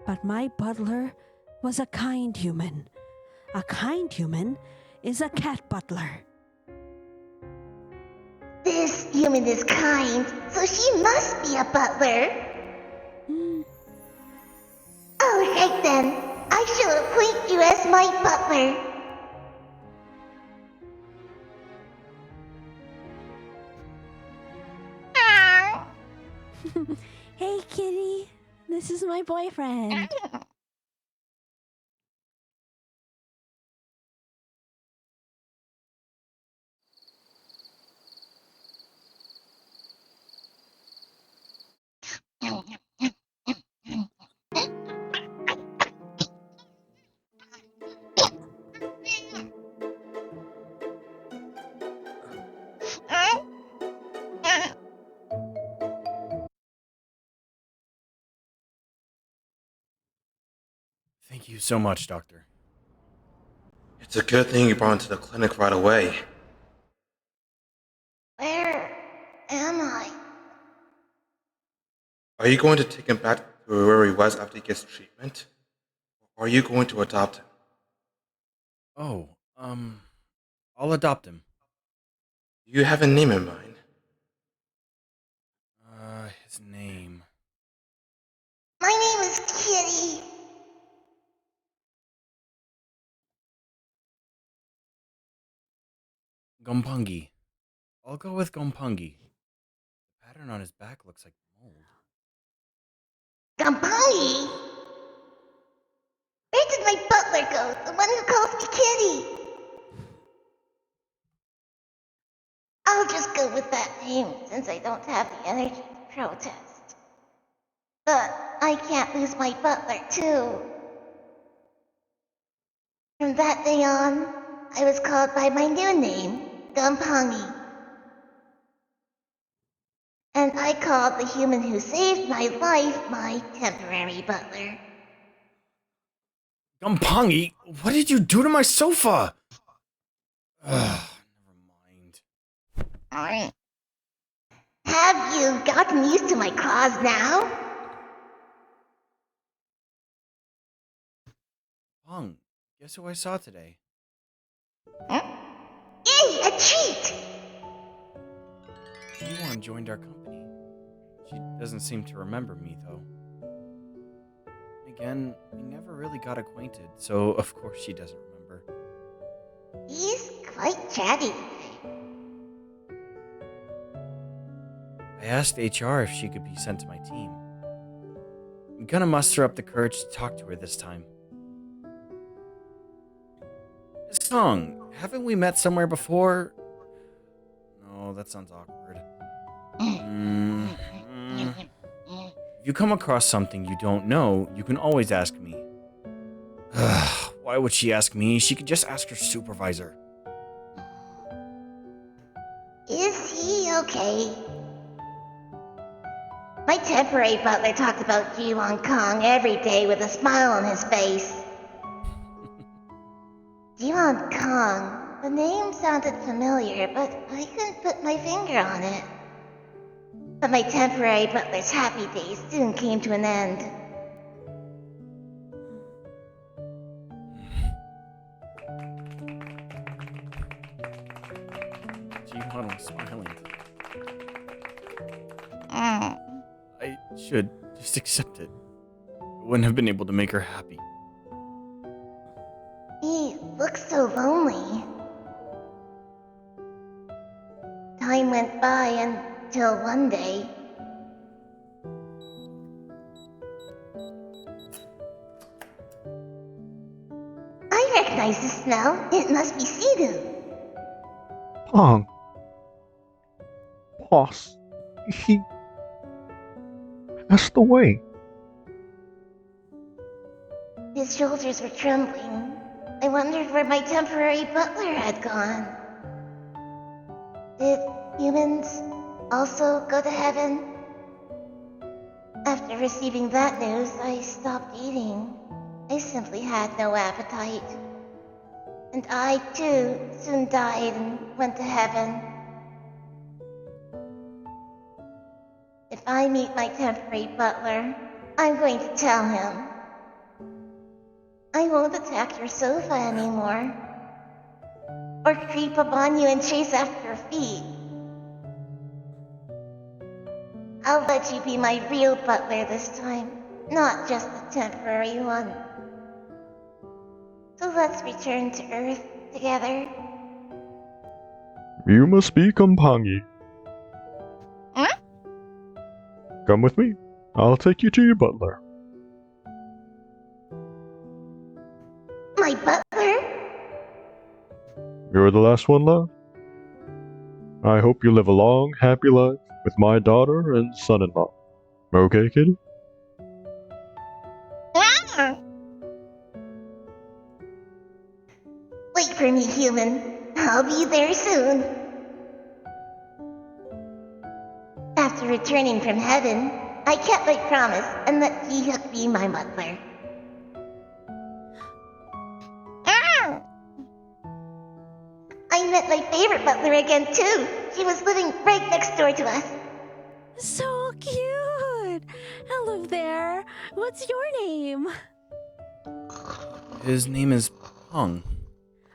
But my butler was a kind human. A kind human is a cat butler. This human is kind, so she must be a butler. Alright then, I shall appoint you as my butler. Hey, kitty. This is my boyfriend. Thank you so much, Doctor. It's a good thing you brought him to the clinic right away. Where am I? Are you going to take him back to where he was after he gets treatment? Or are you going to adopt him? Oh, I'll adopt him. Do you have a name in mind? His name. My name is Kitty. Gompungi. I'll go with Gompungi. The pattern on his back looks like mold. Gumpungi? Where did my butler go? The one who calls me Kitty? I'll just go with that name since I don't have the energy to protest. But I can't lose my butler too. From that day on, I was called by my new name, Gumpungi. And I called the human who saved my life my temporary butler. Gompungi, what did you do to my sofa? Ugh, never mind. Have you gotten used to my claws now? Pong, guess who I saw today? Yay, a treat! Jiwon joined our company. She doesn't seem to remember me, though. Again, we never really got acquainted, so of course she doesn't remember. He's quite chatty. I asked HR if she could be sent to my team. I'm gonna muster up the courage to talk to her this time. Miss Kong, haven't we met somewhere before? No, that sounds awkward. If you come across something you don't know, you can always ask me. Why would she ask me? She could just ask her supervisor. Is he okay? My temporary butler talked about Jiwon Kong every day with a smile on his face. Jiwon Kong. The name sounded familiar, but I couldn't put my finger on it. But my temporary butler's happy days soon came to an end. Jiwon was smiling. Mm. I should just accept it. I wouldn't have been able to make her happy. He looks so lonely. Time went by until one day. I recognize the smell. It must be Sidu. Pong. Boss. He passed away. His shoulders were trembling. I wondered where my temporary butler had gone. Did humans also go to heaven? After receiving that news, I stopped eating. I simply had no appetite. And I, too, soon died and went to heaven. If I meet my temporary butler, I'm going to tell him. I won't attack your sofa anymore. Or creep up on you and chase after your feet. I'll let you be my real butler this time, not just the temporary one. So let's return to Earth together. You must be Kumpangi. Huh? Come with me. I'll take you to your butler. My butler? You're the last one left. I hope you live a long, happy life with my daughter and son-in-law. Okay, kitty? Ah! Wait for me, human. I'll be there soon. After returning from heaven, I kept my promise and let Jihook be my butler. Ah! I met my favorite butler again, too. She was living right next door to us. So cute! Hello there. What's your name? His name is Pong.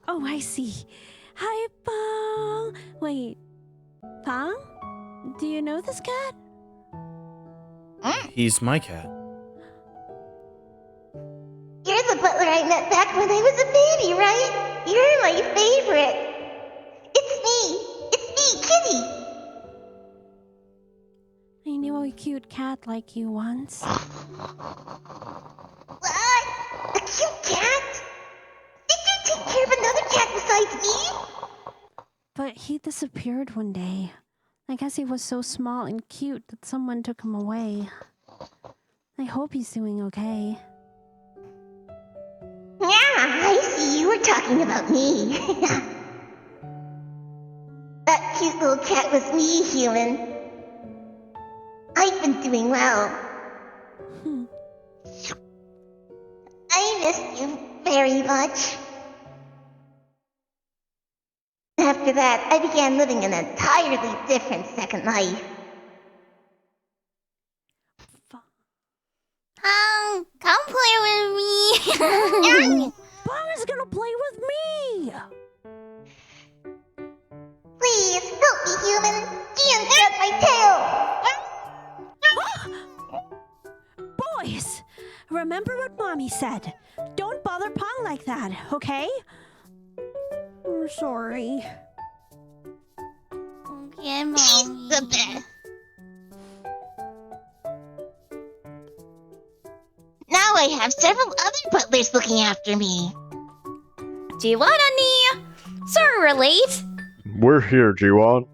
Oh, I see. Hi, Pong. Wait, Pong? Do you know this cat? He's my cat. You're the butler I met back when I was a baby, right? You're my favorite. It's me, Kitty. I knew a cute cat like you once. What? A cute cat? Did you take care of another cat besides me? But he disappeared one day. I guess he was so small and cute that someone took him away. I hope he's doing okay. Yeah, I see you were talking about me. That cute little cat was me, human. I've been doing well. I missed you very much. After that, I began living an entirely different second life. Come play with me. Pong is gonna play with me! Please, help me, human. Jian grabbed my tail. Boys, remember what Mommy said. Don't bother Pong like that, okay? I'm sorry. Okay, Mommy. She's the best. Now I have several other butlers looking after me. Jiwon, honey. Sorry we're late. We're here, Jiwon.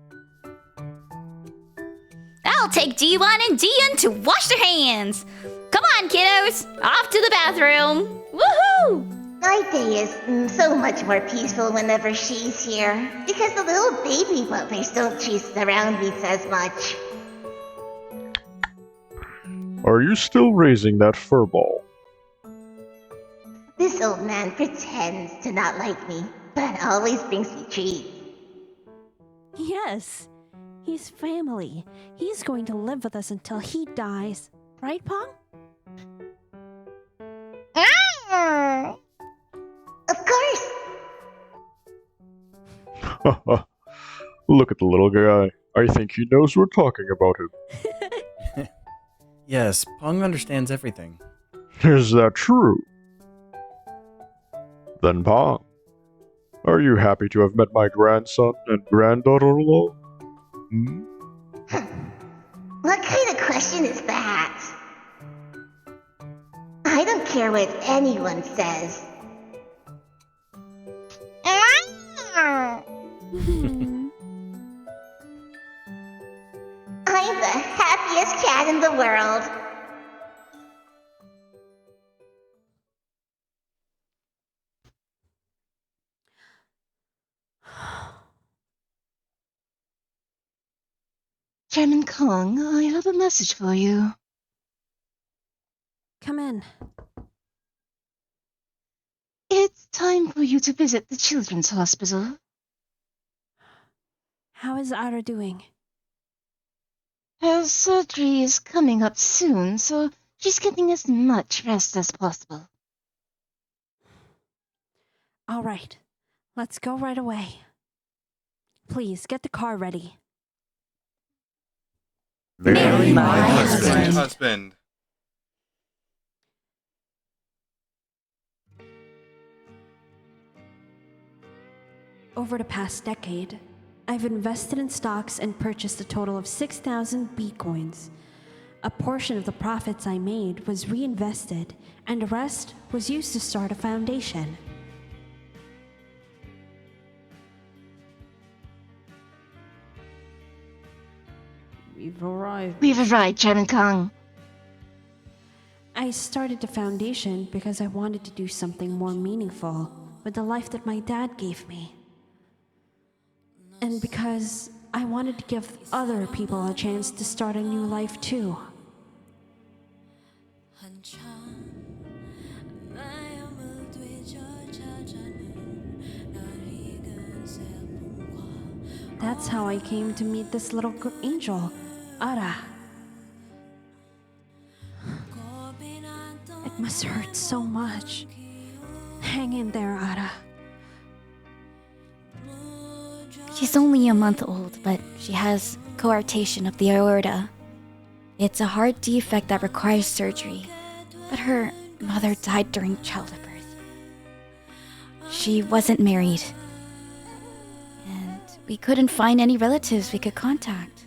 I'll take Jiwon and Jian to wash their hands. Come on, kiddos. Off to the bathroom. Woohoo! My day is so much more peaceful whenever she's here, because the little baby butlers don't chase around me as much. Are you still raising that fur ball? This old man pretends to not like me, but always brings me treats. Yes, he's family. He's going to live with us until he dies. Right, Pong? Of course! Look at the little guy. I think he knows we're talking about him. Yes, Pong understands everything. Is that true? Then, Pong, are you happy to have met my grandson and granddaughter-in-law? Hmm? What kind of question is that? I don't care what anyone says. I'm the happiest cat in the world. Chairman Kong, I have a message for you. Come in. It's time for you to visit the children's hospital. How is Ara doing? Her surgery is coming up soon, so she's getting as much rest as possible. All right, let's go right away. Please, get the car ready. Marry my husband. Over the past decade, I've invested in stocks and purchased a total of 6,000 Bitcoins. A portion of the profits I made was reinvested, and the rest was used to start a foundation. We've arrived, Chairman Kong. I started the foundation because I wanted to do something more meaningful with the life that my dad gave me. And because I wanted to give other people a chance to start a new life too. That's how I came to meet this little angel, Ara. It must hurt so much. Hang in there, Ara. She's only a month old, but she has coarctation of the aorta. It's a heart defect that requires surgery, but her mother died during childbirth. She wasn't married, and we couldn't find any relatives we could contact.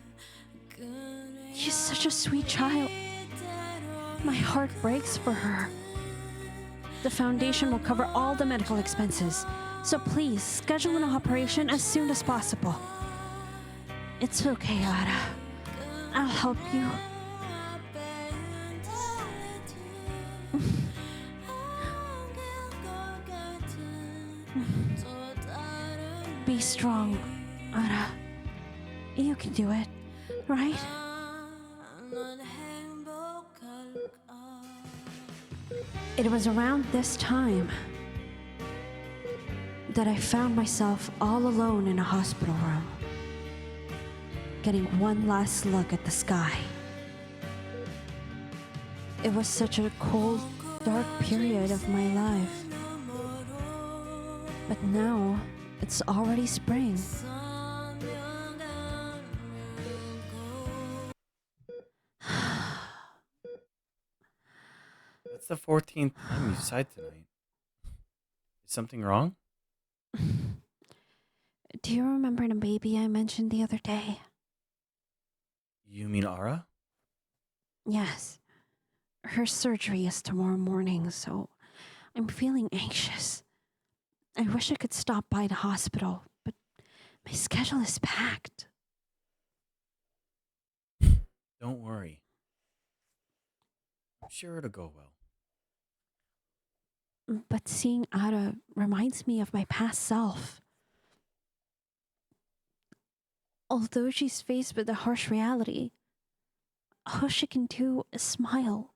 She's such a sweet child. My heart breaks for her. The foundation will cover all the medical expenses, so please schedule an operation as soon as possible. It's okay, Ara. I'll help you. Be strong, Ara. You can do it, right? It was around this time that I found myself all alone in a hospital room, getting one last look at the sky. It was such a cold, dark period of my life. But now, it's already spring. That's the 14th time you've sighed tonight. Is something wrong? Do you remember the baby I mentioned the other day? You mean Ara? Yes. Her surgery is tomorrow morning, so I'm feeling anxious. I wish I could stop by the hospital, but my schedule is packed. Don't worry. I'm sure it'll go well. But seeing Ara reminds me of my past self. Although she's faced with a harsh reality, all she can do is smile.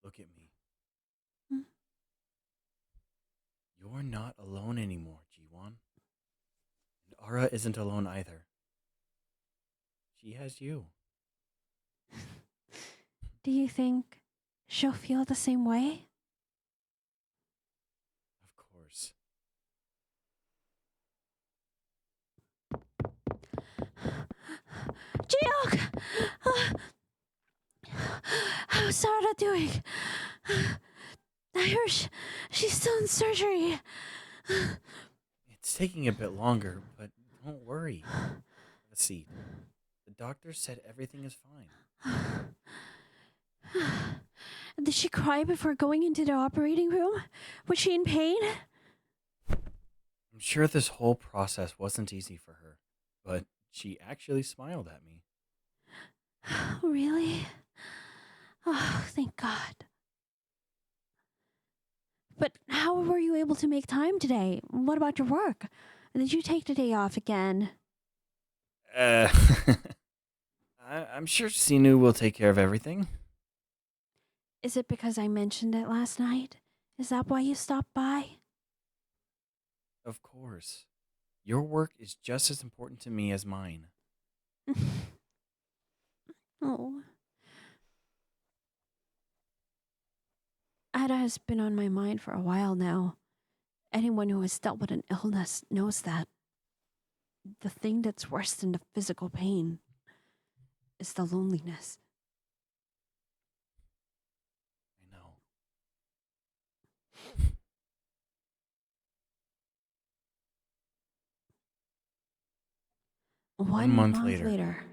Look at me. You're not alone anymore, Jiwon. And Ara isn't alone either. She has you. Do you think she'll feel the same way? Of course. Jiyoung! How's Sarah doing? I heard she's still in surgery. It's taking a bit longer, but don't worry. Let's see. The doctor said everything is fine. Did she cry before going into the operating room? Was she in pain? I'm sure this whole process wasn't easy for her, but she actually smiled at me. Really? Oh, thank God. But how were you able to make time today? What about your work? Did you take the day off again? I'm sure Sinu will take care of everything. Is it because I mentioned it last night? Is that why you stopped by? Of course. Your work is just as important to me as mine. Oh. Ada has been on my mind for a while now. Anyone who has dealt with an illness knows that. The thing that's worse than the physical pain is the loneliness. I know. One month later.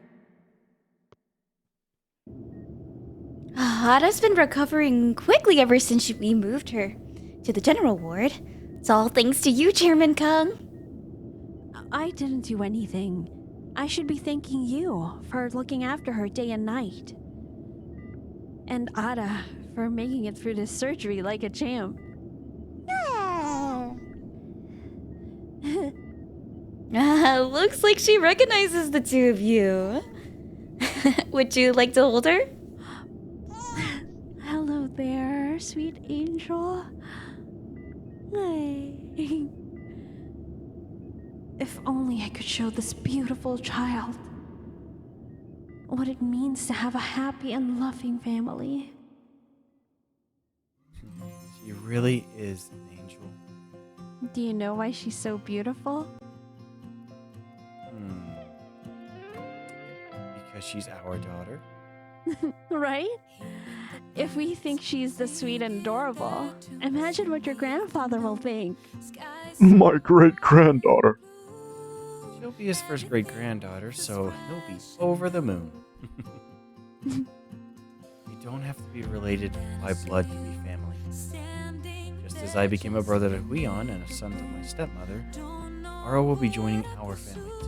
Ada's been recovering quickly ever since we moved her to the general ward. It's all thanks to you, Chairman Kung. I didn't do anything. I should be thanking you for looking after her day and night. And Ada for making it through this surgery like a champ. Looks like she recognizes the two of you. Would you like to hold her? Hello there, sweet angel. Hey. If only I could show this beautiful child what it means to have a happy and loving family. She really is an angel. Do you know why she's so beautiful? Because she's our daughter. Right? If we think she's the sweet and adorable, imagine what your grandfather will think. My great-granddaughter. She'll be his first great-granddaughter, so he'll be over the moon. You don't have to be related by blood to be family. Just as I became a brother to Huion and a son to my stepmother, Ara will be joining our family too.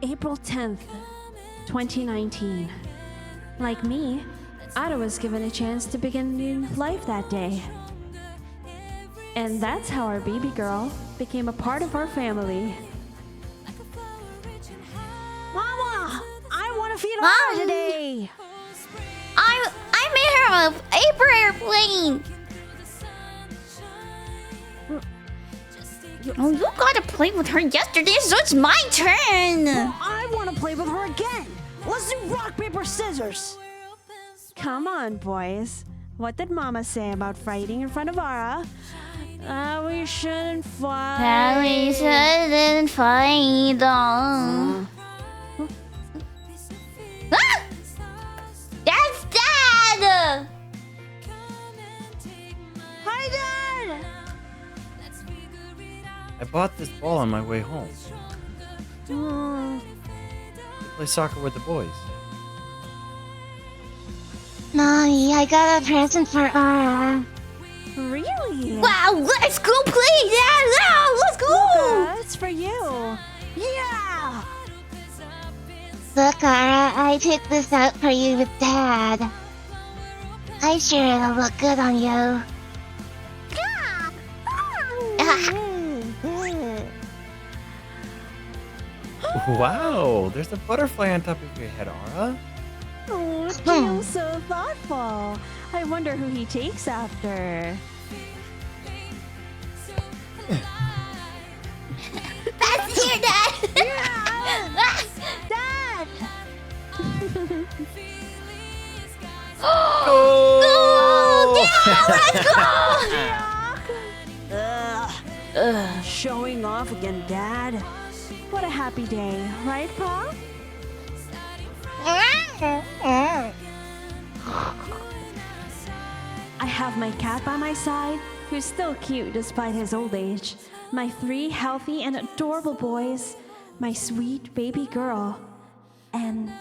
April 10th, 2019. Like me, Ada was given a chance to begin new life that day. And that's how our baby girl became a part of our family. Mama! I want to feed Ada today! I made her a paper airplane! Oh, you got to play with her yesterday, so it's my turn! Well, I want to play with her again! Let's do rock, paper, scissors! Come on, boys. What did Mama say about fighting in front of Ara? We shouldn't fight. That we shouldn't fight. Ah! That's Dad! Hi, Dad! I bought this ball on my way home. Mm. To play soccer with the boys. Mommy, I got a present for Ara. Really? Wow, let's go play! Yeah, let's go! Luca, it's for you. Yeah! Look, Ara, I picked this out for you with Dad. I'm sure it'll look good on you. Wow, there's a butterfly on top of your head, Ara. Oh, Jiwon's so thoughtful. I wonder who he takes after. That's here, Dad! Dad! Showing off again, Dad. What a happy day, right, Pa? I have my cat by my side, who's still cute despite his old age. My 3 healthy and adorable boys. My sweet baby girl. And...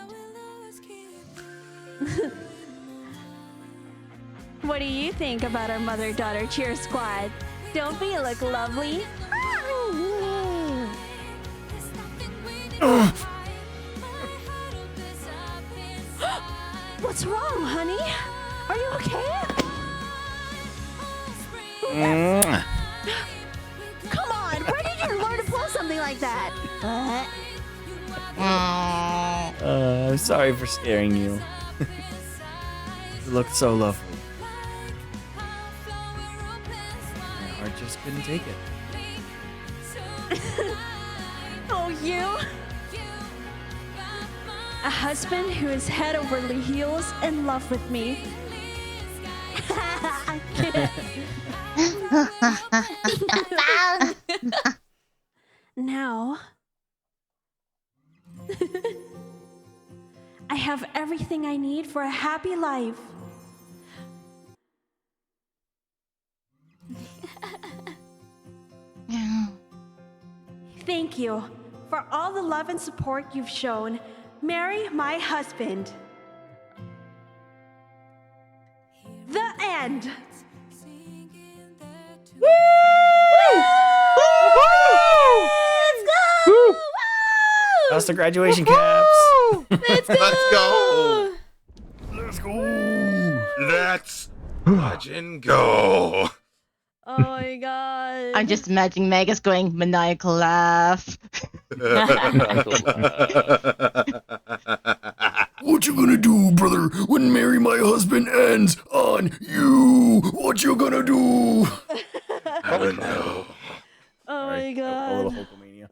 What do you think about our mother-daughter cheer squad? Don't we look lovely? What's wrong, honey? Are you okay? Come on, where did you learn to pull something like that? I'm sorry for scaring you. You looked so lovely. My heart just couldn't take it. Oh, you? A husband who is head over heels in love with me. Now, I have everything I need for a happy life. Thank you for all the love and support you've shown. Marry my husband. The end. Woo! Let's go! That's the graduation caps. Let's go! Let's go! Let's Legend go! Oh my god. I'm just imagining Magus going maniacal laugh. What you gonna do, brother, when Marry My Husband ends on you? What you gonna do? I don't know. Oh my god. A little Hulkamania.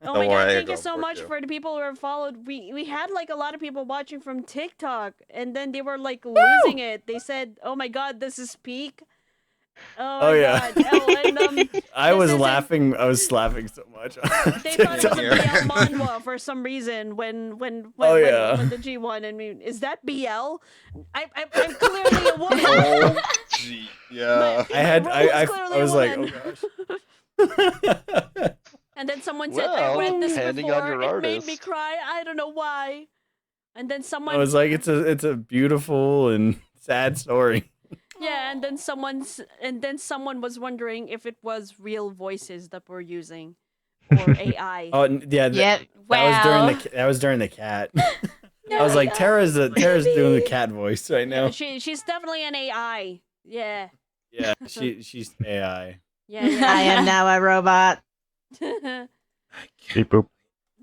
Oh my god, thank you so much for the people who have followed. We had like a lot of people watching from TikTok and then they were like losing it. They said, "Oh my god, this is peak." Oh yeah. god. Oh, and, I was laughing. I was laughing so much. they thought it was a BL manhwa for some reason when when the Jiwon and me, is that BL? I'm clearly a woman. Oh, gee, yeah. I was like, oh gosh. And then someone said, Well, I read this depending before. on your It made me artist. cry. I don't know why. And then someone I was like, it's a beautiful and sad story. yeah, and then someone was wondering if it was real voices that we're using or AI. Oh yeah, that was during the cat. I was like, Tara's doing the cat voice right now. She's definitely an AI. Yeah. Yeah, she's AI. Yeah. I am now a robot. Beep boop.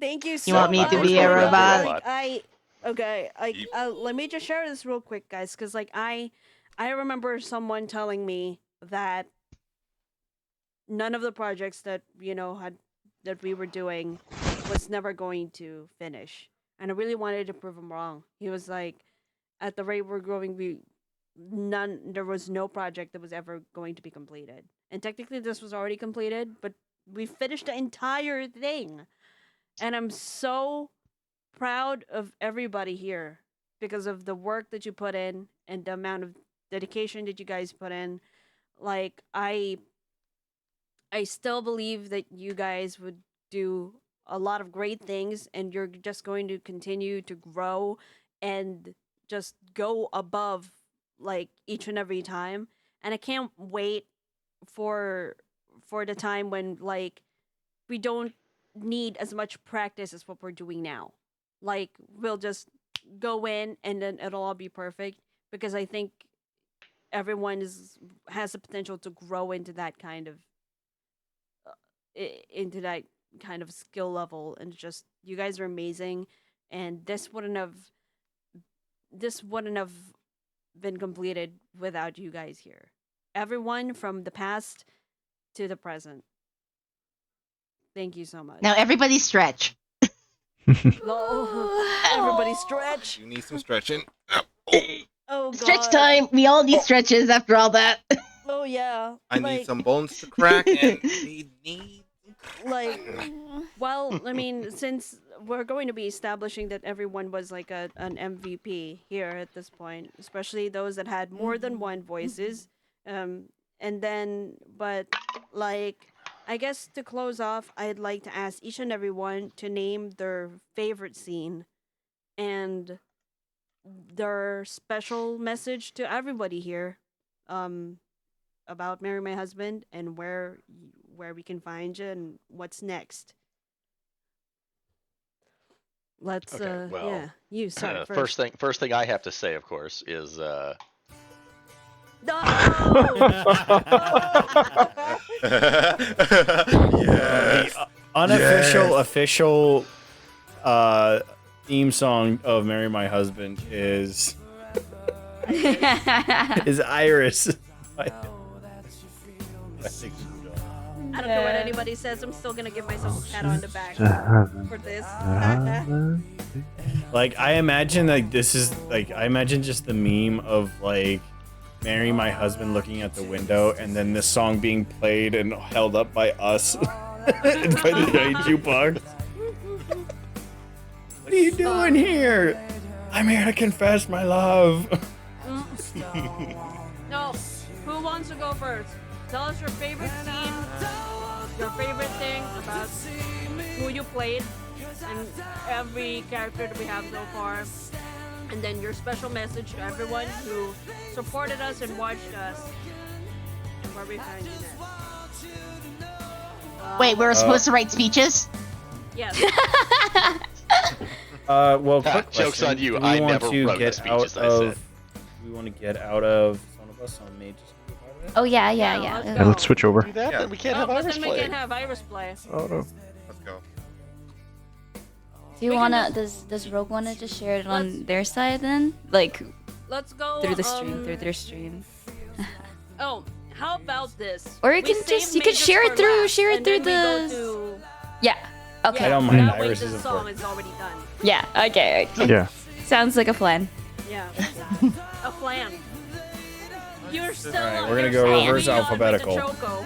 Thank you so You want me much. to be a robot? Let me just share this real quick, guys, because like I remember someone telling me that none of the projects that that we were doing was never going to finish, and I really wanted to prove him wrong. He was like, at the rate we're growing, there was no project that was ever going to be completed, and technically this was already completed, but we finished the entire thing, and I'm so proud of everybody here because of the work that you put in and the amount of dedication that you guys put in. Like I still believe that you guys would do a lot of great things, and you're just going to continue to grow and just go above like each and every time. And I can't wait for the time when like we don't need as much practice as what we're doing now. Like we'll just go in and then it'll all be perfect, because I think everyone has the potential to grow into that kind of skill level, and just you guys are amazing, and this wouldn't have this wouldn't have been completed without you guys here. Everyone from the past to the present. Thank you so much. Now everybody stretch. Everybody stretch. You need some stretching. Oh, Stretch God. time. We all need stretches after all that. Oh, yeah. I need some bones to crack and need. Like, well, I mean, since we're going to be establishing that everyone was like an MVP here at this point, especially those that had more than one voices, and then, but like, I guess to close off, I'd like to ask each and everyone to name their favorite scene and their special message to everybody here, about Marry My Husband and where we can find you and what's next. Let's Okay, well, yeah, you start first first. first thing I have to say, of course, is No! Yes. The unofficial official theme song of "Marry My Husband" is Iris. I don't care what anybody says. I'm still gonna give myself a pat on the back for this. Like I imagine like this is like I imagine just the meme of like "Marry My Husband" looking at the window and then this song being played and held up by us by the giant jukebox. What are you doing here? I'm here to confess my love. No, who wants to go first? Tell us your favorite scene, your favorite thing about who you played, and every character that we have so far, and then your special message to everyone who supported us and watched us, and where we find you next. Wait, we're supposed to write speeches? Yes. Well, Ah, quick joke's question. on you. Do we I want never to wrote the get speeches out I of, said. Do we want to get out of one of us on May just to be a part of it? Oh yeah, Yeah, yeah, let's yeah. go. Let's switch over. Do that, Yeah. then we can't have But Iris then we play. can't have Iris play. Oh no. Let's go. Do you We can wanna? just- Does Rogue wanna just share it on Let's- their side then? Like Let's go through the stream, through their stream. Oh, how about this? Or you We can save just you can majors share for it through last, share it and through then we the. go Yeah. to, Okay. I don't mind that way Iris's, the of song course. is already done. Yeah. Okay. Yeah. Sounds like a plan. Yeah. A plan. You're still. Alright, we're gonna you're go still reverse beyond alphabetical. with the Choco.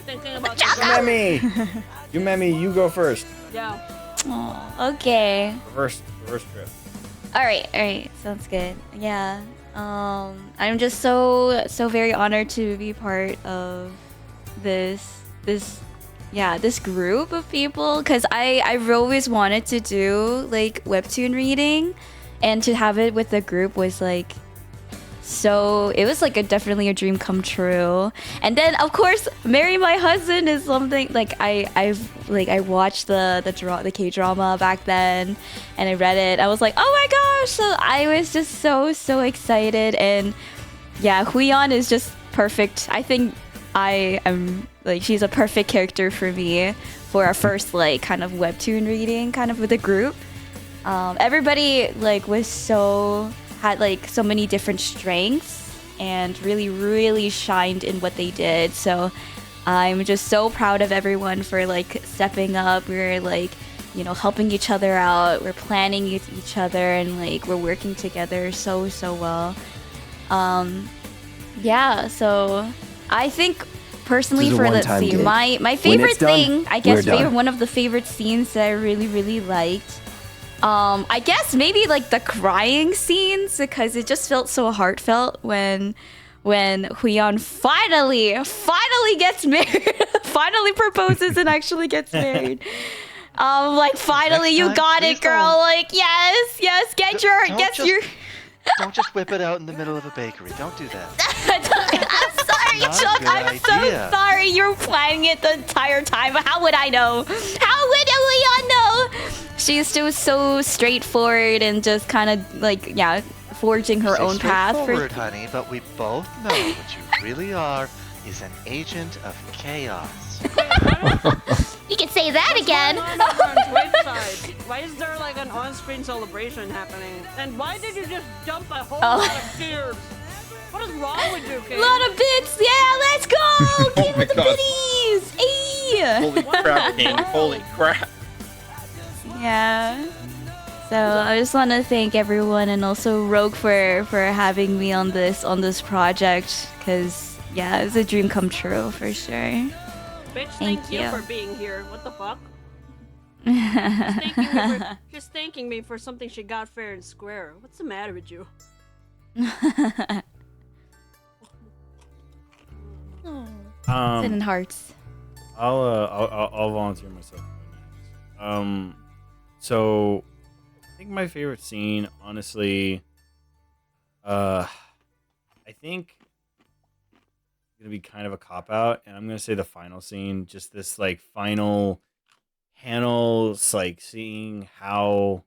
Thinking about the Memi! You Memi, you go first. Yeah. Oh, okay. Reverse trip. All right, sounds good. Yeah. I'm just so very honored to be part of this group of people because I've always wanted to do like webtoon reading, and to have it with the group was like. So it was like definitely a dream come true. And then of course, Marry My Husband is something like I watched the K-drama back then, and I read it. I was like, oh my gosh! So I was just so excited, and yeah, Huion is just perfect. I think I am like she's a perfect character for me for our first like kind of webtoon reading kind of with a group. Everybody like had like so many different strengths and really shined in what they did. So I'm just so proud of everyone for like stepping up. We're like, helping each other out. We're planning each other, and like we're working together so well. Yeah, so I think personally for let's see, my favorite thing, I guess one of the favorite scenes that I really liked. I guess maybe like the crying scenes because it just felt so heartfelt when Huion finally gets married, finally proposes and actually gets married. Like finally you got it, girl. Like yes, get your. Don't just whip it out in the middle of a bakery. Don't do that. I'm sorry, Not a Chuck. good I'm so idea. sorry. You're planning it the entire time. How would I know? How would Huion know? She's still so straightforward and just kind of like forging her Say own path. straightforward, honey, but we both know what you really are is an agent of chaos. You can say that again. What's going on over on Twitch side? Why is there like an on on-screen celebration happening. And why did you just dump a whole Oh. lot of tears? What is wrong with you, King? A lot of bits. Yeah, let's go. Oh King my with the God. biddies. Hey. Holy crap, King! Holy crap! Yeah. So I just want to thank everyone and also Rogue for having me on this project, because yeah, it's a dream come true for sure. Bitch, Thank thank you you. for being here. What the fuck? She's thanking me for something she got fair and square. What's the matter with you? Sending hearts. I'll volunteer myself. So I think my favorite scene, honestly, I think it's gonna be kind of a cop out, and I'm gonna say the final scene, just this like final panels, like seeing how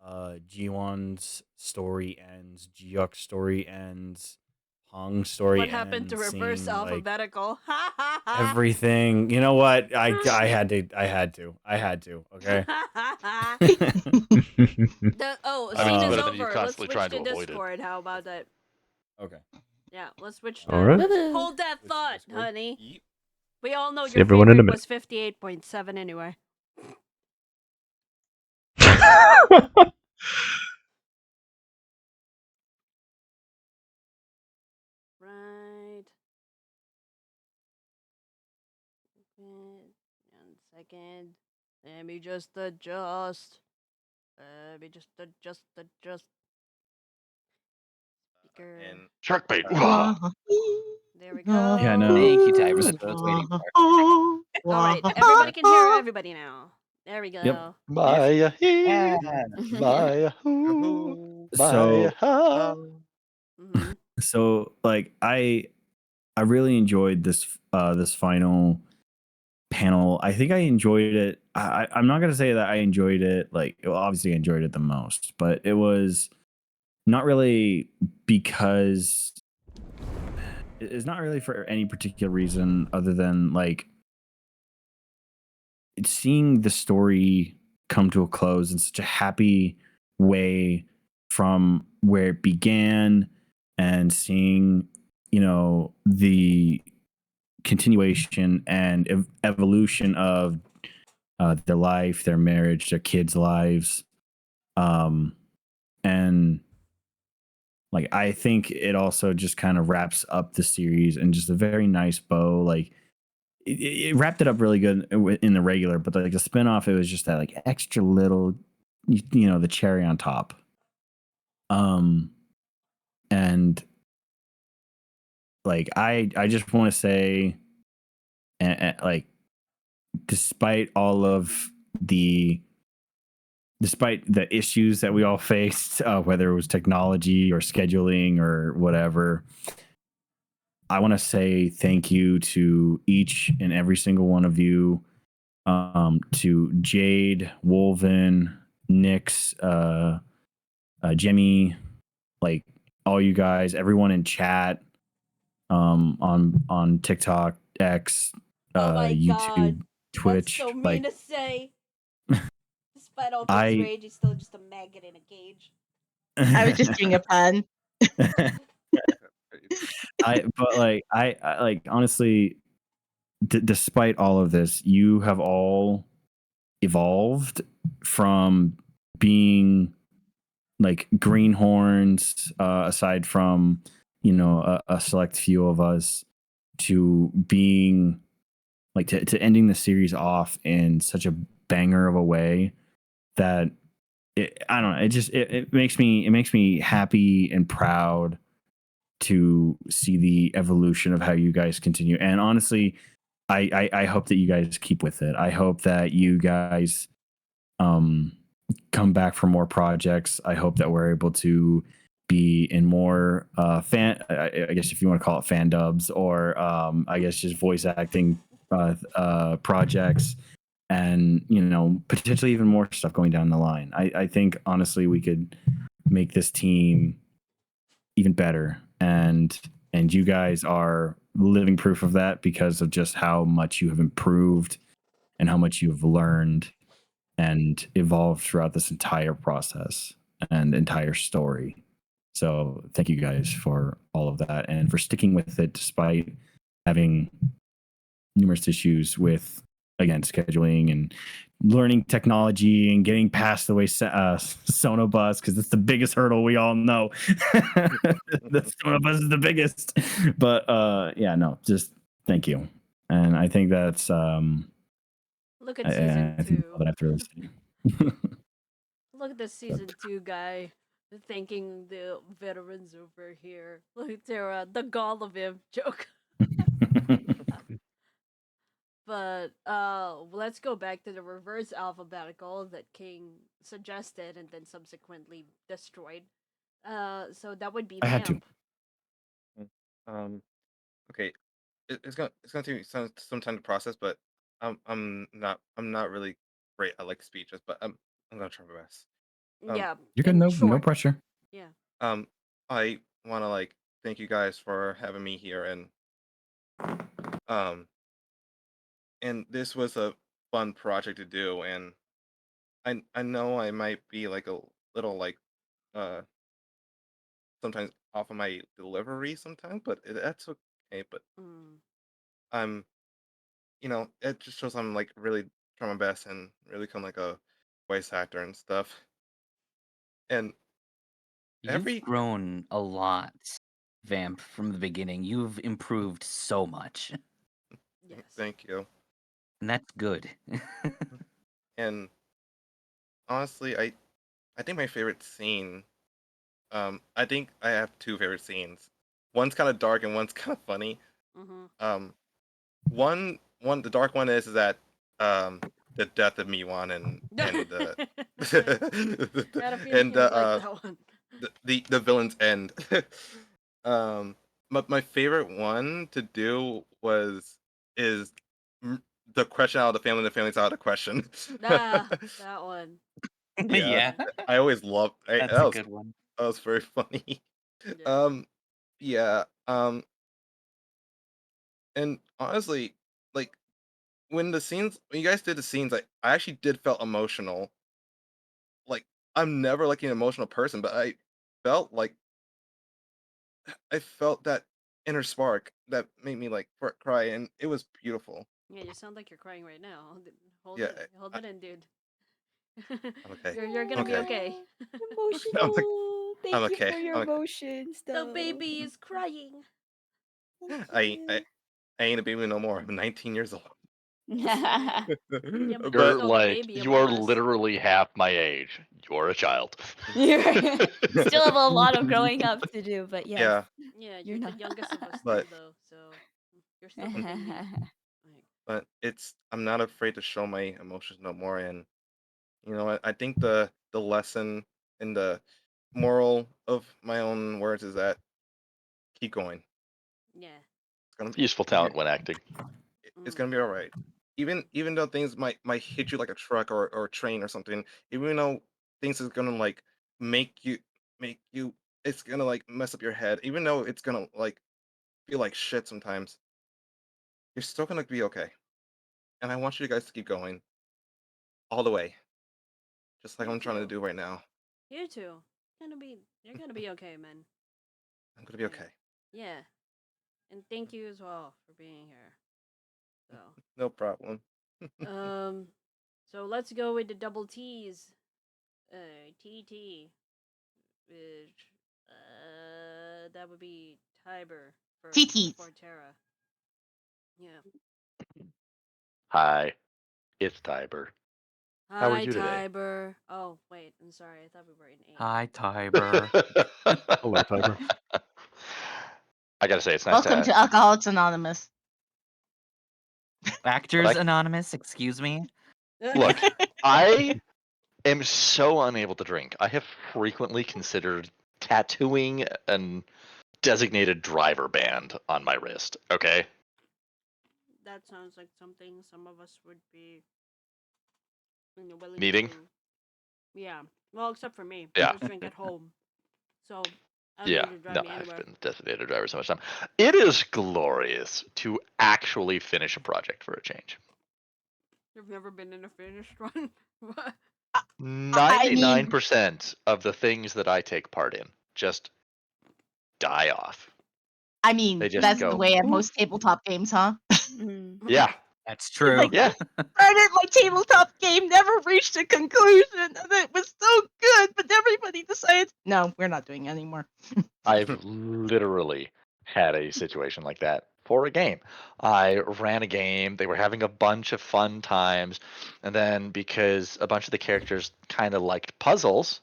Jiwon's story ends, Jiyook's story ends, Hong's story What happened to ends, reverse seeing, like, alphabetical? Ha ha ha! everything. You know what? I had to. Okay. Scene is better than you over. Let's constantly switch trying to to avoid it. Discord. How about that? Okay. Yeah, let's switch. All right. Hold that thought, honey. We all know See your everyone in a favorite minute. was 58.7 anyway. Right. 1 second. Let me just adjust. Adjust. Speaker. Shark bait. There we go. Yeah, no. Thank you, Tyrus. That's what I was waiting for. All right, everybody can hear everybody now. There we go. Yep. Maya Yeah. Maya So, Mhm. so like I really enjoyed this this final panel. I think I enjoyed it. I'm not gonna say that I enjoyed it. Like, well, obviously, I enjoyed it the most, but it was not really because it's not really for any particular reason other than like seeing the story come to a close in such a happy way from where it began, and seeing, you know, the continuation and evolution of their life, their marriage, their kids' lives, and like I think it also just kind of wraps up the series in just a very nice bow. Like it wrapped it up really good in the regular, but like the spinoff, it was just that like extra little, you know, the cherry on top. And like I just want to say, like, despite the issues that we all faced, whether it was technology or scheduling or whatever, I want to say thank you to each and every single one of you, to Jade, Wolven, Nyx, Jimmy, like all you guys, everyone in chat, on TikTok, X, Oh my YouTube, God. Twitch, That's so mean like to say. Despite all his I rage, he's still just a maggot in a cage. I was just doing a pun. but like I like honestly, despite all of this, you have all evolved from being like greenhorns, aside from, you know, a select few of us, to being like to ending the series off in such a banger of a way that I don't know, it makes me happy and proud to see the evolution of how you guys continue. And honestly, I hope that you guys keep with it. I hope that you guys come back for more projects. I hope that we're able to be in more I guess if you want to call it fan dubs, or I guess just voice acting projects, and, you know, potentially even more stuff going down the line. I think honestly we could make this team even better, and you guys are living proof of that because of just how much you have improved and how much you've learned. and evolved throughout this entire process and entire story. So thank you guys for all of that and for sticking with it despite having numerous issues with, again, scheduling and learning technology and getting past the way Sonobus, because that's the biggest hurdle we all know. The Sonobus is the biggest. But yeah, no, just thank you. And I think that's Look at season I think 2. all that I have to really say. Look at the season 2 guy thanking the veterans over here. Look at Tara, the gall of him joke. But let's go back to the reverse alphabetical that King suggested and then subsequently destroyed. So that would be I had to. Um, okay, it's gonna take me some time to process, but I'm not really great at like speeches, but I'm gonna try my best. Yeah, You got no pressure. Yeah. I want to like thank you guys for having me here, and this was a fun project to do, and I know I might be like a little like uh sometimes off of my delivery sometimes, but that's okay. But I'm it just shows I'm like really trying my best and really become like a voice actor and stuff. And You've grown a lot, Vamp, from the beginning. You've improved so much. Yes. Thank you. And that's good. And honestly, I think my favorite scene, I think I have two favorite scenes. One's kind of dark and one's kind of funny. One the dark one is that the death of Miwon and the Had a feeling and you would like that one. the villain's end. But my favorite one to do is the question out of the family, the family's out of the question. That one. Yeah, I always loved. That's a good one. That was very funny. Yeah. And honestly, like when you guys did the scenes, I actually did felt emotional. Like I'm never like an emotional person, but felt like I felt that inner spark that made me like cry, and it was beautiful. Yeah, you sound like you're crying right now. Hold Yeah, it. Hold it in, dude. Okay. You're gonna be okay. Emotional. Thank you okay. for your I'm okay. emotions, The though. baby is crying. I ain't a baby no more. I'm 19 years old. Yeah, but You're you're still the like, baby you are among us. literally half my age. You're a child. You still have a lot of growing up to do, but yes. Yeah. Yeah, You're you're the not. youngest of us But- too, though. So you're still the baby. But I'm not afraid to show my emotions no more, and you know what? I think the lesson and the moral of my own words is that keep going. Yeah. Useful talent when acting. It's gonna be all right. Even though things might hit you like a truck or a train or something, even though things is gonna like make you it's gonna like mess up your head, even though it's gonna like feel like shit sometimes, you're still gonna be okay. And I want you guys to keep going all the way, just like You I'm trying to too. do right now. You too. You're gonna be okay, man. I'm gonna be okay. Yeah. And thank you as well for being here. So No problem. so let's go with the double T's. TT. Which that would be Tiber for TTs. Terra. Yeah. Hi, it's Tiber. How are Hi, you today? Tiber. Oh, wait, I'm sorry. I thought we were in 8. Hi, Tiber. Hello, Tiber. I gotta say, it's nice Welcome to Alcoholics Anonymous. Actors Anonymous, excuse me. Look, I am so unable to drink. I have frequently considered tattooing a designated driver band on my wrist. Okay. That sounds like something some of us would be willing Needing? to. Yeah. Well, except for me. Yeah. I just drink at home. So I don't Yeah, need to drive no, me I've anywhere. been designated driver so much time. It is glorious to actually finish a project for a change. You've never been in a finished one? What? I mean, 99% of the things that I take part in just die off. I mean, They just that's the go, way at "Oof." most tabletop games, huh? Yeah. That's It's true. like, Yeah. darn it, my tabletop game never reached a conclusion, and it was so good, but everybody decided, no, we're not doing it anymore. I've literally had a situation like that for a game. I ran a game, they were having a bunch of fun times, and then because a bunch of the characters kind of liked puzzles,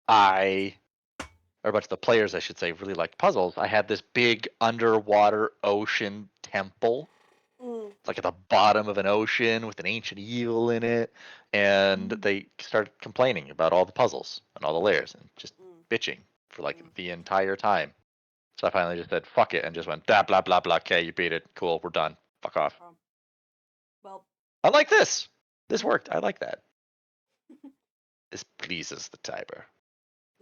or a bunch of the players, I should say, really liked puzzles. I had this big underwater ocean temple, like at the bottom of an ocean with an ancient eel in it, and they started complaining about all the puzzles and all the layers and just bitching for like the entire time. So I finally just said, fuck it, and just went, blah, blah, blah, blah, okay, you beat it. Cool, we're done. Fuck off. Well, I like this. This worked. I like that. This pleases the timer.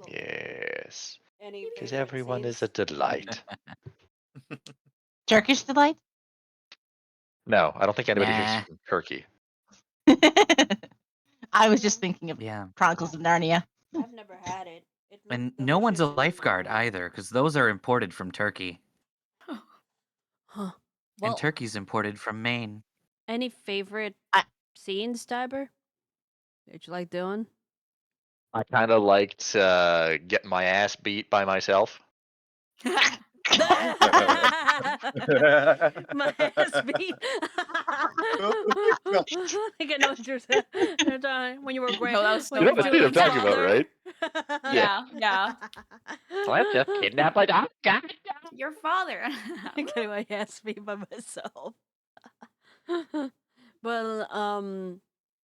Yes. any Because favorite everyone is scenes? a delight. Turkish delight? No, I don't think anybody here's Nah. from Turkey. I was just thinking of Yeah. Chronicles of Narnia. I've never had it. It looked And no one's a delicious in lifeguard my- either, because those are imported from Turkey. Huh. And Well, Turkey's imported from Maine. any favorite scenes, Tiber? That you like doing? I kind of liked getting my ass beat by myself. My ass beat. I think I know what you're saying. When you were No, that was when so you You know were the scene I'm Julian's talking about, father. right? Yeah. Let's just kidnap my dog. Your father. Getting my ass beat by myself. Well,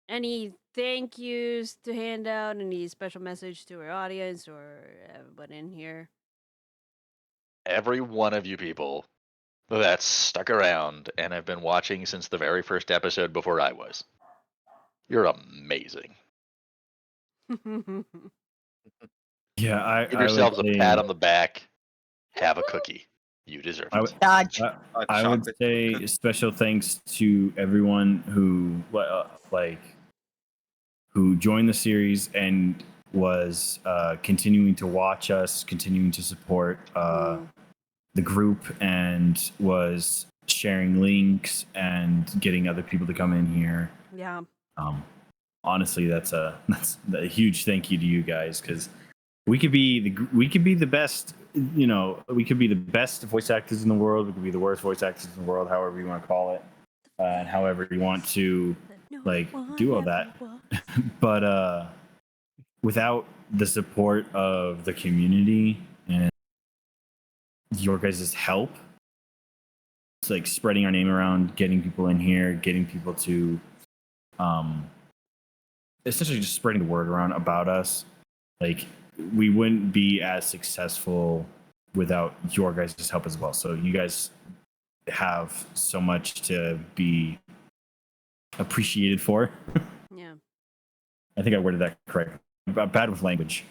any thank yous to hand out? Any special message to our audience or everyone in here? Every one of you people that stuck around and have been watching since the very first episode before I was. You're amazing. Yeah, Give I would yourselves a say pat on the back. Have a cookie. You deserve I it. would, Dodge. I would Chocolate. say special thanks to everyone who who joined the series and was continuing to watch us, continuing to support the group, and was sharing links and getting other people to come in here. Yeah. Honestly, that's a huge thank you to you guys, because we could be the best, we could be the best voice actors in the world, we could be the worst voice actors in the world, however you want to call it, and however you want to do all that. But without the support of the community and your guys' help, it's like spreading our name around, getting people in here, getting people to essentially just spreading the word around about us. Like, we wouldn't be as successful without your guys' help as well. So you guys have so much to be appreciated for. Yeah. I think I worded that correct. I'm bad with language.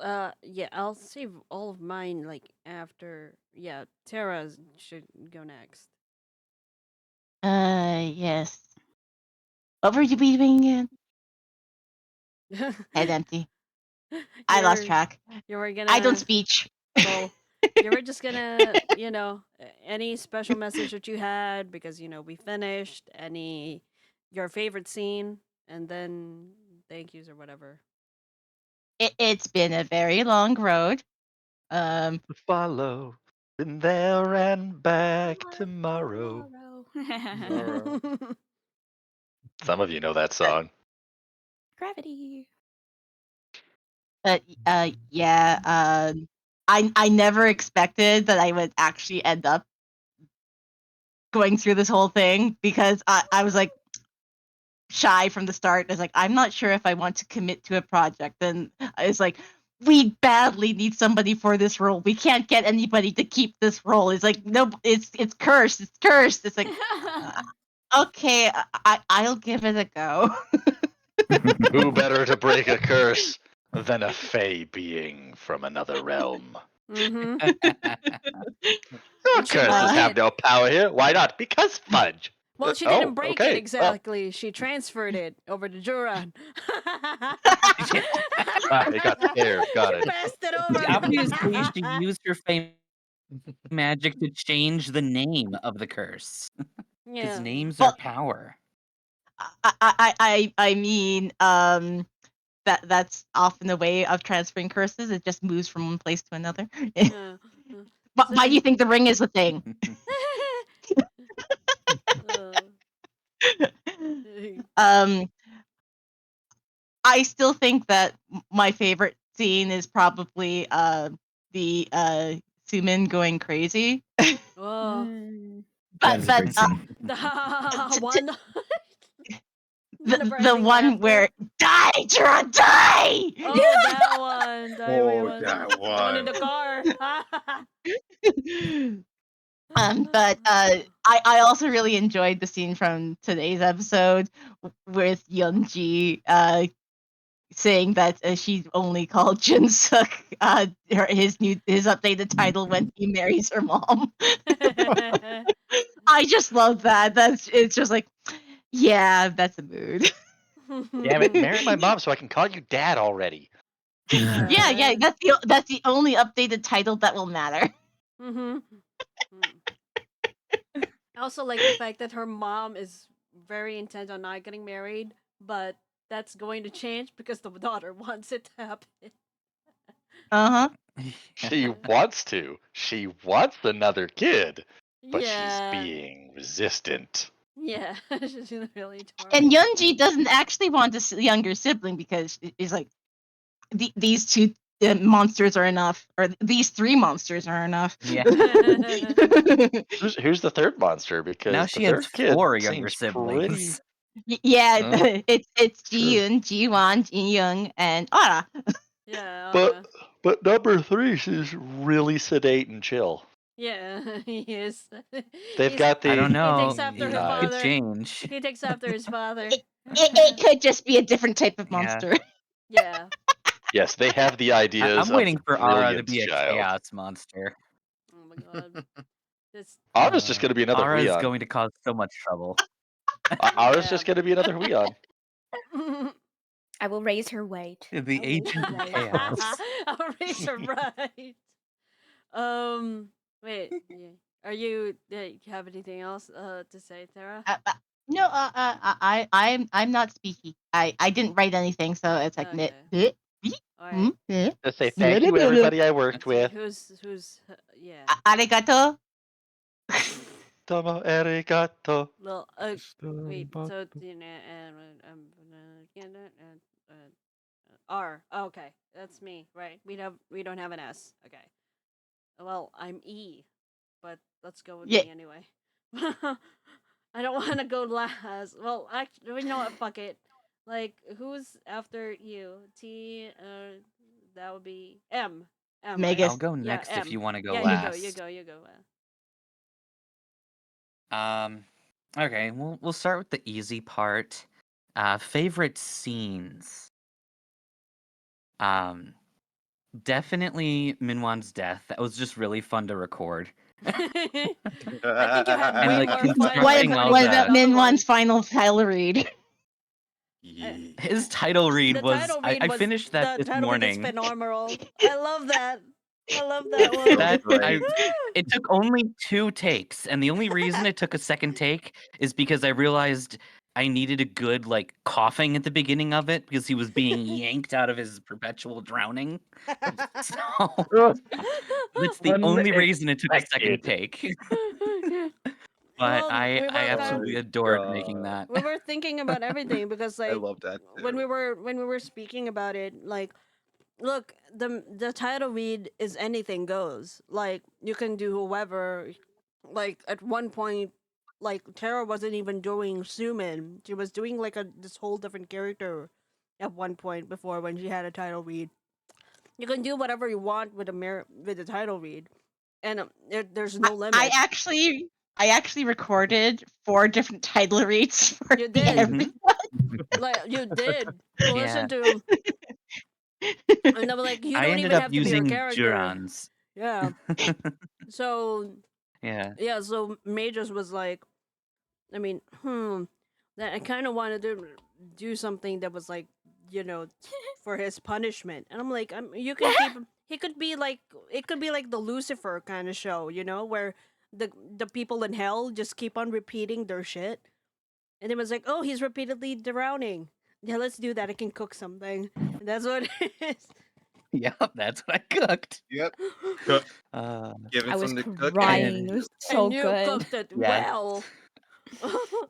Yeah, I'll save all of mine like after. Yeah, Tara should go next. Yes. What were you doing again? Head empty. I lost track. You were gonna. I don't speech. Well, you were just gonna, any special message that you had because we finished. Any your favorite scene, and then thank yous or whatever. It's been a very long road. Follow. Been there and back tomorrow. Some of you know that song. Gravity. But yeah, I never expected that I would actually end up going through this whole thing, because I was like shy from the start. I was like, I'm not sure if I want to commit to a project. And it's like, we badly need somebody for this role. We can't get anybody to keep this role. It's like, no, it's cursed. It's cursed. It's like, okay, I'll give it a go. Who better to break a curse than a fey being from another realm? Mm-hmm. Oh, And she curses broke have it. no power here. Why not? Because fudge. Well, she didn't break it okay. Well, exactly. She transferred it over to Jiwon. it got scared. Got She it. passed it over. Obviously, she used her fame magic to change the name of the curse. Because Yeah. names Well, are power. I mean, that's often the way of transferring curses. It just moves from one place to another. Yeah. But why do you think the ring is a thing? um, I still think that my favorite scene is probably the Sumin going crazy. Oh. But That is a great scene. One. the one where die, Jiron, die. Oh, that one. That Oh, one. that The one in the one. car. But I also really enjoyed the scene from today's episode with Yeonji saying that she's only called Jinsuk his updated title when he marries her mom. I just love that. It's just like, yeah, that's a mood. Damn it! Marry my mom so I can call you dad already. Yeah. That's the only updated title that will matter. Mm-hmm. I also like the fact that her mom is very intent on not getting married, but that's going to change because the daughter wants it to happen. Uh-huh. She wants to. She wants another kid, but Yeah. she's being resistant. Yeah, she's really torn. And Yeonji doesn't actually want a younger sibling because it's like these two monsters are enough, or these three monsters are enough. Yeah. Who's the third monster? Because Now the she has third kid 4 younger seems pretty. siblings. Yeah, Oh. it's Jiyoon, Jiwon, Jinyoung, and Ara. Yeah. But number 3 is really sedate and chill. Yeah, he is. They've got the. I don't He know. takes after her It could father. change. He takes after his father. It could just be a different type of Yeah. monster. Yeah. Yes, they have the ideas I'm of waiting the for Ara to brilliant be a child. chaos monster. Oh my god. Ara's just going to be another Ara's Huion. going to cause so much trouble. Ara's just going to be another Huion. I will raise her weight. The agent of chaos. I'll raise her right. Wait. Yeah. Are you? You have anything else to say, Tara? No, I'm not speaky. I didn't write anything, so it's like Alright. Just say thank you, everybody I worked with. Who's yeah. Arigato. Tomo arigato. Well, wait. So R. Oh, okay, that's me, right? We don't have an S. Okay. Well, I'm E, but let's go with me anyway. I don't want to go last. Well, actually, you know what? Fuck it. Like, who's after you? T. That would be M. M. Right? I'll go next if you want to go last. You go. Okay, we'll start with the easy part. Favorite scenes. Definitely Minwon's death. That was just really fun to record. I think you had And, way like, more constructing fun. all What the- about Minwon's final title read? His title read The was. title I read was finished that the this title read is morning. phenomenal. I love that. I love that one. It took only 2 takes, and the only reason it took a second take is because I realized I needed a good like coughing at the beginning of it because he was being yanked out of his perpetual drowning. So that's the only reason it took a second take. But Well, I we were absolutely kind adored making that. we were thinking about everything because like love that when we were speaking about it, like look, the title read is anything goes. Like you can do whoever. Like at one point, like Tara wasn't even doing Sumin. She was doing like this whole different character at one point before when she had a title read. You can do whatever you want with with the title read, and there's no limit. I actually recorded 4 different title reads for You did. everyone. Like you did. Listen to him. And I'm like, you I don't ended even up have to be using your character. Jiron's. Yeah. So Yeah. yeah, so Magus was like, I mean, that I kind of wanted to do something that was like, for his punishment, and I'm like, you can keep him. He could be like, it could be like the Lucifer kind of show, where the people in hell just keep on repeating their shit, and it was like, oh, he's repeatedly drowning. Yeah, let's do that. I can cook something, and that's what it is. Yep, that's what I cooked. Yep. Cook. Give him I was something to cook. crying. It was so And you good. cooked it Yes. well.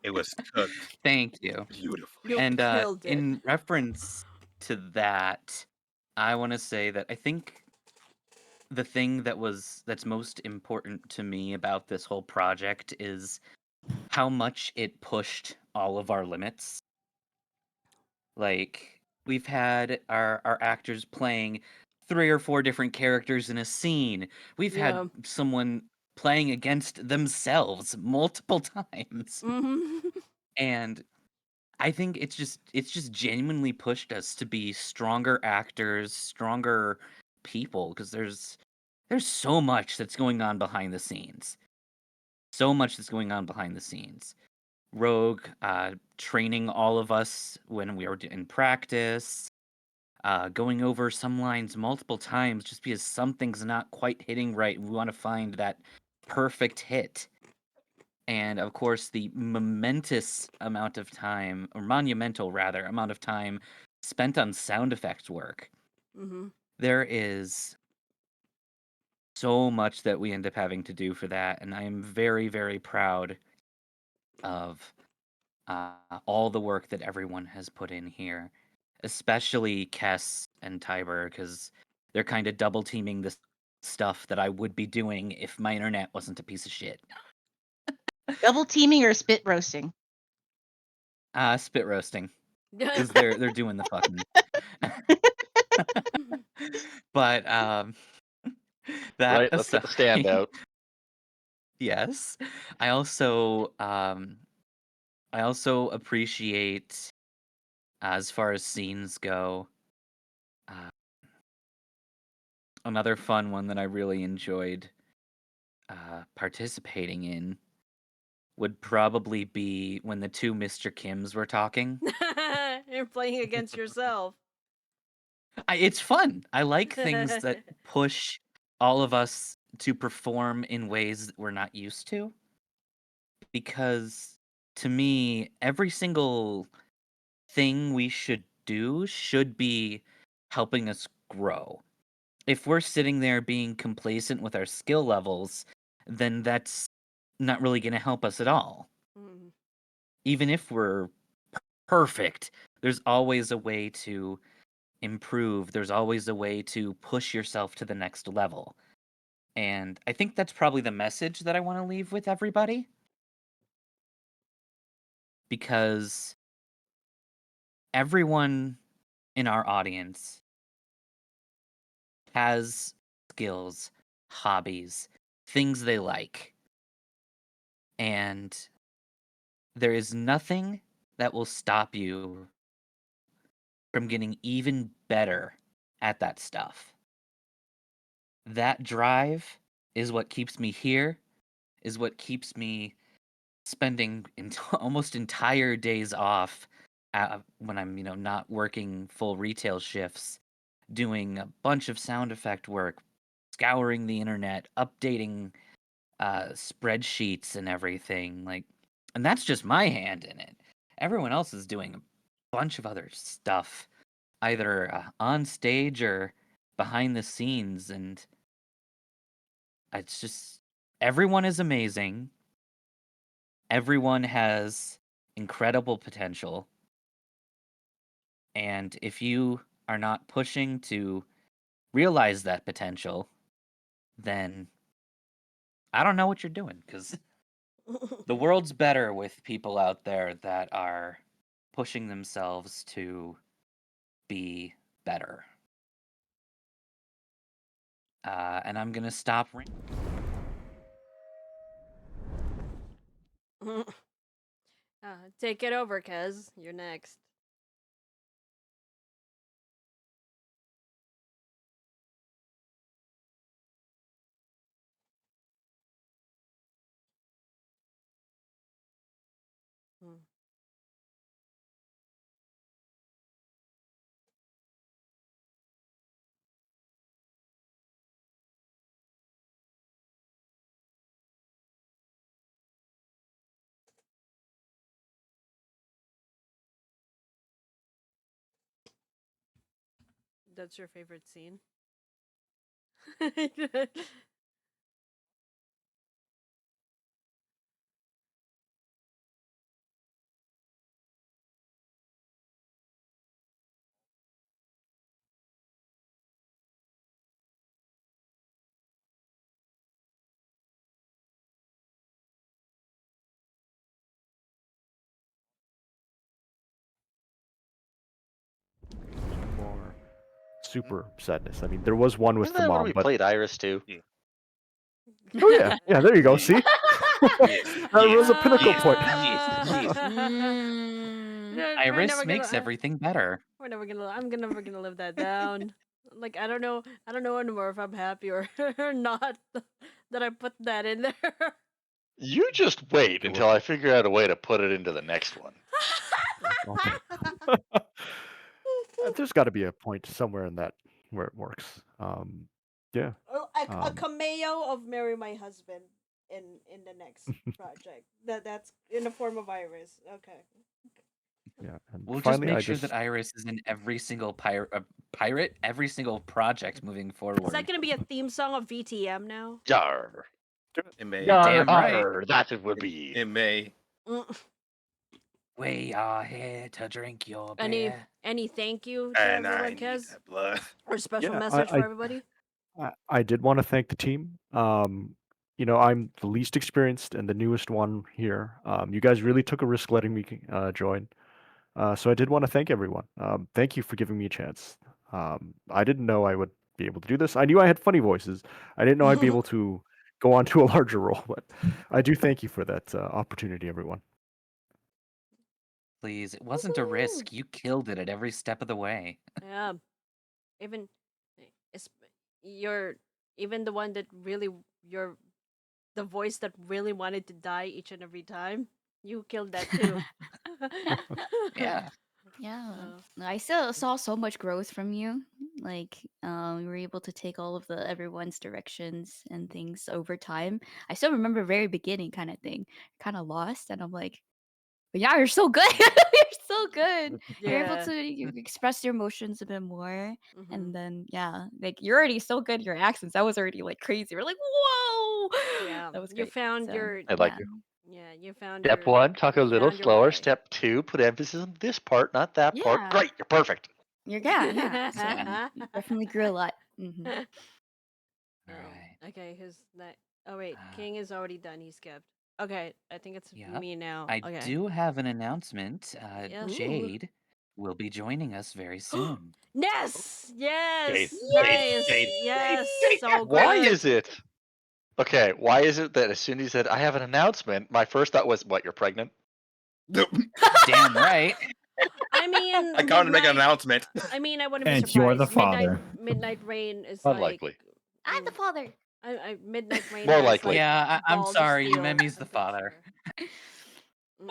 It was cooked Thank you. beautifully. You And killed it. in reference to that, I want to say that I think the thing that's most important to me about this whole project is how much it pushed all of our limits. Like, we've had our actors playing 3 or 4 different characters in a scene. We've Yeah. had someone playing against themselves multiple times. And I think it's just genuinely pushed us to be stronger actors, stronger people, because there's so much that's going on behind the scenes. So much that's going on behind the scenes. Rogue training all of us when we were in practice, going over some lines multiple times just because something's not quite hitting right. We want to find that perfect hit. And of course, the momentous amount of time, or monumental rather, amount of time spent on sound effects work. There is so much that we end up having to do for that, and I am very, very proud of all the work that everyone has put in here, especially Kess and Tiber, because they're kind of double teaming this stuff that I would be doing if my internet wasn't a piece of shit. Double teaming or spit roasting? Spit roasting, because they're doing the fucking. But that Right, let's get the aside, standout. yes, I also appreciate, as far as scenes go, another fun one that I really enjoyed participating in would probably be when the 2 Mr. Kims were talking. You're playing against yourself. It's fun. I like things that push all of us to perform in ways that we're not used to. Because to me, every single thing we should do should be helping us grow. If we're sitting there being complacent with our skill levels, then that's not really going to help us at all. Even if we're perfect, there's always a way to improve. There's always a way to push yourself to the next level. And I think that's probably the message that I want to leave with everybody. Because everyone in our audience has skills, hobbies, things they like. And there is nothing that will stop you from getting even better at that stuff. That drive is what keeps me here, is what keeps me spending almost entire days off when I'm, not working full retail shifts, doing a bunch of sound effect work, scouring the internet, updating spreadsheets and everything. And that's just my hand in it. Everyone else is doing a bunch of other stuff, either on stage or behind the scenes, and it's just everyone is amazing. Everyone has incredible potential. And if you are not pushing to realize that potential, then I don't know what you're doing, because the world's better with people out there that are pushing themselves to be better. And I'm going to stop. Take it over, Kez. You're next. Hmm. That's your favorite scene? More super sadness. I mean, there was one with Isn't the that when mom, we but played Iris too? oh yeah, yeah. There you go. See, Yes, that was a yes, pinnacle yes, point. yes. No, we're Iris never makes gonna. everything better. We're never gonna. Never gonna live that down. Like I don't know. I don't know anymore if I'm happy or or not that I put that in there. You just wait until I figure out a way to put it into the next one. There's got to be a point somewhere in that where it works. Yeah. A cameo of "Marry My Husband" in the next project. That's in the form of Iris. Okay. Yeah. And We'll just finally, make I sure just that Iris is in every single pirate, every single project moving Is forward. that gonna be a theme song of VTM now? Yar. It may. You're damn right. Arr, that it would be. It may. We are here to drink your beer. Any thank you to And I everyone, need Kez? that blood. Or special yeah, message for everybody? I did want to thank the team. You know, I'm the least experienced and the newest one here. You guys really took a risk letting me join. So I did want to thank everyone. Thank you for giving me a chance. I didn't know I would be able to do this. I knew I had funny voices. I didn't know I'd be able to go on to a larger role, but I do thank you for that opportunity, everyone. Please, it wasn't a risk. You killed it at every step of the way. Yeah. Even it's you're even the one that really you're the voice that really wanted to die each and every time. You killed that too. Yeah. Yeah. Oh. I still saw so much growth from you. Like, you were able to take all of the everyone's directions and things over time. I still remember very beginning kind of thing. Kind of lost, and I'm like, but yeah, you're so good. You're so good. You're able Yeah. to express your emotions a bit more, Mhm. and then yeah, like you're already so good. Your accents, that was already like crazy. We're like, whoa. Yeah. That was You great. found So, your I like yeah. you. yeah, you found Step your one, talk a you little found your slower. way. Step two, put emphasis on this part, not that part. Yeah. Great, you're perfect. Yeah. So you definitely grew a lot. Hmm. Okay, who's that? Oh wait, King is already done. He skipped. Okay, I think it's Yep. me now. I Okay. do have an announcement. Yeah. Jade will be joining us very soon. Yes! Yes! Jade, Nice! Jade, Yes! So Why good. is it? Okay, why is it that as soon as you said I have an announcement, my first thought was, what, you're pregnant? Damn right. I mean, I can't make an Midnight- announcement. I mean, I wouldn't be And surprised. you're the father. Midnight Rain is Unlikely. I'm the father. Midnight Rain More has likely. like Yeah, I'm balls of sorry. steel, Yumemi's the I'm pretty father. sure.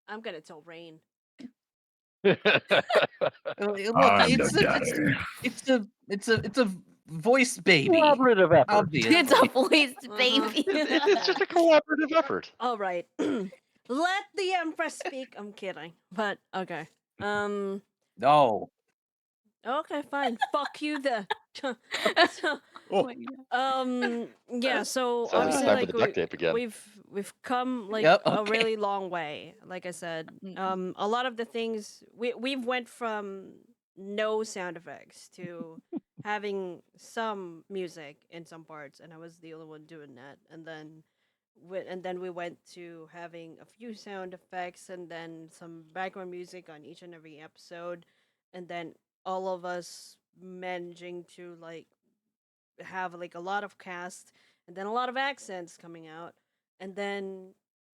I'm gonna tell Rain. Look, I'm the daughter. it's a voice baby. Collaborative effort. Obviously. It's a voiced baby. It's just a collaborative effort. All right. Let the Empress speak. I'm kidding. But okay. No. Okay, fine. Fuck you then. So, Oh. yeah, so Sounds like it's obviously time for like the duct tape again. we've come like Yep, a okay. really long way. Like I said, a lot of the things we've went from no sound effects to having some music in some parts, and I was the only one doing that. And then we went to having a few sound effects and then some background music on each and every episode, and then all of us managing to like have like a lot of cast and then a lot of accents coming out, and then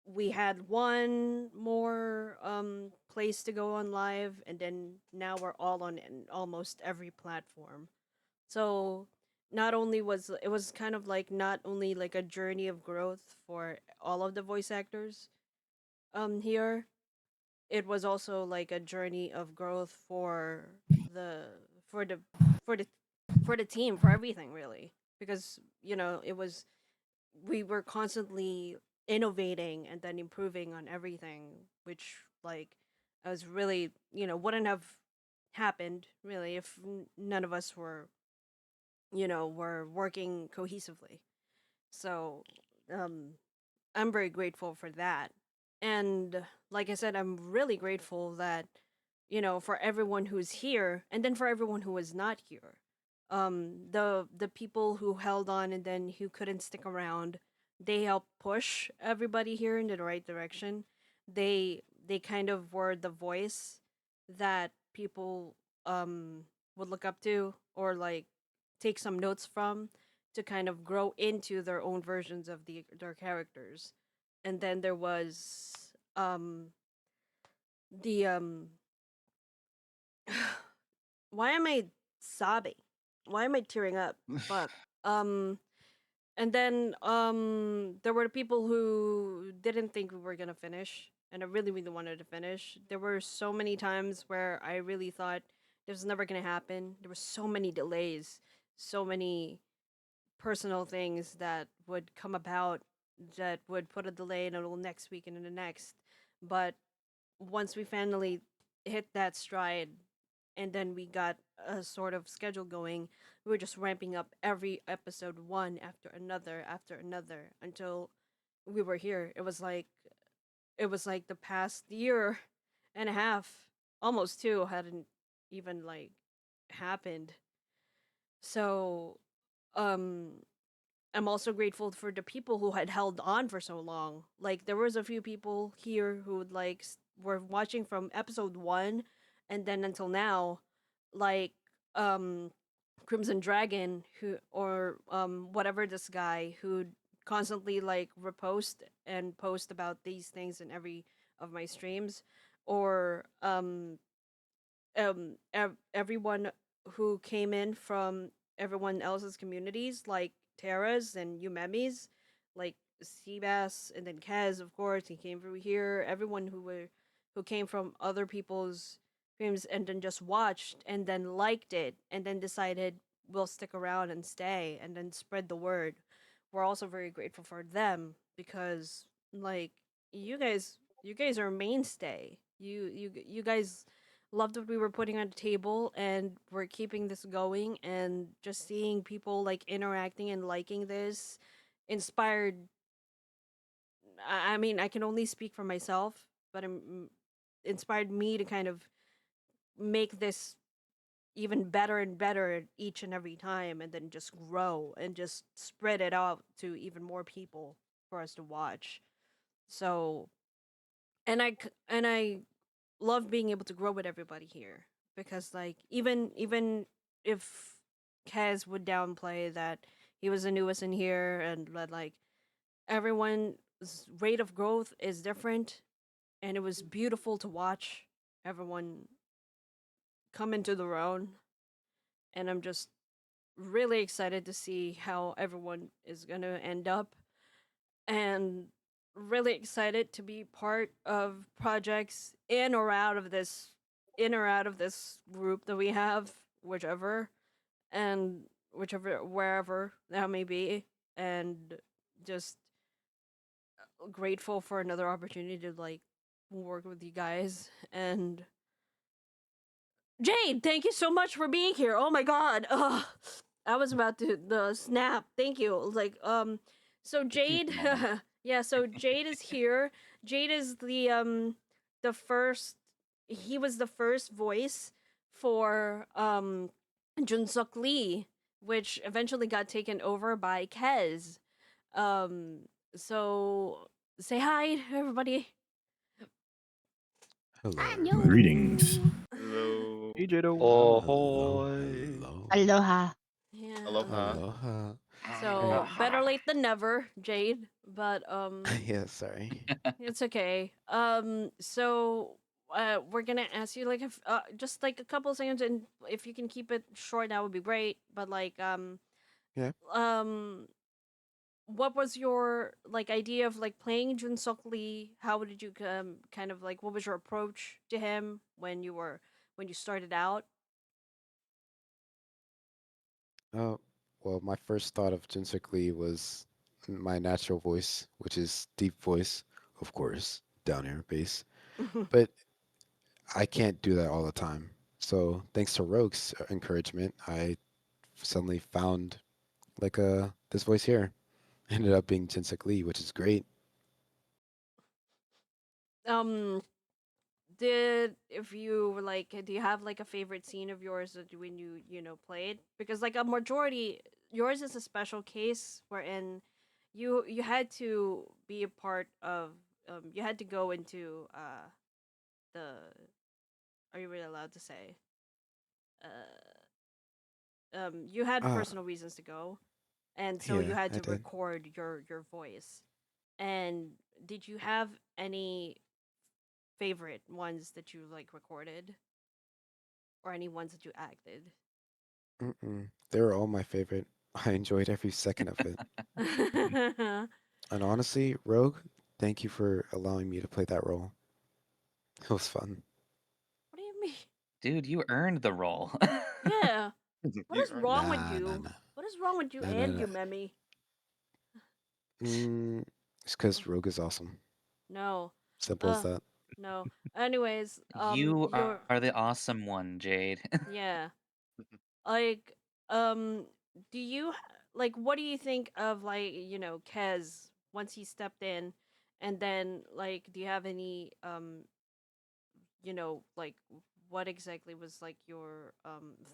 we had one more place to go on live, and then now we're all on almost every platform. So not only was it was kind of like not only like a journey of growth for all of the voice actors here, it was also like a journey of growth the for the for the for the team, for everything really, because it was we were constantly innovating and then improving on everything, which like I was really wouldn't have happened really if none of us were working cohesively. So um I'm very grateful for that. And like I said, I'm really grateful that, for everyone who's here and then for everyone who was not here. The people who held on and then who couldn't stick around, they helped push everybody here in the right direction. They kind of were the voice that people would look up to or like take some notes from to kind of grow into their own versions of their characters. And then there was the why am I sobbing? Why am I tearing up? Fuck. And then there were people who didn't think we were gonna finish, and I really really wanted to finish. There were so many times where I really thought this was never gonna happen. There were so many delays, so many personal things that would come about that would put a delay in a next week and in the next. But once we finally hit that stride and then we got a sort of schedule going, we were just ramping up every episode one after another until we were here. It was like the past year and a half, almost two, hadn't even like happened. So um I'm also grateful for the people who had held on for so long. Like there was a few people here who would like were watching from episode 1 and then until now, like um Crimson Dragon who or whatever, this guy who constantly like repost and post about these things in every of my streams, or everyone who came in from everyone else's communities, like Terra's and Umemi's, like Seabass, and then Kaz, of course, he came through here. Everyone who came from other people's streams and then just watched and then liked it and then decided we'll stick around and stay and then spread the word. We're also very grateful for them because like you guys are a mainstay. You guys loved what we were putting on the table and we're keeping this going, and just seeing people like interacting and liking this inspired. I mean, I can only speak for myself, but inspired me to kind of make this even better and better each and every time, and then just grow and just spread it out to even more people for us to watch. So, and I love being able to grow with everybody here, because like even if Kaz would downplay that he was the newest in here and that like everyone's rate of growth is different, and it was beautiful to watch everyone come into their own, and I'm just really excited to see how everyone is going to end up, and really excited to be part of projects in or out of this group that we have, whichever, and whichever wherever that may be, and just grateful for another opportunity to like work with you guys. And Jade, thank you so much for being here. Oh my god. Ugh. I was about to snap. Thank you. Like so Jade yeah, so Jade is here. Jade is the first he was the first voice for Junsuk Lee, which eventually got taken over by Kez. Um so say hi everybody. Hello. Greetings. Hello. Hey, Jado. Ahoy. Aloha. Yeah. Aloha. Aloha. So better late than never, Jade. But Yeah, sorry. it's okay. So we're gonna ask you like just like a couple of seconds, and if you can keep it short, that would be great. But like Yeah. What was your like idea of like playing Jun Suk Lee? How did you kind of like what was your approach to him when you started out? Well, my first thought of Jinsuk Lee was my natural voice, which is deep voice, of course, down here, bass. But I can't do that all the time. So thanks to Rogue's encouragement, I suddenly found like this voice here. Ended up being Jinsuk Lee, which is great. um did if you were like do you have like a favorite scene of yours that when you played, because like a majority yours is a special case wherein you had to be a part of you had to go into the are you really allowed to say you had Uh, personal reasons to go, and so you yeah, had I to did. record your voice. And did you have any favorite ones that you like recorded, or any ones that you acted? They were all my favorite. I enjoyed every second of it. What And honestly, Rogue, thank you for allowing me to play that role. It was fun. do you mean? Dude, you earned the role. Yeah. What is wrong with Nah, nah, you? nah. What is wrong with you Nah, nah, and nah. you, Memi? It's because Rogue is awesome. No. Simple as that. No. Anyways, You you're are the awesome one, Jade. yeah. Like, do you like what do you think of like Kez once he stepped in, and then like do you have any like what exactly was like your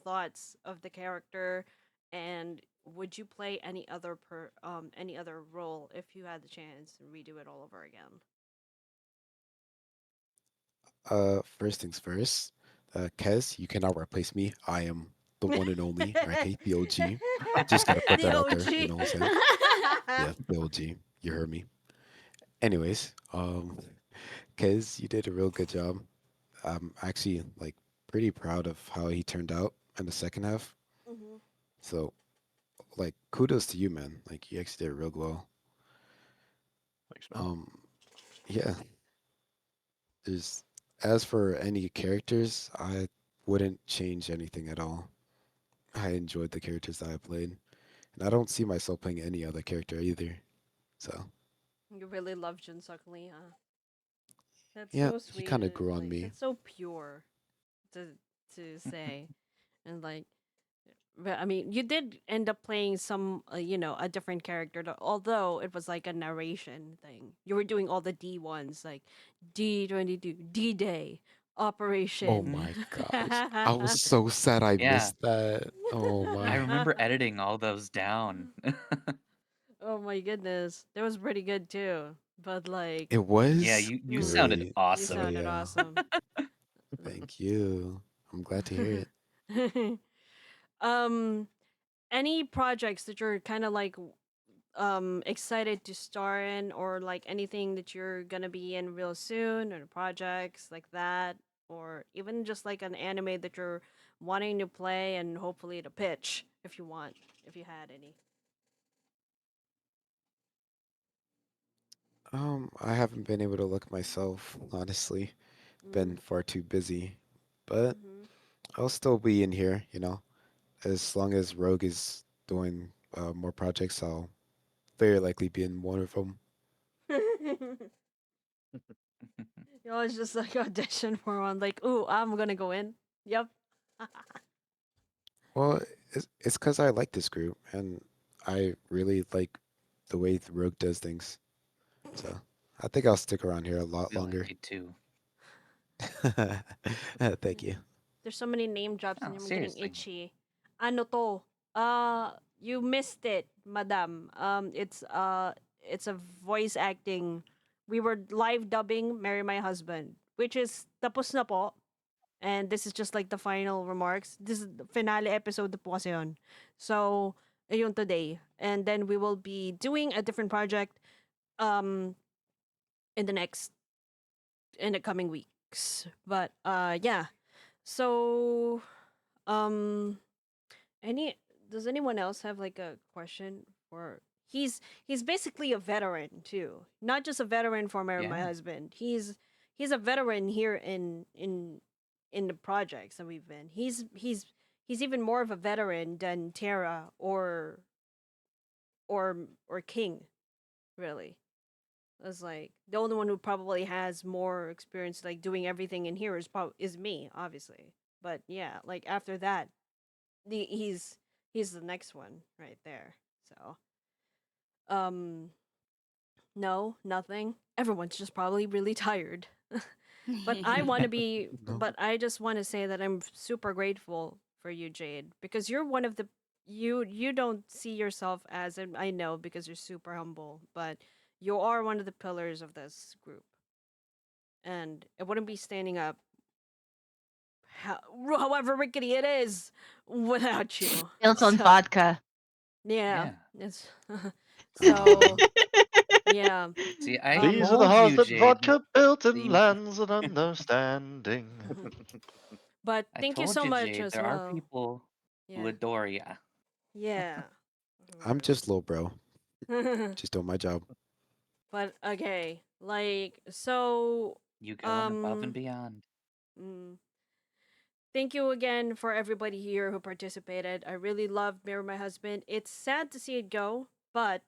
thoughts of the character, and would you play any other role if you had the chance and redo it all over again? First things first. Kez, you cannot replace me. I am the one and only, okay? The OG. Just gotta put The that out there, you know what I'm saying? OG. Yeah, the OG. You heard me. Anyways, Kez, you did a real good job. I'm actually like pretty proud of how he turned out in the second half. Mhm. So, like, kudos to you, man. Like, you actually did real well. Thanks, man. Yeah. There's as for any characters, I wouldn't change anything at all. I enjoyed the characters that I played, and I don't see myself playing any other character either. So, You really love Jun Suk Lee, huh? That's yeah, so he sweet. kind of grew on Like me. that's so pure to say, and like, but I mean, you did end up playing some, a different character. Although it was like a narration thing, you were doing all the D ones, like D22, D Day, Oh Operation. my gosh. I was so sad I Yeah. missed that. Oh I my. remember editing all those down. Oh my goodness, that was pretty good too. But like, It Yeah, was you sounded great. you awesome. Oh sounded yeah. awesome. Thank you. I'm glad to hear it. um, any projects that you're kind of like excited to star in, or like anything that you're gonna be in real soon, or projects like that, or even just like an anime that you're wanting to play and hopefully to pitch if you want, if you had any. I haven't been able to look myself, honestly. Been Mm. far too busy. But Mhm. I'll still be in here, you know. As long as Rogue is doing more projects, I'll very likely be in one of them. You always just like audition for one, like, ooh, I'm gonna go in. Yep. Well, it's because I like this group and I really like the way Rogue does things. So I think I'll stick around here a lot feel like longer. it too. Thank you. There's so many name drops and Oh, I'm getting seriously. itchy. Ano to? You missed it, madam. It's a voice acting. We were live dubbing "Marry My Husband," which is tapos na po. And this is just like the final remarks. This is the finale episode na po kasi yun. So, ayun today. And then we will be doing a different project um in the coming weeks. But yeah. So, um any does anyone else have like a question for? He's basically a veteran too, not just a veteran for Marry My Yeah. Husband. He's a veteran here in the projects that we've been. He's even more of a veteran than Tara or King, really. It's like the only one who probably has more experience like doing everything in here is me, obviously. But yeah, like after that, he's the next one right there. So no, nothing. Everyone's just probably really tired. But I want to be No. but I just want to say that I'm super grateful for you, Jade, because you're one of the you don't see yourself as, and I know because you're super humble, but you are one of the pillars of this group. And it wouldn't be standing up however rickety it is without you. Built on So, vodka. yeah. Yeah. It's so yeah. See, I These are the told hearts you, that Jade. vodka built that in you- lands of understanding. But I thank you told so you, much Jade, as there are well. people who Yeah. adore ya. Yeah. I'm just low, bro. Just doing my job. But okay, like so You going above and beyond. mm, thank you again for everybody here who participated. I really loved Marry My Husband. It's sad to see it go, but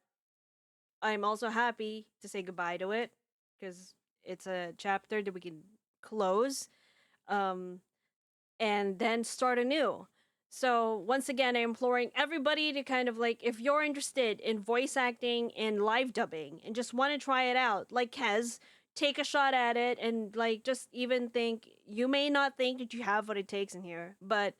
I'm also happy to say goodbye to it because it's a chapter that we can close and then start anew. So once again, I'm imploring everybody to kind of like, if you're interested in voice acting and live dubbing and just want to try it out, like Kez, take a shot at it and like just even think, you may not think that you have what it takes in here, but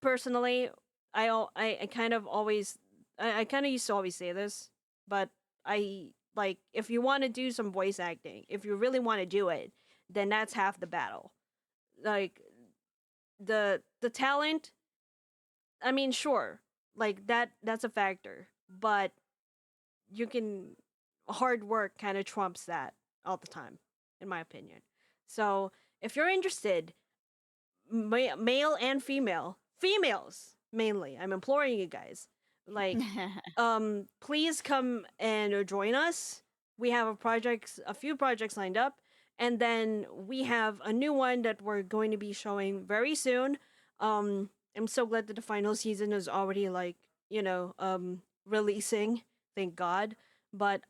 personally, I kind of always, I kind of used to always say this, but I like, if you want to do some voice acting, if you really want to do it, then that's half the battle. Like the talent, I mean, sure, like that's a factor, but you can hard work kind of trumps that all the time, in my opinion. So if you're interested, male and females mainly, I'm imploring you guys, like, please come and join us. We have a few projects lined up, and then we have a new one that we're going to be showing very soon. I'm so glad that the final season is already like, releasing, thank God. But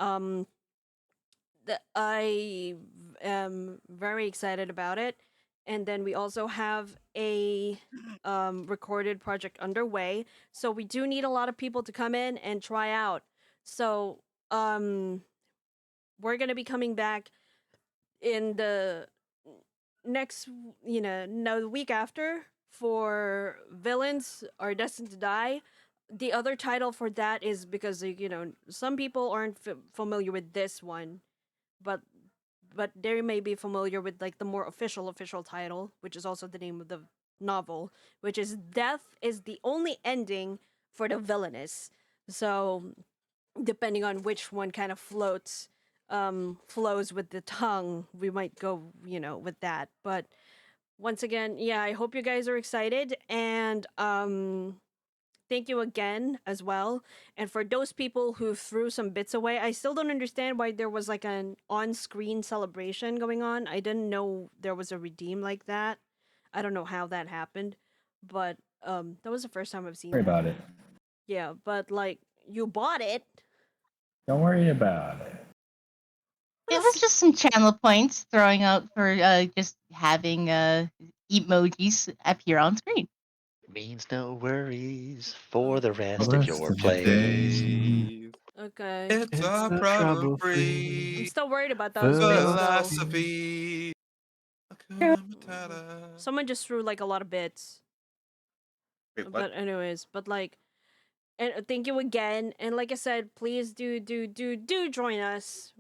I am very excited about it. And then we also have a recorded project underway. So we do need a lot of people to come in and try out. So we're gonna be coming back in the next, no, the week after for Villains Are Destined to Die. The other title for that is because some people aren't familiar with this one, but they may be familiar with like the more official title, which is also the name of the novel, which is Death is the Only Ending for the Villainous. So depending on which one kind of flows with the tongue, we might go, with that. But once again, yeah, I hope you guys are excited, and thank you again as well. And for those people who threw some bits away, I still don't understand why there was like an on-screen celebration going on. I didn't know there was a redeem like that. I don't know how that happened, but that was the first time I've seen Worry that. about it. Yeah, but like you bought it. Don't worry about it. It was just some channel points throwing out for just having emojis appear on screen. Means no worries for the rest The of rest your of your plays. Okay. It's a problem free I'm still worried about those bits though. philosophy. Hakuna Matata. Someone just threw like a lot of bits. Wait, what? But anyways, but like, and thank you again. And like I said, please do join us.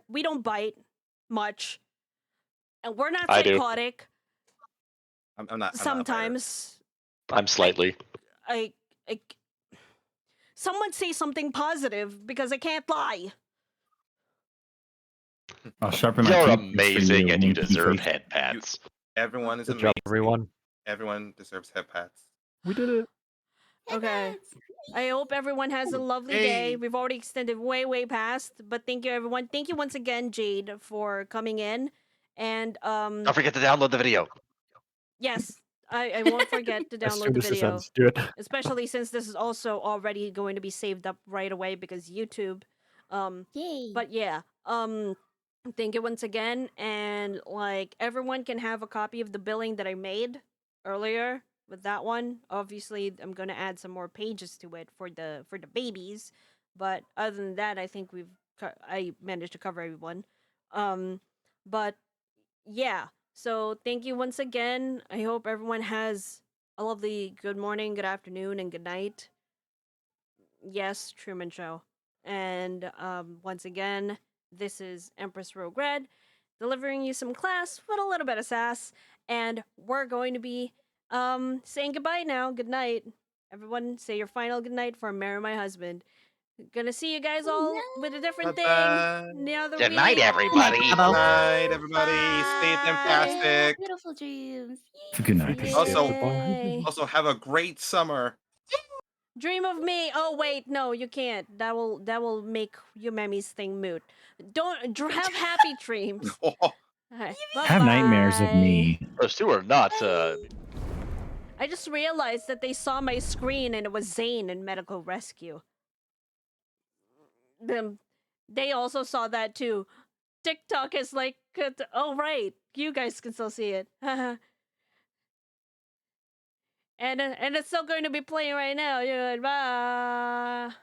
We don't bite much, and we're not I do. psychotic. I'm not. Sometimes I'm slightly. I someone say something positive because I can't lie. I'll sharpen my You're teeth for amazing and you monkey deserve face. head pats. Everyone is Good amazing. job, everyone. Everyone deserves head pats. We did it. Okay. I hope everyone has a lovely day. Hey. We've already extended way past, but thank you everyone. Thank you once again, Jade, for coming in. And Don't forget to download the video. yes, I won't forget to As download soon the as this video. ends, do it. Especially since this is also already going to be saved up right away because YouTube. Yay. But yeah, thank you once again, and like everyone can have a copy of the billing that I made earlier with that one. Obviously, I'm gonna add some more pages to it for the babies, but other than that, I think I managed to cover everyone. But yeah, so thank you once again. I hope everyone has a lovely good morning, good afternoon, and good night. Yes, Truman Show. And once again, this is EmpressRogueRed, delivering you some class with a little bit of sass. And we're going to be saying goodbye now. Good night. Everyone, say your final good night for Marry My Husband. Gonna see you guys all with a different thing Bye-bye. the other Good night, week. everybody. Good night, everybody. Stay Bye. fantastic. Beautiful dreams. Good night. Yay. Also, have a great summer. Dream of me. Oh wait, no, you can't. That will make your Memi's thing moot. Don't have happy dreams. Alright, Have nightmares of bye-bye. me. Those two are not. I just realized that they saw my screen and it was Zane in medical rescue. They also saw that too. TikTok is like, oh right, you guys can still see it. and it's still going to be playing right now. Bye.